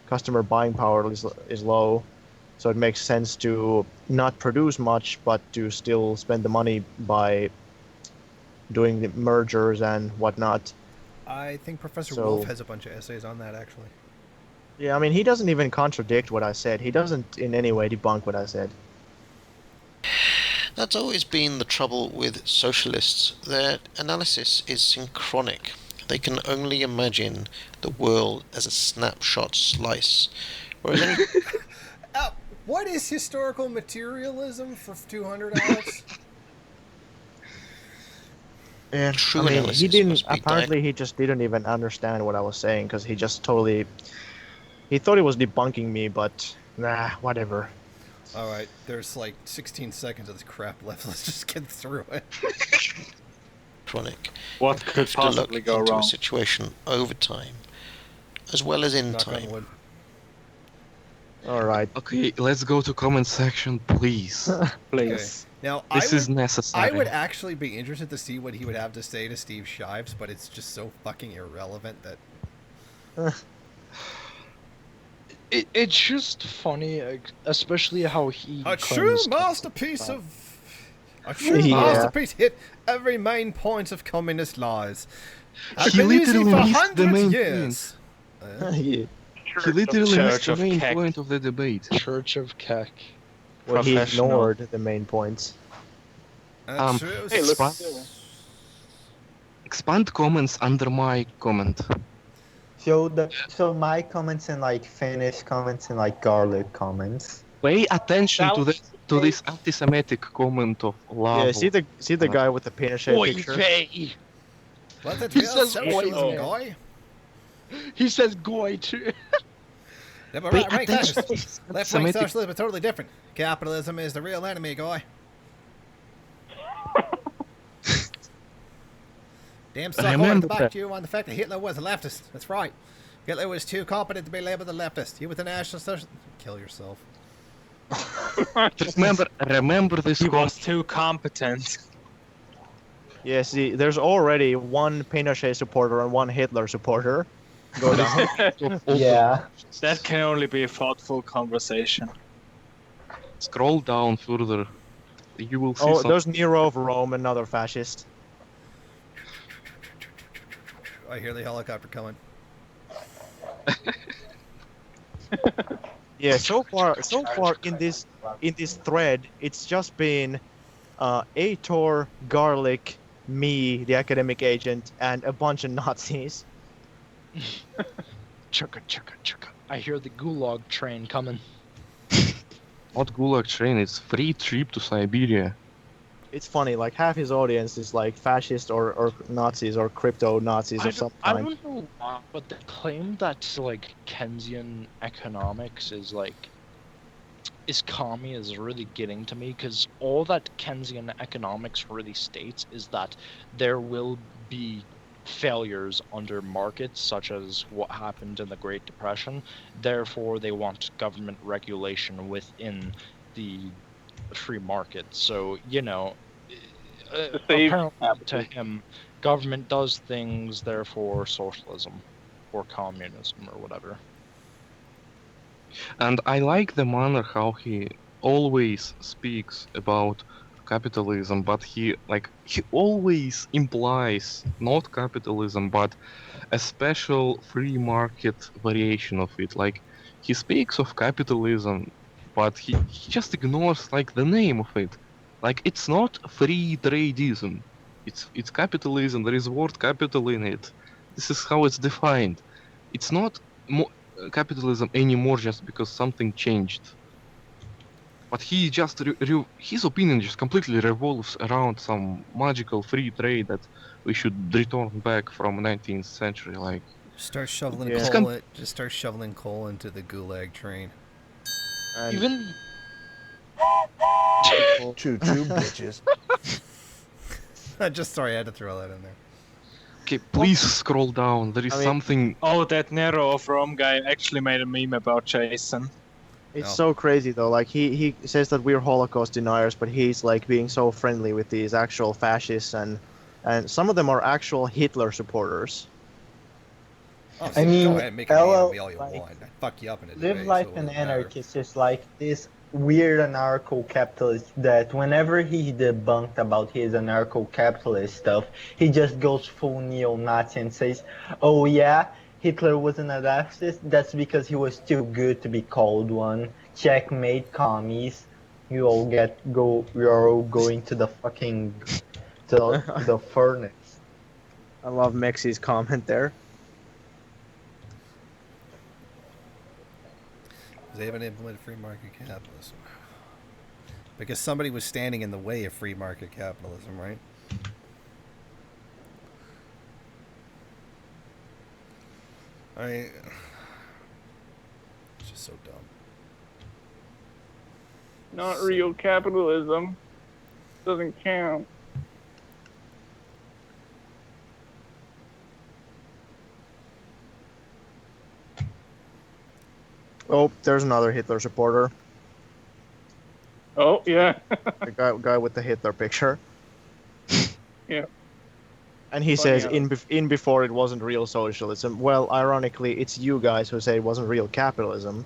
customer buying power is low. So it makes sense to not produce much, but to still spend the money by doing the mergers and whatnot. I think Professor So- Wolf has a bunch of essays on that, actually. Yeah, I mean, he doesn't even contradict what I said. He doesn't in any way debunk what I said. That's always been the trouble with socialists. Their analysis is synchronic. They can only imagine the world as a snapshot slice. Whereas any What is historical materialism for 200, Alex? Yeah, True I mean, analysis he didn't. must be Apparently, he just didn't even understand what I was saying because he just totally. He thought he was debunking me, but nah, whatever. All right, there's like 16 seconds of this crap left. Let's just get through it. chronic. What could To look possibly go into wrong? a situation over time, as well as in Knock on time. wood. All right. Okay, let's go to comment section, please. Please. Now, This is necessary. I would actually be interested to see what he would have to say to Steve Shives, but it's just so fucking irrelevant that. It's just funny, especially how he. A true claims- masterpiece of. A true Yeah. masterpiece hit every main point of communist lies. I've He been easy literally for missed the hundreds main of years. Yeah. He literally Church missed the of main Keck. point of the debate. Church of Keck. Well, he Professional. ignored the main points. A true Hey, look. Expand comments under my comment. So my comments and like Finnish comments and like garlic comments. Pay attention to this anti-Semitic comment of love. Yeah, see the guy with the Pinochet picture. Oy What the He real says socialism, oy. guy? He says goy too. Yeah, but Pay right, attention fascist. to this Left-wing anti-Semitic. socialism is totally different. Capitalism is the real enemy, guy. Damn sucker, I Remember backed that. you on the fact that Hitler was a leftist. That's right. Hitler was too competent to be labeled a leftist. He was a national socialist. Kill yourself. Remember this He comment. was too competent. Yeah, see, there's already one Pinochet supporter and one Hitler supporter. Go down. Yeah. That can only be a thoughtful conversation. Scroll down further. You will see Oh, some. there's Nero of Rome, another fascist. I hear the helicopter coming. Yeah, so far in this thread, it's just been Aitor, Garlic, me, the academic agent, and a bunch of Nazis. Chugga chugga chugga. I hear the gulag train coming. Not Gulag train, it's free trip to Siberia. It's funny, like half his audience is like fascist or Nazis or crypto Nazis of some I kind. don't know why, but the claim that like Keynesian economics is commie is really getting to me, because all that Keynesian economics really states is that there will be failures under markets, such as what happened in the Great Depression. Therefore, they want government regulation within the free market. So, you know, save apparently to him, government does things, therefore socialism or communism or whatever. And I like the manner how he always speaks about capitalism, but he always implies not capitalism, but a special free market variation of it. Like he speaks of capitalism, but he just ignores like the name of it. Like it's not free tradeism. It's capitalism. There is word capital in it. This is how it's defined. It's not capitalism anymore just because something changed. But he just his opinion just completely revolves around some magical free trade that we should return back from 19th century. Like Start shoveling Yeah. coal. Just start shoveling coal into the gulag train. And Even Choo choo, bitches. Just sorry, I had to throw that in there. okay, please scroll down. There is something. Oh, that Nero of Rome guy actually made a meme about Jason. It's No. so crazy though. Like he says that we're Holocaust deniers, but he's like being so friendly with these actual fascists and some of them are actual Hitler supporters. Oh, I mean, go ahead, make an enemy all you like, want. I'd fuck you up in a Live debate, Life so it an wouldn't matter. Anarchist is like this weird anarcho-capitalist that whenever he debunked about his anarcho-capitalist stuff, he just goes full neo-Nazi and says, "Oh yeah, Hitler was an anarchist. That's because he was too good to be called one. Checkmate, commies. You all you're all going to the fucking to the furnace." I love Mexi's comment there. They haven't implemented free market capitalism because somebody was standing in the way of free market capitalism, right? It's just so dumb. Not real capitalism. Doesn't count. Oh, there's another Hitler supporter. Oh, yeah. The guy with the Hitler picture. Yeah. And he Funny says how- in before it wasn't real socialism. Well, ironically, it's you guys who say it wasn't real capitalism.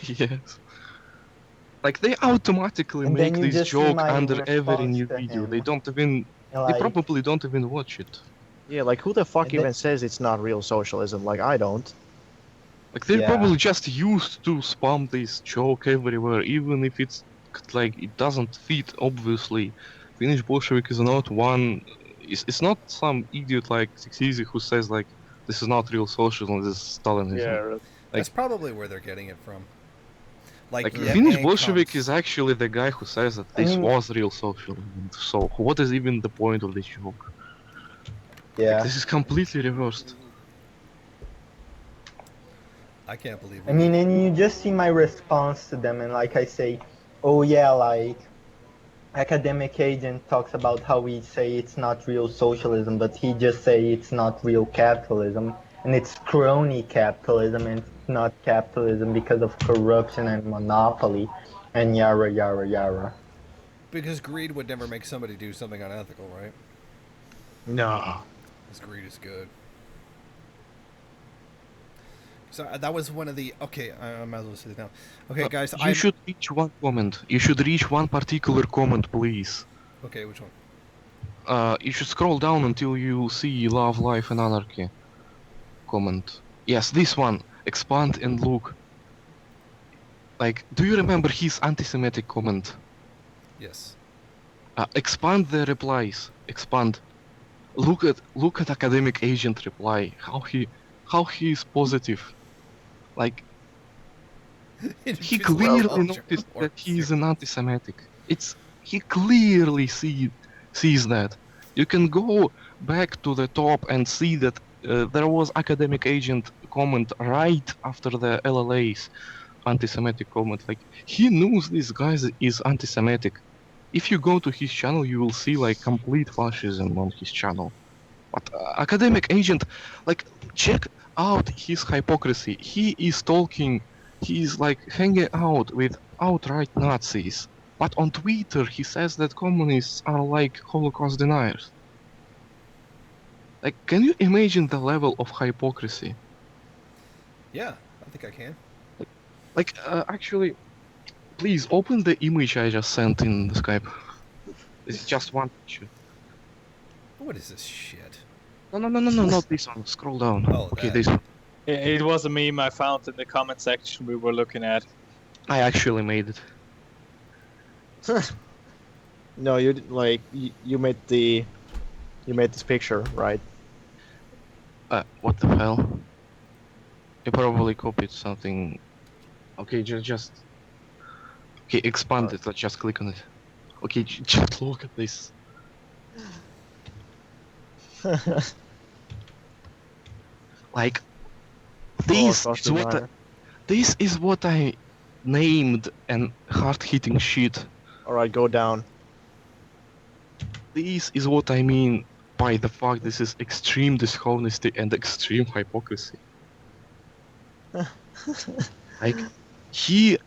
Yes. Like they automatically And make then you this just see joke my under every response new to video. him. They don't even. They Like, probably don't even watch it. Yeah, like who the fuck And even then- says it's not real socialism? Like I don't. Like they're Yeah. probably just used to spam this joke everywhere, even if it's like it doesn't fit. Obviously, Finnish Bolshevik is not one. It's not some idiot like Sixeasy who says like this is not real socialism. This is Stalinism. Yeah. That's probably where they're getting it from. Like, Like yeah, Finnish man Bolshevik comes- is actually the guy who says that this mean- was real socialism. So what is even the point of this joke? yeah. This is completely reversed. I can't believe. I mean, and you just see my response to them, and like I say, oh yeah, like academic agent talks about how we say it's not real socialism, but he just say it's not real capitalism, and it's crony capitalism, and it's not capitalism because of corruption and monopoly, and yara yara yara. because greed would never make somebody do something unethical, right? No. Because greed is good. So that was one of the. Okay, I might as well sit down. Okay, guys, You should reach one comment. You should reach one particular comment, please. Okay, which one? You should scroll down until you see Love, Life and Anarchy comment. Yes, this one. Expand and look. Like, do you remember his anti-Semitic comment? Yes. Expand the replies. Expand. Look at academic agent reply. How he is positive. Like he clearly noticed that he is an anti-Semitic. He clearly sees that. You can go back to the top and see that there was academic agent comment right after the LLA's anti-Semitic comment. Like he knows this guy is anti-Semitic. If you go to his channel, you will see like complete fascism on his channel. But academic agent, like check out his hypocrisy. He is talking, he is like hanging out with outright Nazis. But on Twitter, he says that communists are like Holocaust deniers. Like, can you imagine the level of hypocrisy? Yeah, I think I can. Like, actually, please open the image I just sent in the Skype. It's just one picture. What is this shit? No, not this one. Scroll down. Oh, okay, that. this one. It was a meme I found in the comment section we were looking at. I actually made it. No, you made this picture, right? What the hell? You probably copied something. Okay, just Okay, expand it. Let's just click on it. Okay, just look at this. Like, this is what I named an hard-hitting shit. Alright, go down. This is what I mean by the fact this is extreme dishonesty and extreme hypocrisy. Like, he,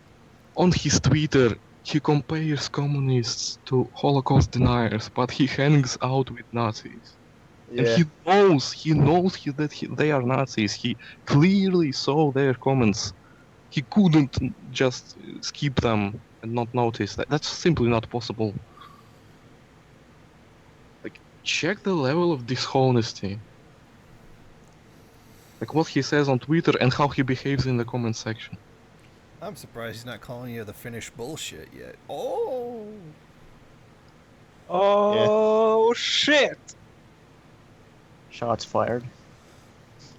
on his Twitter, he compares communists to Holocaust deniers, but he hangs out with Nazis. Yeah. And he knows that they are Nazis. He clearly saw their comments. He couldn't just skip them and not notice. That's simply not possible. Like, check the level of dishonesty. Like what he says on Twitter and how he behaves in the comment section. I'm surprised he's not calling you the Finnish bullshit yet. Oh! Oh, shit! Shots fired.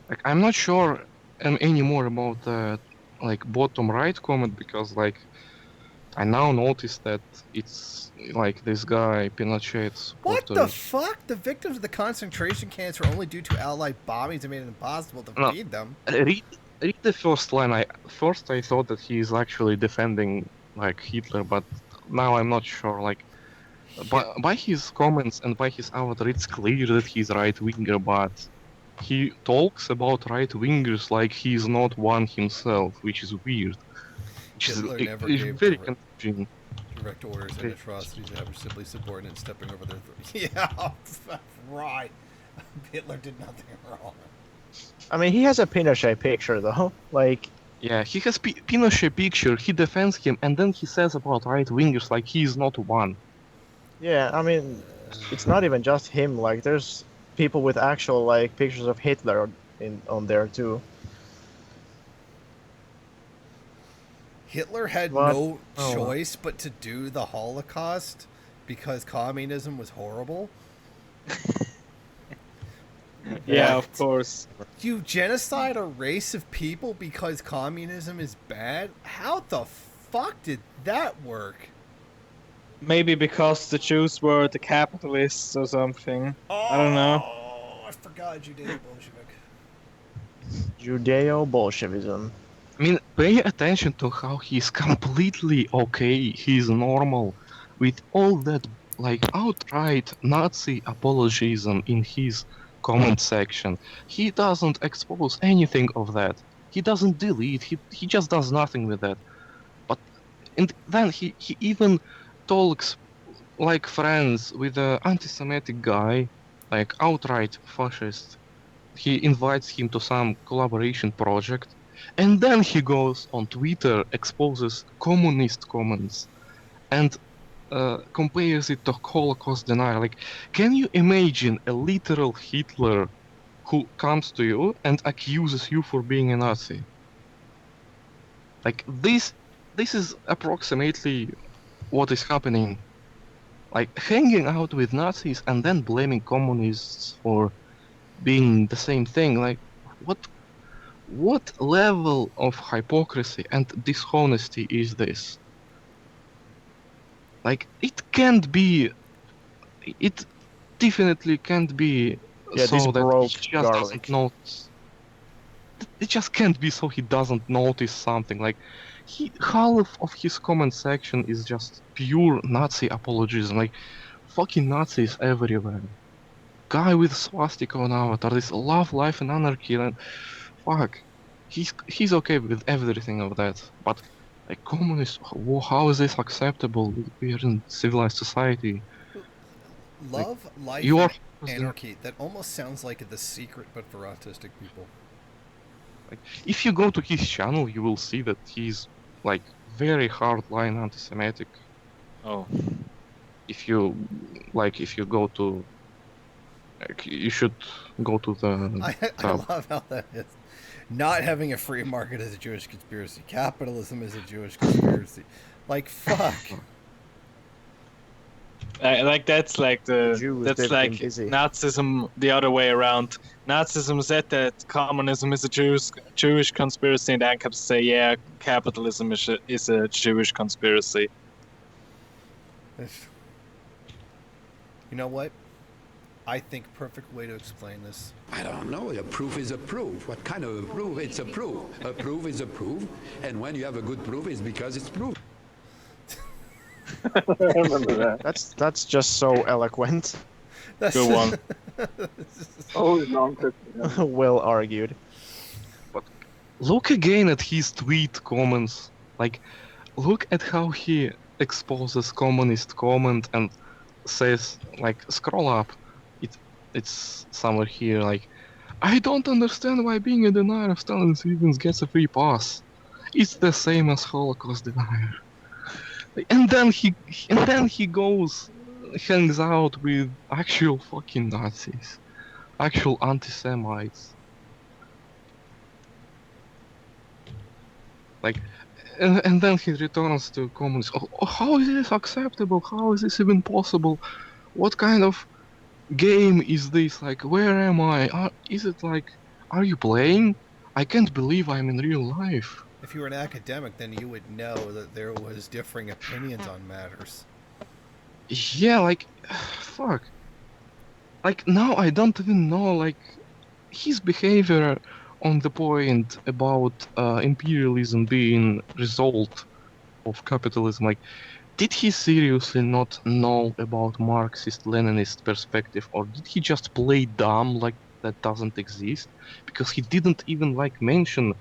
Like, I'm not sure anymore about the like bottom right comment, because like I now noticed that it's like this guy Pinochet supporter. What the fuck? The victims of the concentration camps were only due to Allied bombings that made it impossible to feed them. Read the first line. I thought that he is actually defending like Hitler, but now I'm not sure. Like by his comments and by his avatar, it's clear that he's right winger, but he talks about right wingers like he's not one himself, which is weird. Hitler never It's gave very confusing. direct orders and atrocities that were simply subordinates stepping over their yeah, right. Hitler did nothing wrong. I mean, he has a Pinochet picture, though. Like, yeah, he has Pinochet picture. He defends him, and then he says about right wingers like he's not one. yeah, I mean, it's not even just him. Like, there's people with actual like pictures of Hitler on there too. Hitler had no choice but to do the Holocaust because communism was horrible. Yeah, of course. You genocide a race of people because communism is bad? How the fuck did that work? Maybe because the Jews were the capitalists or something. I don't know. Oh, I forgot Judeo-Bolshevik. Judeo-Bolshevism. I mean, pay attention to how he's completely okay, he's normal, with all that, like, outright Nazi apologism in his comment section. He doesn't expose anything of that. He doesn't delete, he just does nothing with that. But, and then he even talks like friends with an anti-Semitic guy, like outright fascist. He invites him to some collaboration project. And then he goes on Twitter, exposes communist comments, and compares it to Holocaust denial. Like, can you imagine a literal Hitler who comes to you and accuses you for being a Nazi? Like, this is approximately what is happening. Like, hanging out with Nazis and then blaming communists for being the same thing. Like, what level of hypocrisy and dishonesty is this? Like, it definitely can't be so that he just doesn't notice. It just can't be so he doesn't notice something. Like, half of his comment section is just pure Nazi apologism. Like, fucking Nazis everywhere. Guy with swastika on avatar, this love, life and anarchy, and fuck, he's okay with everything of that, but like communists, how is this acceptable? We are in civilized society. Love, life, and anarchy. That almost sounds like The Secret, but for autistic people. Like, if you go to his channel, you will see that he's like very hardline anti-Semitic. Oh. If you go to, like, you should go to the. I love how that is. Not having a free market is a Jewish conspiracy. Capitalism is a Jewish conspiracy. Like, fuck. Like that's like Jews, that's they've been like busy. Nazism the other way around. Nazism said that communism is a Jewish conspiracy, and ANCAP say capitalism is a Jewish conspiracy. You know what? I think perfect way to explain this. I don't know. A proof is a proof. What kind of a proof? It's a proof. A proof is a proof. And when you have a good proof, it's because it's proof. I remember that. That's just so eloquent. Good one. Oh, long Well argued. But look again at his tweet comments. Like, look at how he exposes communist comment and says, like, scroll up. It's somewhere here, like, I don't understand why being a denier of Stalin's events gets a free pass. It's the same as Holocaust denier. And then he goes, hangs out with actual fucking Nazis, actual anti-Semites. Like, and then he returns to communism. Oh, how is this acceptable? How is this even possible? What kind of game is this? Like, where am I? Is it like, are you playing? I can't believe I'm in real life. If you were an academic, then you would know that there was differing opinions on matters. Yeah, like, fuck. Like, now I don't even know, like, his behavior on the point about imperialism being result of capitalism. Like, did he seriously not know about Marxist-Leninist perspective, or did he just play dumb like that doesn't exist? Because he didn't even, like, mention,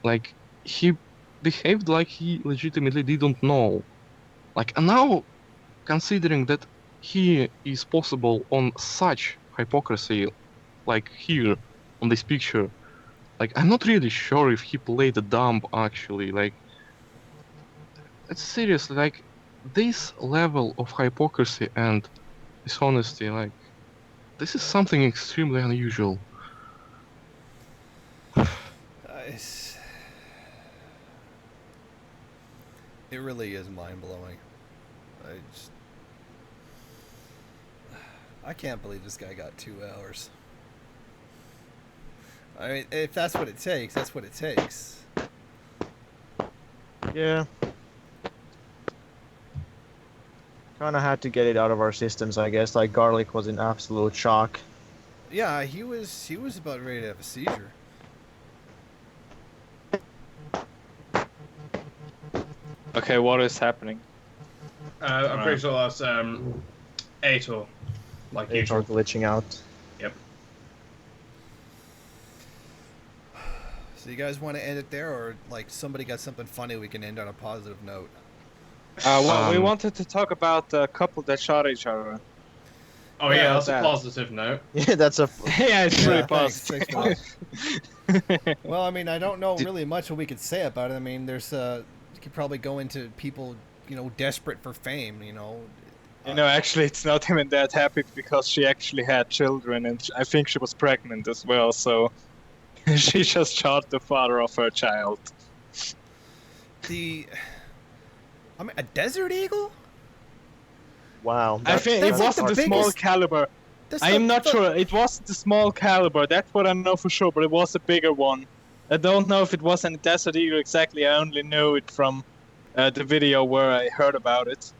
like, he behaved like he legitimately didn't know. Like, and now, considering that he is possible on such hypocrisy, like here, on this picture, like, I'm not really sure if he played a dumb, actually. Like, it's seriously, like, this level of hypocrisy and dishonesty, like, this is something extremely unusual. It really is mind-blowing. I can't believe this guy got 2 hours. I mean, if that's what it takes, that's what it takes. Yeah. Kind of had to get it out of our systems, I guess. Like, Garlic was in absolute shock. Yeah, he was about ready to have a seizure. Okay, what is happening? I'm pretty sure that's Aitor. Like usual. Aitor glitching out. Yep. So you guys want to end it there, or like somebody got something funny we can end on a positive note? Well, we wanted to talk about the couple that shot each other. Oh yeah, that's a positive note. Yeah, that's a. Yeah, it's really Thanks, positive. Well, I mean, I don't know really much what we could say about it. I mean, there's you could probably go into people, desperate for fame, Actually, it's not even that happy because she actually had children, and I think she was pregnant as well, so she just shot the father of her child. A Desert Eagle? Wow. I think it wasn't the small caliber. I am not sure. It wasn't the small caliber. That's what I know for sure, but it was a bigger one. I don't know if it was a Desert Eagle exactly. I only know it from the video where I heard about it.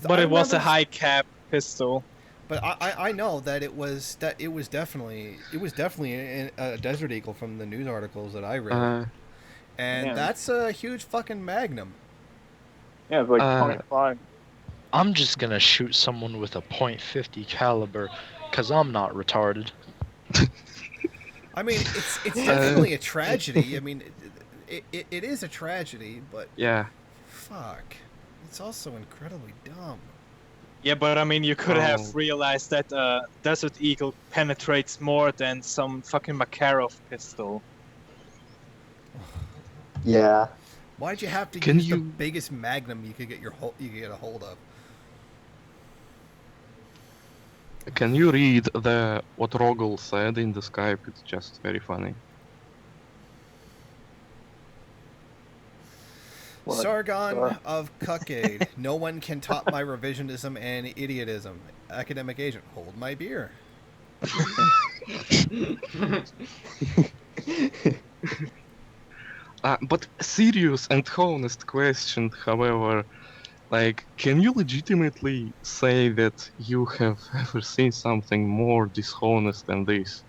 But it was a high cap pistol. But I know that it was definitely a Desert Eagle from the news articles that I read. That's a huge fucking Magnum. Yeah, it's like 0.5. I'm just gonna shoot someone with a .50 caliber, cause I'm not retarded. I mean, it's definitely a tragedy. I mean, it is a tragedy, but yeah, fuck, it's also incredibly dumb. Yeah, but I mean, you could have realized that Desert Eagle penetrates more than some fucking Makarov pistol. Yeah. Why'd you have to use the biggest Magnum you could get a hold of? Can you read what Rogel said in the Skype? It's just very funny. Sargon of Cuckade. No one can top my revisionism and idiotism. Academic agent, hold my beer. But serious and honest question, however, like, can you legitimately say that you have ever seen something more dishonest than this?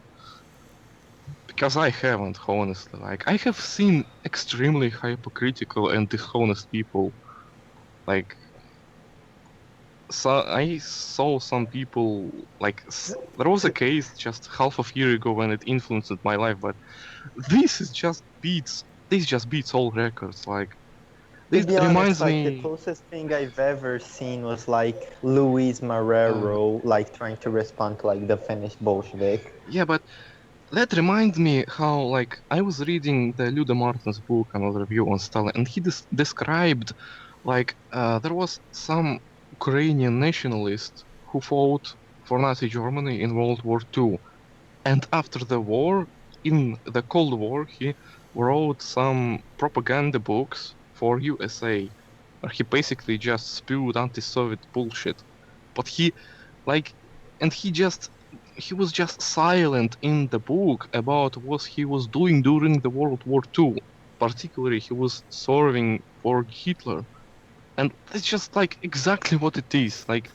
Because I haven't, honestly. Like, I have seen extremely hypocritical and dishonest people. Like, so I saw some people, like, there was a case just half of a year ago when it influenced my life, but this just beats all records. Like, To this be honest, reminds like me. the closest thing I've ever seen was like Luis Marrero, like trying to respond to like the Finnish Bolshevik. Yeah, but that reminds me how, like, I was reading the Ludo Martin's book, another review on Stalin, and he described, like, there was some Ukrainian nationalist who fought for Nazi Germany in World War II. And after the war, in the Cold War, he wrote some propaganda books for USA, where he basically just spewed anti-Soviet bullshit. But he, like, and he was just silent in the book about what he was doing during the World War II. Particularly, he was serving for Hitler. And that's just, like, exactly what it is. Like,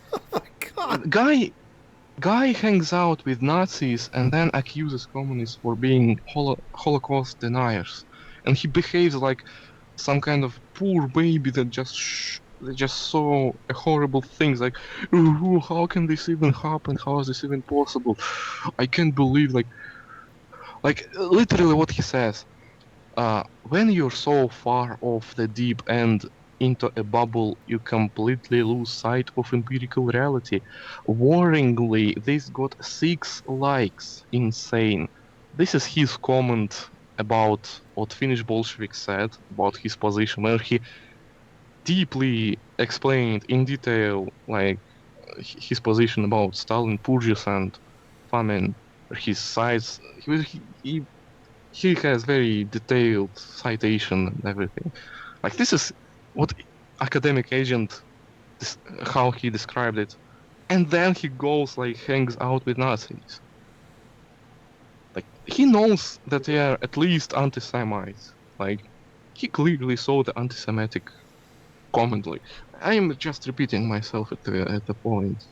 guy hangs out with Nazis and then accuses communists for being Holocaust deniers. And he behaves like some kind of poor baby that just saw a horrible things, like, "Ooh, how can this even happen? How is this even possible? I can't believe," like literally what he says. When you're so far off the deep end into a bubble, you completely lose sight of empirical reality. Worryingly, this got 6 likes. Insane. This is his comment about what Finnish Bolsheviks said about his position, where he deeply explained in detail, like, his position about Stalin purges and famine, his sides. He has very detailed citation and everything. Like, this is what academic agent, how he described it. And then he goes, like, hangs out with Nazis. Like, he knows that they are at least anti-Semites. Like, he clearly saw the anti-Semitic comment. Like, I am just repeating myself at the point.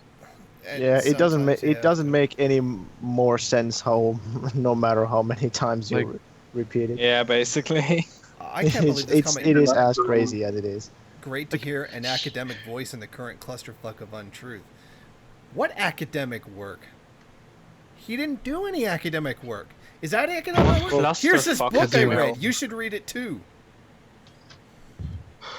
Yeah, it doesn't make any more sense how no matter how many times Like, you repeat it. Yeah, basically. I can't believe this comment. It is as crazy as it is. Great to hear an academic voice in the current clusterfuck of untruth. What academic work? He didn't do any academic work. Is that academic work? Here's this book I read. You should read it too.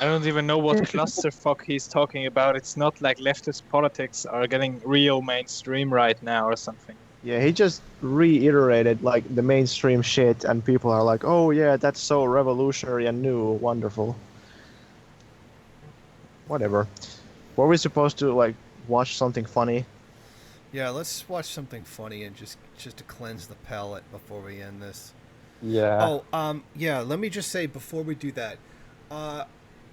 I don't even know what clusterfuck he's talking about. It's not like leftist politics are getting real mainstream right now or something. Yeah, he just reiterated like the mainstream shit, and people are like, "Oh yeah, that's so revolutionary and new, wonderful." Whatever. Were we supposed to like watch something funny? Yeah, let's watch something funny and just to cleanse the palate before we end this. Yeah. Oh, yeah. Let me just say before we do that,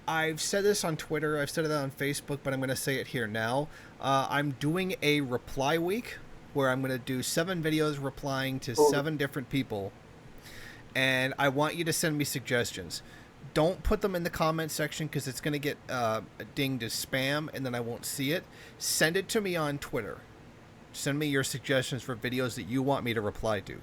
I've said this on Twitter, I've said it on Facebook, but I'm going to say it here now. I'm doing a reply week where I'm going to do 7 videos replying to 7 different people. And I want you to send me suggestions. Don't put them in the comment section because it's going to get dinged as spam and then I won't see it. Send it to me on Twitter. Send me your suggestions for videos that you want me to reply to.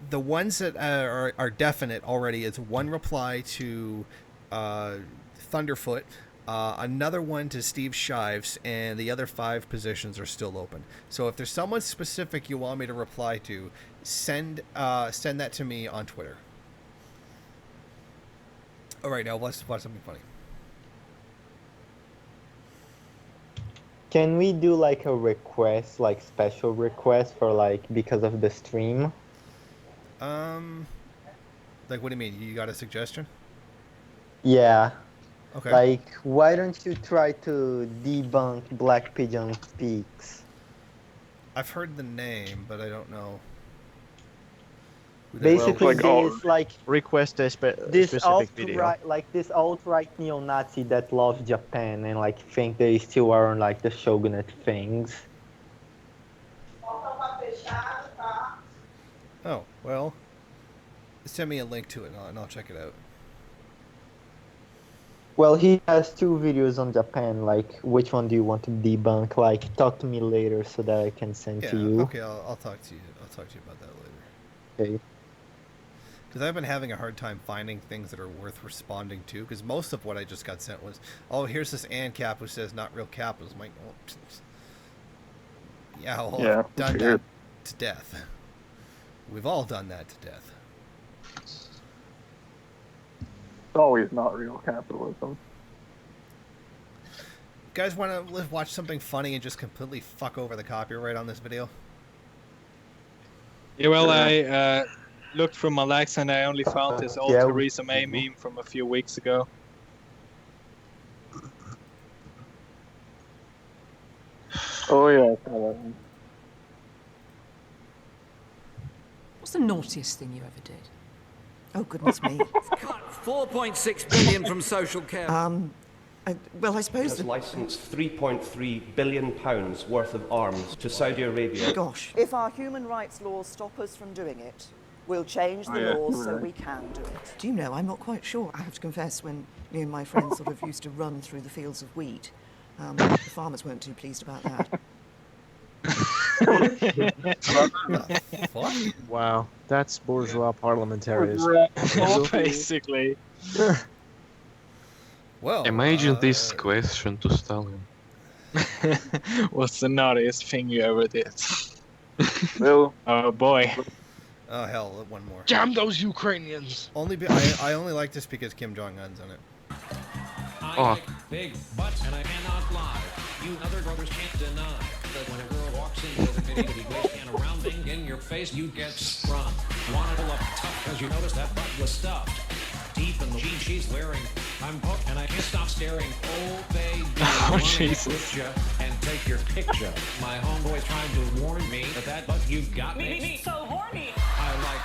The ones that are definite already is one reply to Thunderfoot, another one to Steve Shives, and the other 5 positions are still open. So if there's someone specific you want me to reply to, send that to me on Twitter. All right, now let's watch something funny. Can we do like a request, like special request for like because of the stream? Like what do you mean? You got a suggestion? Yeah. Okay. Like, why don't you try to debunk Black Pigeon Speaks? I've heard the name, but I don't know. Basically, Well, this like Request a this specific video. alt-right, like this alt-right neo-Nazi that loves Japan and like think they still are on like the shogunate things. Oh, well, send me a link to it and I'll check it out. Well, he has 2 videos on Japan. Like, which one do you want to debunk? Like, talk to me later so that I can send Yeah, to you. okay, I'll talk to you. I'll talk to you about that later. Okay. Because I've been having a hard time finding things that are worth responding to. Because most of what I just got sent was, oh, here's this ANCAP who says not real capitalism. I'm like, oh, yeah, well, Yeah, I've done weird. that to death. We've all done that to death. It's always not real capitalism. You guys want to watch something funny and just completely fuck over the copyright on this video? Yeah, well, I looked through my likes and I only found this old Yeah. Theresa May meme from a few weeks ago. Oh yeah, I saw that one. What's the naughtiest thing you ever did? Oh, goodness me. Cut 4.6 billion from social care. Well, I suppose has licensed £3.3 billion worth of arms to Saudi Arabia. Gosh. If our human rights laws stop us from doing it, we'll change the laws so we can do it. Do you know, I'm not quite sure. I have to confess, when me and my friends sort of used to run through the fields of wheat, the farmers weren't too pleased about that. Wow, that's bourgeois parliamentarism. Basically. Well, imagine this question to Stalin. What's the naughtiest thing you ever did? Well, oh boy. Oh hell, one more. Damn those Ukrainians! I only like this because Kim Jong-un's on it. Oh. I like big butts and I cannot lie. You other brothers can't deny that when a girl walks into the video to be great and a rounding in your face, you get sprung. Wanna pull up tough because you notice that butt was stuffed. Deep in the jeans she's wearing, I'm hooked and I can't stop staring. Oh baby, oh wanna Jesus! get ya and take your picture. My homeboy trying to warn me that butt you got me so horny. I like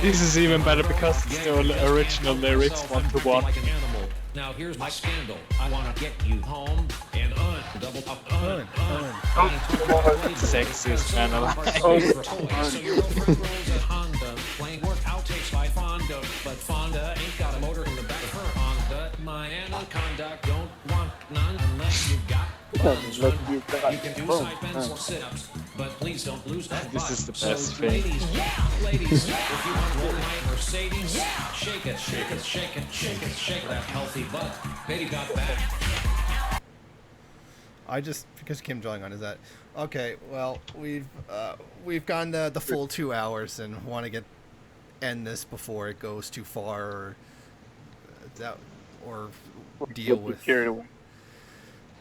This is even better because it's the original lyrics 1-to-1. like an animal. Now here's my scandal. I wanna get you home and double up Sexiest man alive. So your girlfriend rolls a Honda, playing work outtakes by Fonda, but Fonda ain't got a motor in the back of her Honda. My anaconda don't want none unless you've got funds. You can do side bends or sit-ups, but please don't lose that This butt. is the So best thing. ladies, if you want to roll my Mercedes, shake it, shake it, shake it, shake it, shake that healthy butt. Baby got back. I just because Kim Jong-un is that okay? Well, we've gone the full 2 hours and want to end this before it goes too far, or deal with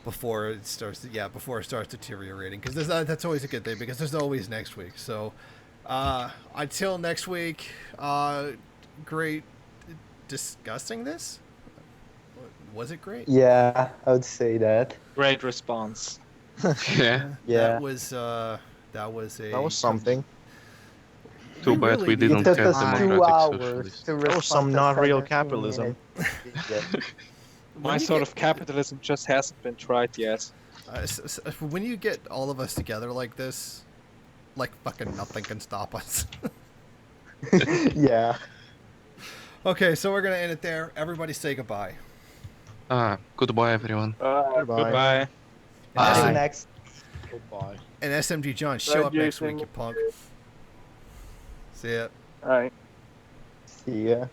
before it starts. Before it starts deteriorating, because that's always a good thing because there's always next week. So until next week, great discussing this. Was it great? Yeah, I would say that. Great response. Yeah. That was something. Too bad we didn't It took have us 2 democratic hours socialists. to That was some respond to not real 17 capitalism. minutes. My sort of capitalism just hasn't been tried yet. When you get all of us together like this, like fucking nothing can stop us. Yeah. Okay, so we're gonna end it there. Everybody say goodbye. Goodbye, everyone. Goodbye. See you next. Goodbye. And SMG John, show Bye, up next Jason. week, you punk. See ya. All right. See ya.